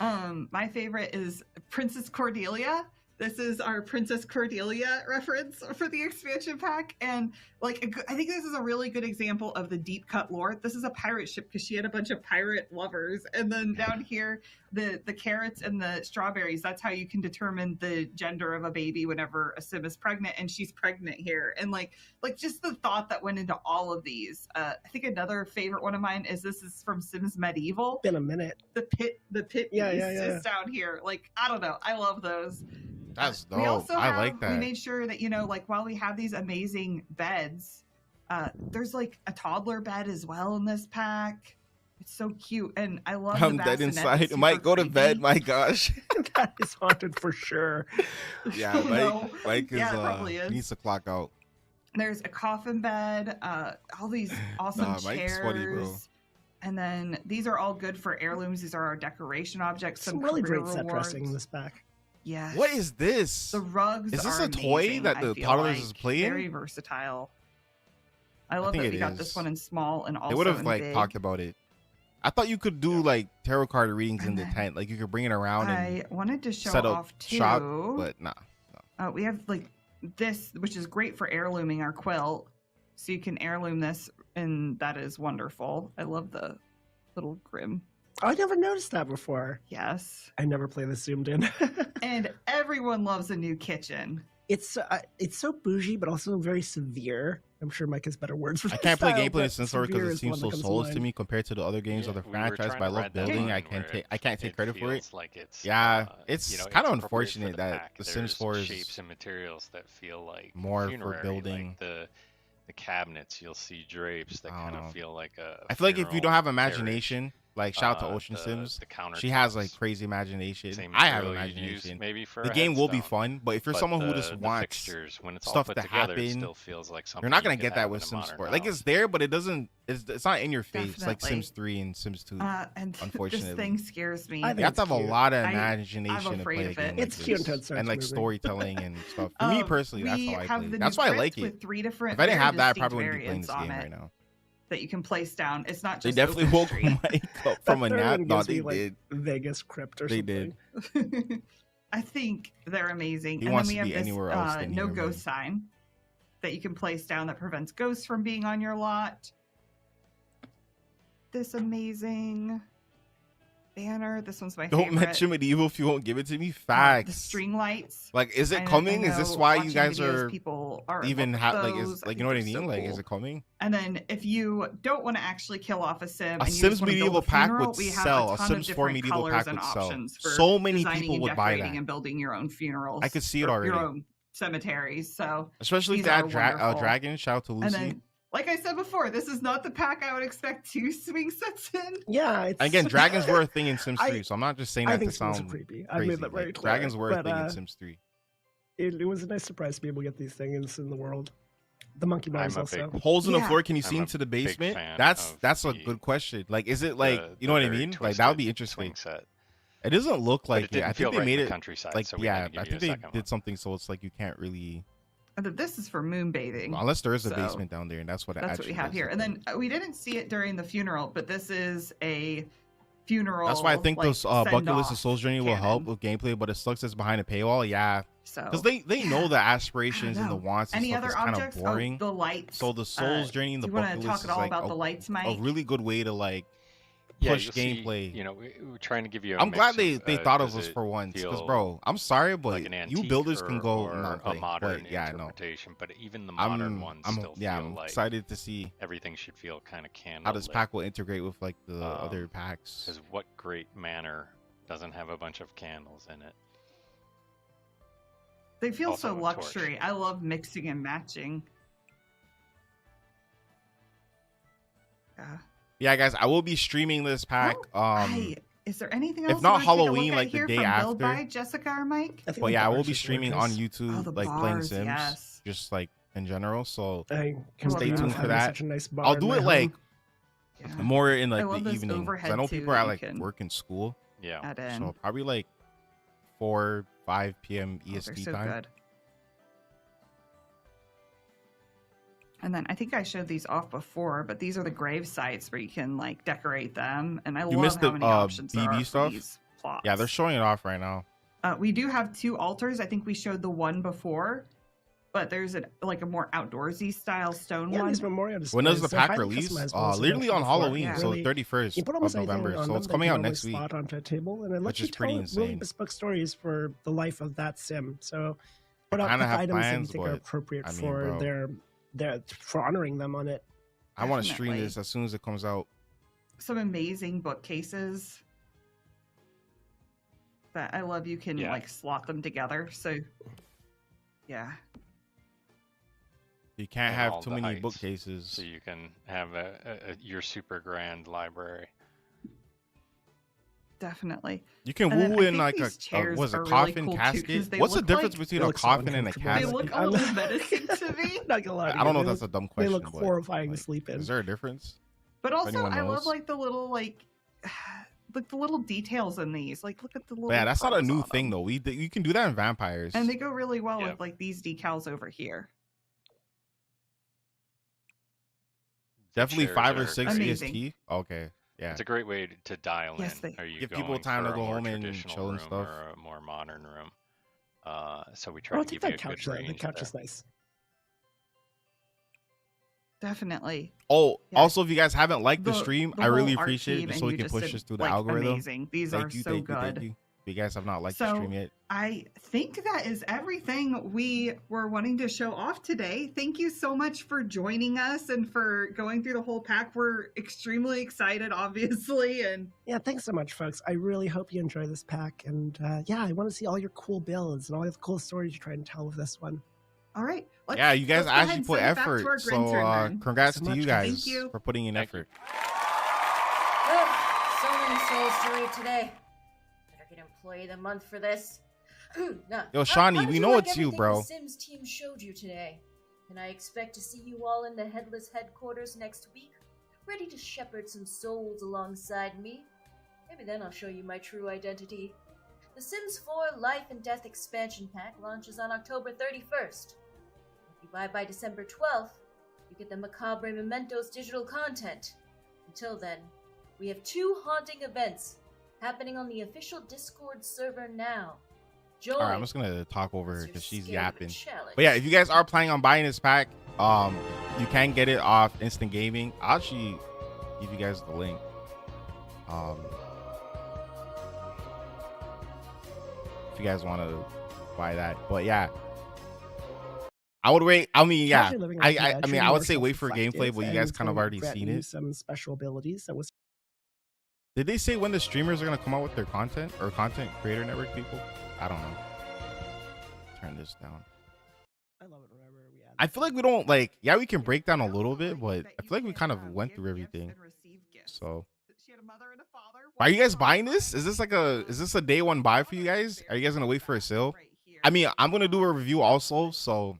too. My favorite is Princess Cordelia. This is our Princess Cordelia reference for the expansion pack, and I think this is a really good example of the deep cut lore. This is a pirate ship because she had a bunch of pirate lovers, and then down here, the carrots and the strawberries. That's how you can determine the gender of a baby whenever a sim is pregnant, and she's pregnant here. And like just the thought that went into all of these. I think another favorite one of mine is this is from Sims Medieval. Been a minute. The pit Yeah, piece yeah, yeah. is down here. I don't know. I love those. That's We dope. also I like that. We made sure that while we have these amazing beds, there's like a toddler bed as well in this pack. It's so cute, and I love. I'm the dead bassinet. inside. It's Mike, super go to creepy. bed. My gosh. That is haunted for sure. Yeah, No. Mike is. Yeah, it probably is. Needs to clock out. There's a coffin bed. All these awesome Nah, Mike's chairs. funny, bro. And then these are all good for heirlooms. These are our decoration objects. Some really career great set rewards. dressing in this pack. Yes. What is this? The rugs? Is this are a toy amazing, that I the feel toddlers like. is playing? Very versatile. I love think that it we got is. this one in small and also They would have in like big. talked about it. I thought you could do like tarot card readings in And the then tent. Like you could bring it around and I wanted to show set up off too. shop, but nah. We have like this, which is great for heirlooming our quilt. So you can heirloom this, and that is wonderful. I love the little grim. I never noticed that before. Yes. I never play the zoomed in. And everyone loves a new kitchen. It's so bougie, but also very severe. I'm sure Mike has better words for I this can't play style, gameplay but in Sims 4 because severe it is seems one so that comes soulless to mind. me compared to the other games of the we were franchise. trying But I to love ride that building. line I can't where take credit for it. feels like it's, Yeah, it's you know, kind of it's appropriate for unfortunate the that pack. The Sims 4 There's is shapes and materials that feel like more for funerary, building. Like the cabinets, you'll see drapes that I kind don't of know. feel like a I feel like if you don't funeral have carriage. imagination, like shout out to Ocean The Sims, countertops, she has like crazy imagination. same I have material you'd use imagination. maybe for The a game will be headstone. fun, but if you're But someone who the- just the wants fixtures, when it's all stuff put to together, it happen, still feels like something you're not you gonna could get that have with in a Sims modern 4. Like house. it's there, but it doesn't. It's not in your face like Definitely. Sims 3 and Sims 2. And Unfortunately. this thing scares me. I You think have to have a cute. lot of I'm imagination to afraid play a of game it. like It's cute this. until it starts And like moving. storytelling and stuff. For me personally, that's we how I have play. the That's new why I crypt like it. with 3 different If I didn't very have that, I distinct probably wouldn't be playing variants this on game it right now. that you can place down. It's not They just definitely open woke street. Mike up from a That third nap. one No, gives they me, like, did. Vegas crypt or They something. did. I think they're amazing. He and wants then we to have be this anywhere else than no here, ghost man. sign that you can place down that prevents ghosts from being on your lot. This amazing banner. This one's my Don't favorite. mention medieval if you won't give it to me. The Facts. string lights. Like, is I it kn- I coming? Is this know why you watching guys videos, are people are even like like those. is I like you think know what I they're mean? so Like, cool. is it coming? And then if you don't want to actually kill off a sim, A and you Sims just want to build medieval a pack funeral, would we have sell. a A ton Sims of 4 different medieval colors pack and would sell. options for So many designing people and would buy decorating that. and building your own funerals. I could see it or your already. own cemeteries. So Especially if these they are add wonderful. dragon. Shout out to and Lucy. then, like I said before, this is not the pack I would expect 2 swing sets in. Yeah, it's Again, dragons were a thing in Sims I- 3, so I'm not just saying I that think to Sims are sound creepy. I crazy. made that very Like, clear. dragons were a but, thing in Sims 3. it was a nice surprise to be able to get these things in the world. The monkey bars I'm a also. big Holes in the Yeah. floor. Can you I'm see a into the big basement? fan That's of a the- good question. Like, is it like the you know what I very mean? Like that would be twisted interesting. swing set. It doesn't look But like it it. didn't I feel think they right made in the it countryside, like so we had yeah. to give I you think a they second did one. something so it's like you can't really And then this is for moon bathing. unless there is a So, basement down there, and that's what it That's what we actually have does here. look And like. then we didn't see it during the funeral, but this is a funeral. That's why I think like, those bucket list of send-off Souls Journey will help canon. with gameplay, but it sucks it's behind a paywall. Yeah, So because they know yeah. the aspirations and the know. wants and Any stuff other is kind of objects? boring. Oh, the lights. So the Souls Journey and the do you want bucket to list talk is at all like about the lights, Mike? a really good way to like Yeah, push you'll see, gameplay. you know, we're trying to give you. I'm glad they thought of us us for once, because feel bro, I'm sorry, but like an you antique builders can go or not a play, modern but yeah, no. interpretation, but even the modern ones still feel I'm like excited to see everything should feel kind of candlelit. how this pack will integrate with like the other packs. Because what great manor doesn't have a bunch of candles in it? They feel Also so a torch. luxury. I love mixing and matching. Yeah. Yeah, guys, I will be streaming this pack. Is there anything if else? not you wanna take a Halloween, look at like the here day from after. Build by Jessica or Mike? I think But the yeah, I will bars be is streaming on gorgeous. YouTube, Oh, the like playing bars, Sims, yes. just like in general. So I can Stay believe tuned for having that. Such a nice bar I'll in do my it like home. Yeah. more in like love the this evening. 'Cause overhead, I know too, people are that you like can work in school, Yeah. Add in. so probably like 4-5 p.m. Oh, they're EST so time. good. And then I think I showed these off before, but these are the grave sites where you can like decorate them. And I love missed how the, many options there BB are stuff? for these plots. Yeah, they're showing it off right now. We do have 2 altars. I think we showed the one before, but there's like a more outdoorsy style stone Yeah, one. these memorial displays. When does the they're pack highly release? customizable, as I Literally on mentioned before. Halloween, Yeah. so Really, 31st you put of almost anything November. on So them, it's they coming can out normally next week. slot onto a table, and it lets which you is pretty tell really insane. bespoke stories for the life of that sim. So put I out kinda pick have items that you plans, think are but, appropriate I mean, for bro. their for honoring them on it. I want to stream Definitely. this as soon as it comes out. Some amazing bookcases that I love. You can Yeah. like slot them together. So yeah. You can't And have all too the many heights, bookcases. So you can have your super grand library. Definitely. You can And then woo I in think like these a chairs was a are really coffin cool, too, 'cause casket? they What's the look difference like- between They a look so coffin and a uncomfortable. They casket? look a I'm little menacing to me. Not gonna lie to I don't know you, if that's a dumb they question. look but, horrifying like, to sleep in. Is there a difference? But also, anyone I love knows. like the little like the little details in these. Like, look at the little. But yeah, that's not a pearls new on thing them. though. You can do that in vampires. And they go really well Yeah. with like these decals over here. Definitely shares 5 or are 6 great. Amazing. EST. Okay, yeah. It's a great way to dial Yes, in. Are you Give people going time for to a go more home and traditional chill and room stuff. or a more modern room? So we try Oh, I to think give you that a couch, good the range couch there. is nice. Definitely. Oh, Yeah. also, if you guys haven't liked the The stream, the I really whole art appreciate it, team just and so we you can just push did this through the like algorithm. amazing. These are Thank you, so thank you, thank good. you. If you guys have not liked the So stream yet, I think that is everything we were wanting to show off today. Thank you so much for joining us and for going through the whole pack. We're extremely excited, obviously, and Yeah, thanks so much, folks. I really hope you enjoy this pack. And yeah, I want to see all your cool builds and all the cool stories you try and tell with this one. all right. yeah, you guys let's go ahead actually and put send it back to effort. our So Grinter then. congrats So to you much, guys guys. Thank you. for putting in Thank you. effort. So many souls to read today. Better get Employee of the Month for this. Now, Yo, how Shawnee, did we you know like it's you, everything bro. The Sims team showed you today. Can I expect to see you all in the Headless headquarters next week, ready to shepherd some souls alongside me? Maybe then I'll show you my true identity. The Sims 4 Life and Death expansion pack launches on October 31st. If you buy by December 12th, you get the Macabre Mementos digital content. Until then, we have 2 haunting events happening on the official Discord server now. Join. All right, I'm just gonna talk over her You're because she's scared of a yapping. challenge. But yeah, if you guys are planning on buying this pack, you can get it off Instant Gaming. I'll actually give you guys the link. If you guys want to buy that, but yeah, I would wait. I mean, yeah, Casually living like I you, mean, I you're would more say wait for gameplay, self-reflective, but you and guys it's kind of gonna already grant seen you it. some special abilities that was. Did they say when the streamers are gonna come out with their content or content creator network people? I don't know. Turn this down. I love it whenever we add. I feel like we don't like. Yeah, we can break down a little bit, but I feel like we kind of went through everything. So, she had a mother and a father. are you guys buying this? Is this like a day one buy for you guys? Are you guys gonna wait for a sale? I mean, I'm gonna do a review also, so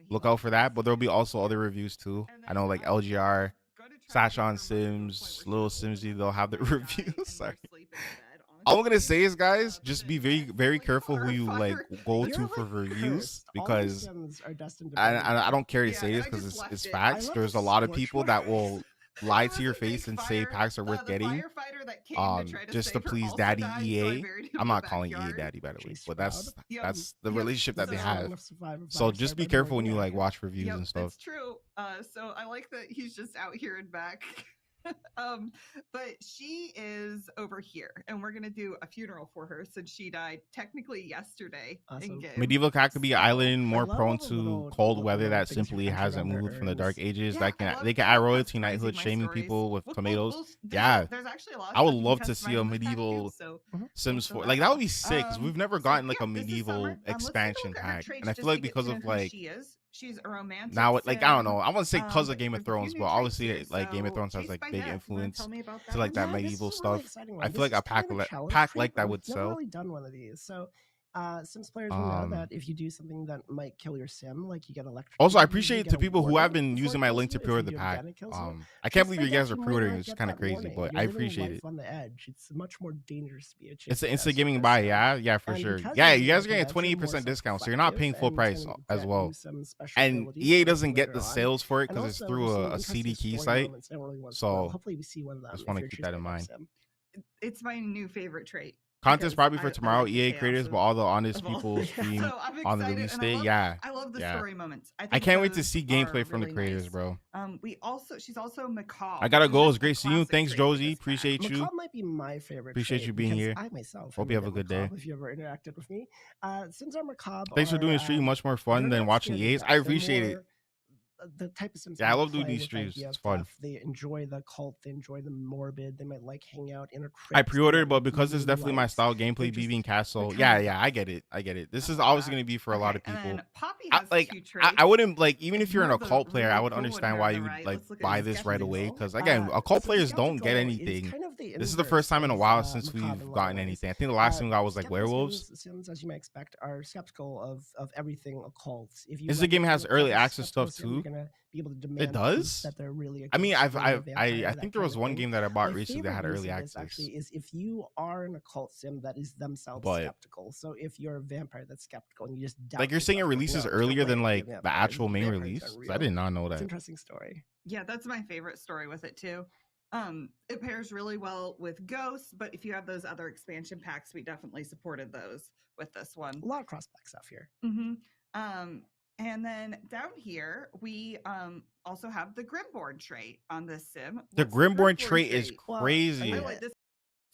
look out for that. But there'll be also other reviews too. I know like LGR, Sash on Sims, Little Simsy, they'll have the reviews. Sorry. All I'm gonna say is, guys, just be very, very careful who you like go You're to for like reviews, cursed. All because these Sims are destined to I fail. don't care to Yeah, say and this I because just it's left it. facts. I love There's the a lot of scorch people that marks. will lie to your face and say packs are worth the getting, firefighter that came to try to just to save her please also Daddy died, so I EA. buried him in I'm the not calling EA backyard. Daddy, by the way, She's but proud. that's the Yep. relationship that they This is have. enough to survive a So fire just be started by careful when you Noah. like watch reviews Yep, and stuff. that's true. So I like that he's just out here and back. But she is over here, and we're gonna do a funeral for her since she died technically yesterday. Awesome. In game. Medieval cat could be an So, island more love prone all the to little cold weather little that things simply you enter hasn't on their moved from the dark urns. ages. Yeah, That I love they can that. add That's royalty, crazy, knighthood, my shaming stories. people with tomatoes. There's Yeah, there's actually a lot of I would stuff you love can to customize see a on this pack, too, medieval so Sims also 4. that. Like that would be sick because we've never So, gotten like a yeah, this is medieval Summer. Let's take a expansion look at her pack, traits and I just feel like to get because to of know who like she is. She's a romantic now, like I don't sim. know, I wouldn't say because of Game of With a few Thrones, new but traits obviously here. like Game of So, Thrones has Chased like by big Death. You wanna influence tell me about to that like one? that Yeah, this medieval is a really stuff. exciting one. I This feel like is a kind of a challenge pack trait, like that but would we've never sell. really done one of these. So, Sims players will know that Um, if you do something that might kill your sim, like you get electrocuted, Also, I you usually appreciate get to a people who warning have been before using it my kills link to you. If pre-order you the do it pack. again, it kills you. I can't Chased believe by you guys Death, are you might pre-ordering. not It's get kind of that crazy, warning. but You're I living appreciate life it. on the edge. It's much more dangerous to be a It's chased an by instant Death gaming service. buy, So, yeah, for and sure. because Yeah, you're you living guys are life on getting the edge, you're more 28% discount, so you're not paying full self-reflective, price and as grant well. you some special And abilities EA that doesn't work get later the on. sales for it And because it's also, through some a interesting CD key story site. moments every once in a while. So Hopefully, we see one of them just if want to you're keep chased that by in Death mind. sim. It's my new favorite trait. Content's Because probably for I tomorrow. like the EA chaos creators, of but all the honest of all people things. stream So I'm on the excited, release and day. Yeah, I love the yeah. story moments. I I think can't wait to those see are gameplay from the really creators, nice. bro. She's also macabre. I gotta and go. that's It's the great seeing you. classic Thanks, trait for Josie. this pack. Appreciate you. Macabre might be my favorite Appreciate trait you being because here. I myself Hope am you a have a bit good day. macabre if you ever interacted with me. Since our macabre Thanks for doing are, the stream. Much more they're fun than not watching scared of EA's. death. I They're appreciate it. more the type of Sims Yeah, I who love doing play these with the streams. idea It's of fun. death. They enjoy the cult. They enjoy the morbid. They might like hanging out in a crypt. I They pre-ordered, might but like because it's definitely my moonlight. style, They're gameplay, just BB Castle. they're Yeah, kind of yeah, I get it. I get it. This is love always that. going to be for a lot of And people. then Poppy I, has like, two I traits. wouldn't like even if you're More an of the occult player, I really would cool one understand here why on you the would right. like Let's look at buy his this right away. skeptical. Because again, occult So players don't get skeptical is anything. kind of the the This is the first time in a inverse while of, since macabre in we've a lot of gotten ways. anything. I think the last thing we got was like Skeptical werewolves. Sims, as you might expect, are skeptical of everything occult. If you Is the run game into has a early clever access skeptical stuff sim, you're too? gonna be able to It demand proof does? that they're really a I mean, ghost, I've, really a I've vampire, I that think there kind was of one thing. game that I bought My recently that favorite had use early of this access. actually is if you are an occult sim that is themselves But skeptical. So if you're a vampire that's skeptical and you just doubt like you're saying it yourself, like, releases well, there's no earlier way than I can be a like the vampire. actual main Vampires release. aren't 'Cause I real. did not know It's an that. interesting story. Yeah, that's my favorite story with it too. It pairs really well with Ghosts, but if you have those other expansion packs, we definitely supported those with this one. A lot of cross-pack stuff here. Mm-hmm. And then down here, we also have the Grimborn trait on this sim. The What's Grimborn trait is Well, crazy. I like this.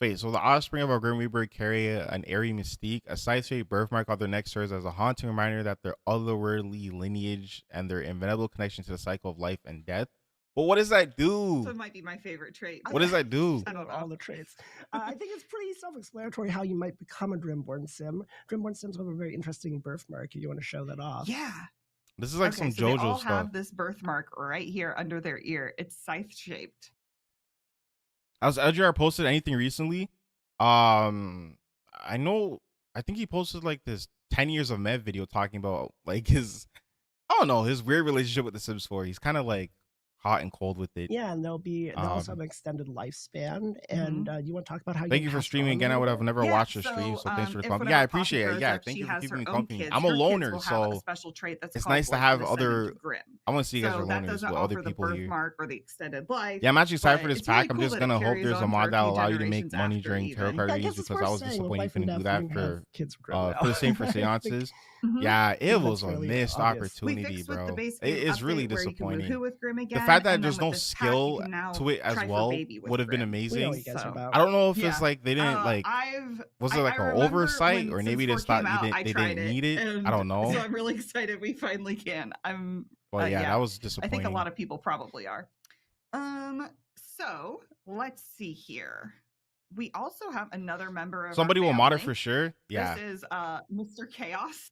Wait, so the offspring of our Grim Reaper carry an airy mystique. A side-shaped birthmark on their neck serves as a haunting reminder that their otherworldly lineage and their inevitable connection to the cycle of life and death. But what does that do? So it might be my favorite trait. What does that do? I don't know. All the traits. I think it's pretty self-explanatory how you might become a Grimborn sim. Grimborn sims have a very interesting birthmark if you want to show that off. Yeah. This is like Okay, some so they all JoJo stuff. have this birthmark right here under their ear. It's scythe shaped. Has LGR posted anything recently? I think he posted like this 10 years of Mev video talking about like his, I don't know, his weird relationship with The Sims 4. He's kind of like hot and cold with it. Yeah, and they'll also have an extended lifespan. And you want to talk about how Thank you for streaming again. I would have never watched a stream, so thanks for the company. Yeah, I appreciate it. Yeah, thank you for keeping me company. I'm a loner, so special trait that's it's nice to have other. Grim. I want to see you guys So are that loners doesn't with other offer the people here. birthmark or the extended life. Yeah, I'm actually excited but for this it's really pack. I'm cool just that it gonna hope carries there's a on mod for a that'll few allow you to make generations money after during tarot even. card I readings guess it's because I was worth saying with disappointed you life and couldn't do death, that you can have for kids with Grim now. the same for I think seances. Mhm. Yeah, it that's was a really missed obvious. We opportunity, fixed with bro. the base It game is really update where you can move disappointing. who with Grim The again, fact that and then there's with no this pack, you skill can now to it as try for well baby with would have been Grim. We know amazing. what you guys are about. I don't know if Yeah. it's like they didn't like. Was it like I an remember oversight, when or maybe they Sims just 4 thought came out, I they tried didn't need it? I and don't know. So I'm really excited we finally can. But yeah, yeah, that was I disappointing. think a lot of people probably are. So let's see here. We also have another member of Somebody our will mod it family. for sure. Yeah, This is Mr. Chaos.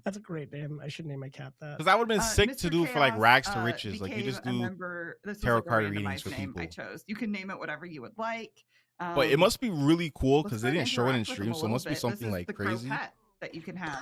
That's a great name. I should name my cat that. because that would have been sick Mr. to do for like Chaos, rags to riches. Like you became just a do. member. This was tarot like a card readings randomized for name I people. chose. You can name it whatever you would like. But it must be really cool let's because go they and didn't show it in interact with stream, them a so it little must be bit. something This is like the crow crazy. pet that you can have.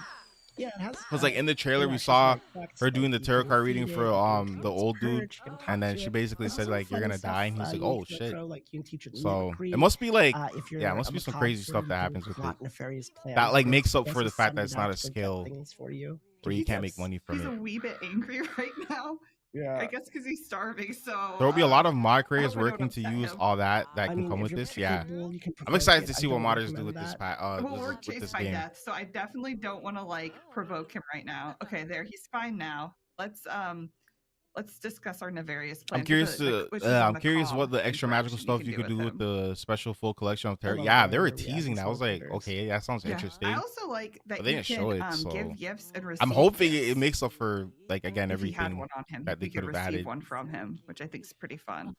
Yeah, it has. Because like in the trailer we interactions saw like effects, her doing like the you tarot can card feed reading it, for you can the talk old to dude, it, you can talk and then to she it. basically There's said some like you're fun gonna stuff. die, and he's like, You oh can shit. intro, like you can teach it So mimicry. it must be like If you're yeah, it must a be some macabre crazy stuff sim, that you can happens with it. plot nefarious plans That like for makes up for the guesses fact that it's summoned not a out to go get skill things for you. where you can't make Yes. money from He's a it. wee bit angry right now. I Yeah. guess because he's starving. So There will be a lot of mod I creators hope I don't working to upset use him. all that I can mean, come if with you're this. Yeah, capable, you can I'm provoke excited it. to I see what don't modders do recommend with this that. Well, we're with chased this by game. death, so I definitely don't want to like provoke him right now. Okay, there, he's fine now. Let's discuss our nefarious plans. I'm curious I'm curious what the extra magical interaction stuff you could do him. with the special full collection of tarot. love Yeah, it they were when they're teasing that. I was like, reacting to okay, that sounds Yeah. interesting. I also like that But they you didn't can show it, so give gifts and receive I'm hoping gifts. it makes up for like again If he had everything one on him, that they we could could have receive added. one from him, which I think is pretty fun.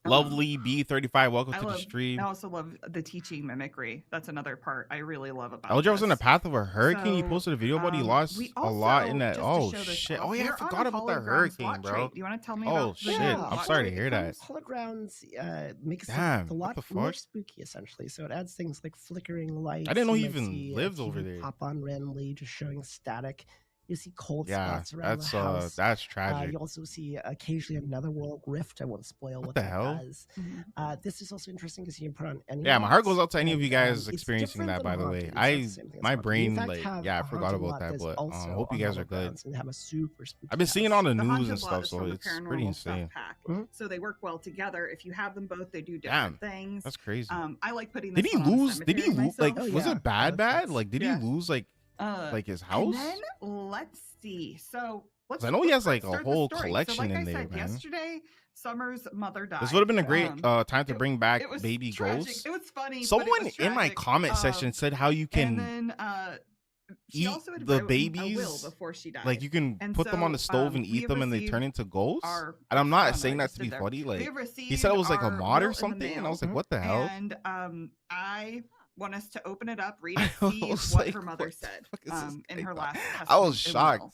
Lovely B35, welcome to the I stream. also love the teaching mimicry. That's another part I really love about LJ was in the this. path of a hurricane. He So, posted a video about he lost we a lot in also, that. just to Oh show this shit! off, Oh yeah, I we're on forgot a about that hologram hurricane, slot bro. trait. Do you want to tell me Oh about the shit! Yeah, I'm sorry to hear that. Holograms makes Damn, it a what lot the more fuck? spooky, essentially. So it adds things like flickering lights. I didn't know you he might even see lived a over TV there. pop on randomly, just showing static. You see cold Yeah, spots around that's the house. that's tragic. You also see occasionally another world rift. I won't spoil what the that hell? does. This is also interesting because you can put on any. Yeah, my heart mods, goes out to any of you and, guys it's experiencing different that. By than the way, Haunted. It's not the same thing as my Haunted. We, brain in fact, like have yeah, I a forgot Haunted about lot that. that's But also hope you on guys are good. Holograms and have a super spooky I've been seeing it on house. the The news haunted and lot stuff, is so from the it's pretty paranormal stuff insane. pack. Mhm. So they work well together. If you have them both, they do different things. That's crazy. I like putting. Did This he one on the lose? Did he cemetery lose? Like, myself. Oh, was yeah. it bad? That's- Like, did he yeah. lose like his house? And then let's see. So let's. 'Cause I know he has, let's like, a start the whole story. collection so, like in I there, said, man. Yesterday, Summer's mother died. This would have been a great time to it- bring back it was Baby tragic. Ghost. It was funny. but it Someone was in my tragic. comment section said how you And can then she eat also had the a will babies, before she died. like you can And put them on so, the stove and we eat have them and they received turn into ghosts. our- And I'm I not don't know, saying I that just to be did there. funny. We Like have he said it was like a received mod our or will in the something, and I was like, mail. what the hell? And I want us to open it up, read I it, see was what like, her mother what the said fuck is this in guy her talking- last I was testament and shocked. will.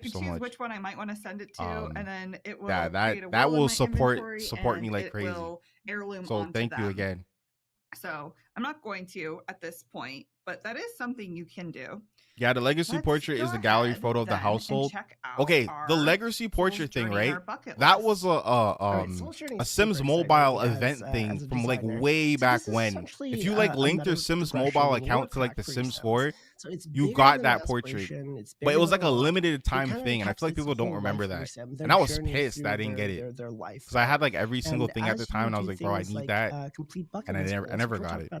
you could so choose much. which one I might want to send it to, and then it will that create a that will in will my support inventory, me and like it crazy. will heirloom So onto thank you them. again. So I'm not going to at this point, but that is something you can do. Yeah, the legacy Let's portrait is go the gallery ahead photo of the then and household. check out Okay, the our legacy Soul's portrait thing, Journey, right? our bucket That was list. Soul's Journey a is super Sims exciting mobile as, event thing as a from like designer. way So back this is when. essentially If you like a linked your meta Sims progression mobile lore account to like pack the for Sims yourselves. 4, So it's you bigger got than that the portrait. aspiration, it's But it bigger was than like a the lore. limited It time kind of thing, and I feel like encapsulates people the don't whole remember life of your that. sim, their And I was journey pissed that I through didn't get it. their life. Because I had like every single And thing at the as time, you and I was do like, bro, I things need like that. complete bucket And I list never goals, which got we'll talk it. about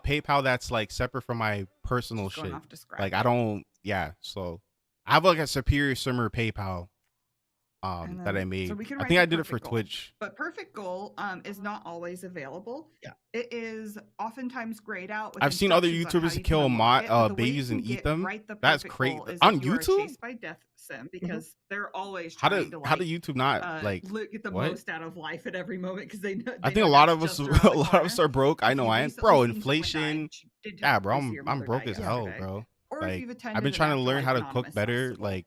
PayPal that's like separate from my personal Just going shit. off describe Like it. I don't. Yeah. So I have like a superior simmer PayPal. And That I then- made. so we can I write think the I did it for perfect goal. Twitch. But perfect goal is not always available. Yeah. It is oftentimes grayed out. With I've seen other instructions on how YouTubers you kill can unlock it, but the way babies you and can eat get them. right the That's perfect crazy. goal is On if you are YouTube? chased by death sim, because they're always How trying do to how do like YouTube not like? get the what? most out of life at every moment because they know. I they think a know lot that's of us just around a the lot of us corner. are broke. I If know you've I am. recently Bro, seen someone die, inflation. which you did Yeah, bro, see your I'm mother broke die as hell, yesterday, bro. or Like if you've attended I've been an trying to learn Afterlife how to cook Anonymous better. festival. Like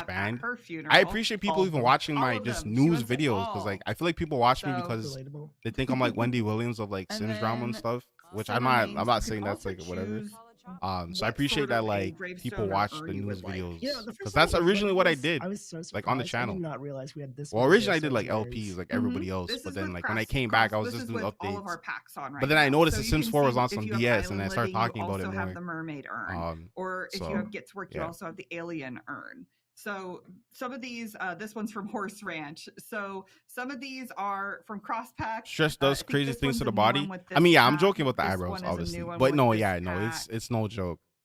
expand. her funeral. I appreciate people All of even them. watching All my of just them. She news went to videos because all. like I feel like people watch me So- because Relatable. they think I'm like Wendy Williams of like And Sims drama and then stuff, which some I'm not. remains, I'm you not can saying that's also like whatever. choose So I what appreciate sort that of a like gravestone people or watch urn the you news would like. videos You know, the first because time that's I was originally learning what I this, did. I was so like, on the surprised. I channel. did not realize we had this. Well, many originally I did like gravestones and LPs urns. like everybody else, This but is then with like when I crafts- came back, I was this just is doing with all of updates. our packs on right But then I now. noticed So the you Sims can 4 was see on if some you have DS, and Island I started Living, you talking about it also have more. the mermaid urn, or if so, you have Gets Work, you yeah. also have the alien urn. So some of these, this one's from Horse Ranch. So some of these are from Cross Pack. Stress I does think crazy this things one's to a the new body. one with I mean, this yeah, I'm pack. joking about the This eyebrows, one is a obviously, new one but with no, this yeah, no, pack. it's no joke.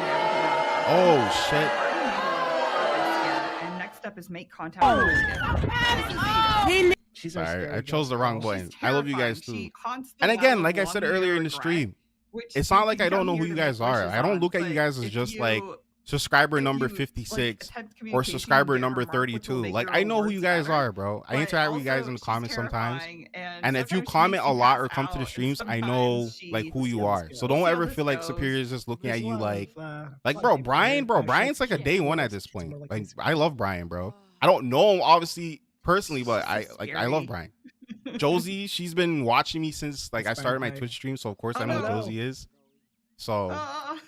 find everything out. Oh shit. And next up is make contact with Olivia. She's Sorry, I chose the wrong button. I love you guys too. She haunts the And well again, of like I said longing earlier and in the regret, stream, which it's you not like can I don't come know who here you to guys make are. wishes I don't on, look at you but guys as if just you- like subscriber if number you, like, 56 attempt or communication, subscriber get her number mark, which will 32. make Like your I own know who words you guys better. are, bro. I But interact with you guys also, in the she's comments sometimes. terrifying, And if you sometimes she comment makes a you lot pass or come to the out, streams, and I know sometimes like who Let's you see how are. this So goes. don't See how ever this feel like goes. Superior is just looking There's at a you lot like of, a like lot bro, of people here. Brian, bro, I should- Brian's like a yeah, day one more at this it's point. more like Like he's- I love Brian, bro. I don't know him obviously personally, but So I love scary. Brian. Josie, she's been watching me since like I It's started my Brian. Twitch stream, so of course Oh, I know no. who Josie is. So Oh.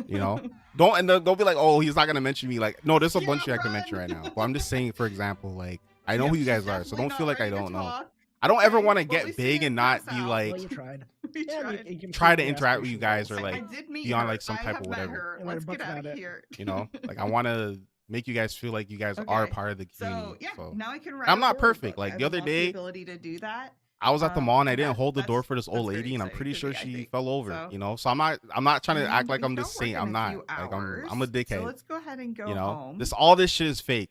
you know, don't be like, oh, he's not gonna mention me. Like, no, there's a Yeah, bunch of you I can mention run. right now. But I'm just saying, for example, like I know Yep, who you she's guys are, so definitely don't not feel like I ready to don't know. talk. I don't ever Okay, want to well, we get see big you and not pass be out. like, Well, you tried. We Yeah, tried. you can try to freely ask interact with you questions. guys or I like did meet be on her. like some I type have of met whatever. her. And write a Let's book get out about of it. here. You know, like I want to make you guys feel like you guys are Okay, part of the community. So yeah, So now I can write. I'm a not horror perfect. book. Like I the other unlocked the day, ability to do that. I was at the mall and I and didn't hold the door that's- for this old that's very lady, and I'm exciting pretty for sure me, I she think. fell over. So- You know, so I'm not trying to act like And I'm we this start saint. work I'm in not. few Like I'm a hours, dickhead. So let's go ahead and go You know, home. all this shit is fake.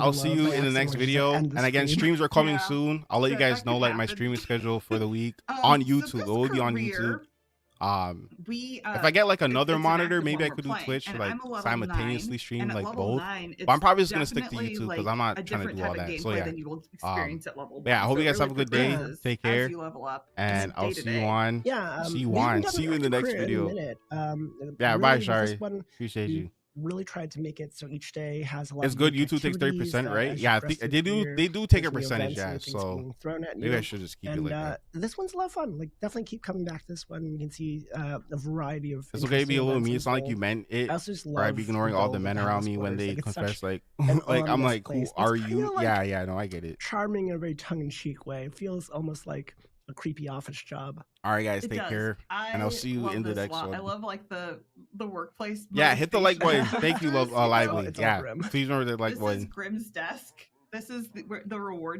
I'll see you in the next video. End the And again, stream. streams are coming Yeah, soon. I'll let you that guys know could like my happen. streaming schedule for the week on So YouTube. this It will be on career, YouTube. We If I get like another it's an monitor, active maybe one I we're could do playing, Twitch, and like I'm a level simultaneously 9, stream and at like level both. 9, But I'm it's probably just gonna stick to definitely, YouTube because like, I'm not a trying to different do all type of that. So gameplay yeah. than you will experience at level 1. Yeah, I hope So you guys it have a really good day. progresses Take as care. you level up, And just I'll day to see you day. on. Yeah, See you we haven't on. done See you an in the active next career video. in a minute. Yeah, Really, bye, with Shari. this one, Appreciate we you. really tried to make it so each day has a lot It's of good. unique YouTube takes activities 30%, that right? as you Yeah, I progress think through they the do. career, They do take a there's new percentage, events, yeah. new things So being thrown at maybe I you. should just keep it And like that. this one's a lot of fun. Like, definitely keep coming back to this one. You can see a variety of. It's okay to be a little interesting mean. It's not like you events meant it. unfold. I also just Or I'd love be ignoring all the build men of around the me when house they squares. Like, it's confess such like an like I'm ominous like, who place. It's are kinda you? like Yeah, no, I get it. charming in a very tongue-in-cheek way. It feels almost like a creepy office job. All right, guys, It take does. care, and I'll see you love in the this next lot. one. I love like the workplace. Yeah, hit the like button. motivation Thank you, posters, you know? Lively. It's all Yeah, grim. please remember the like This button. is Grimm's desk. This is the reward you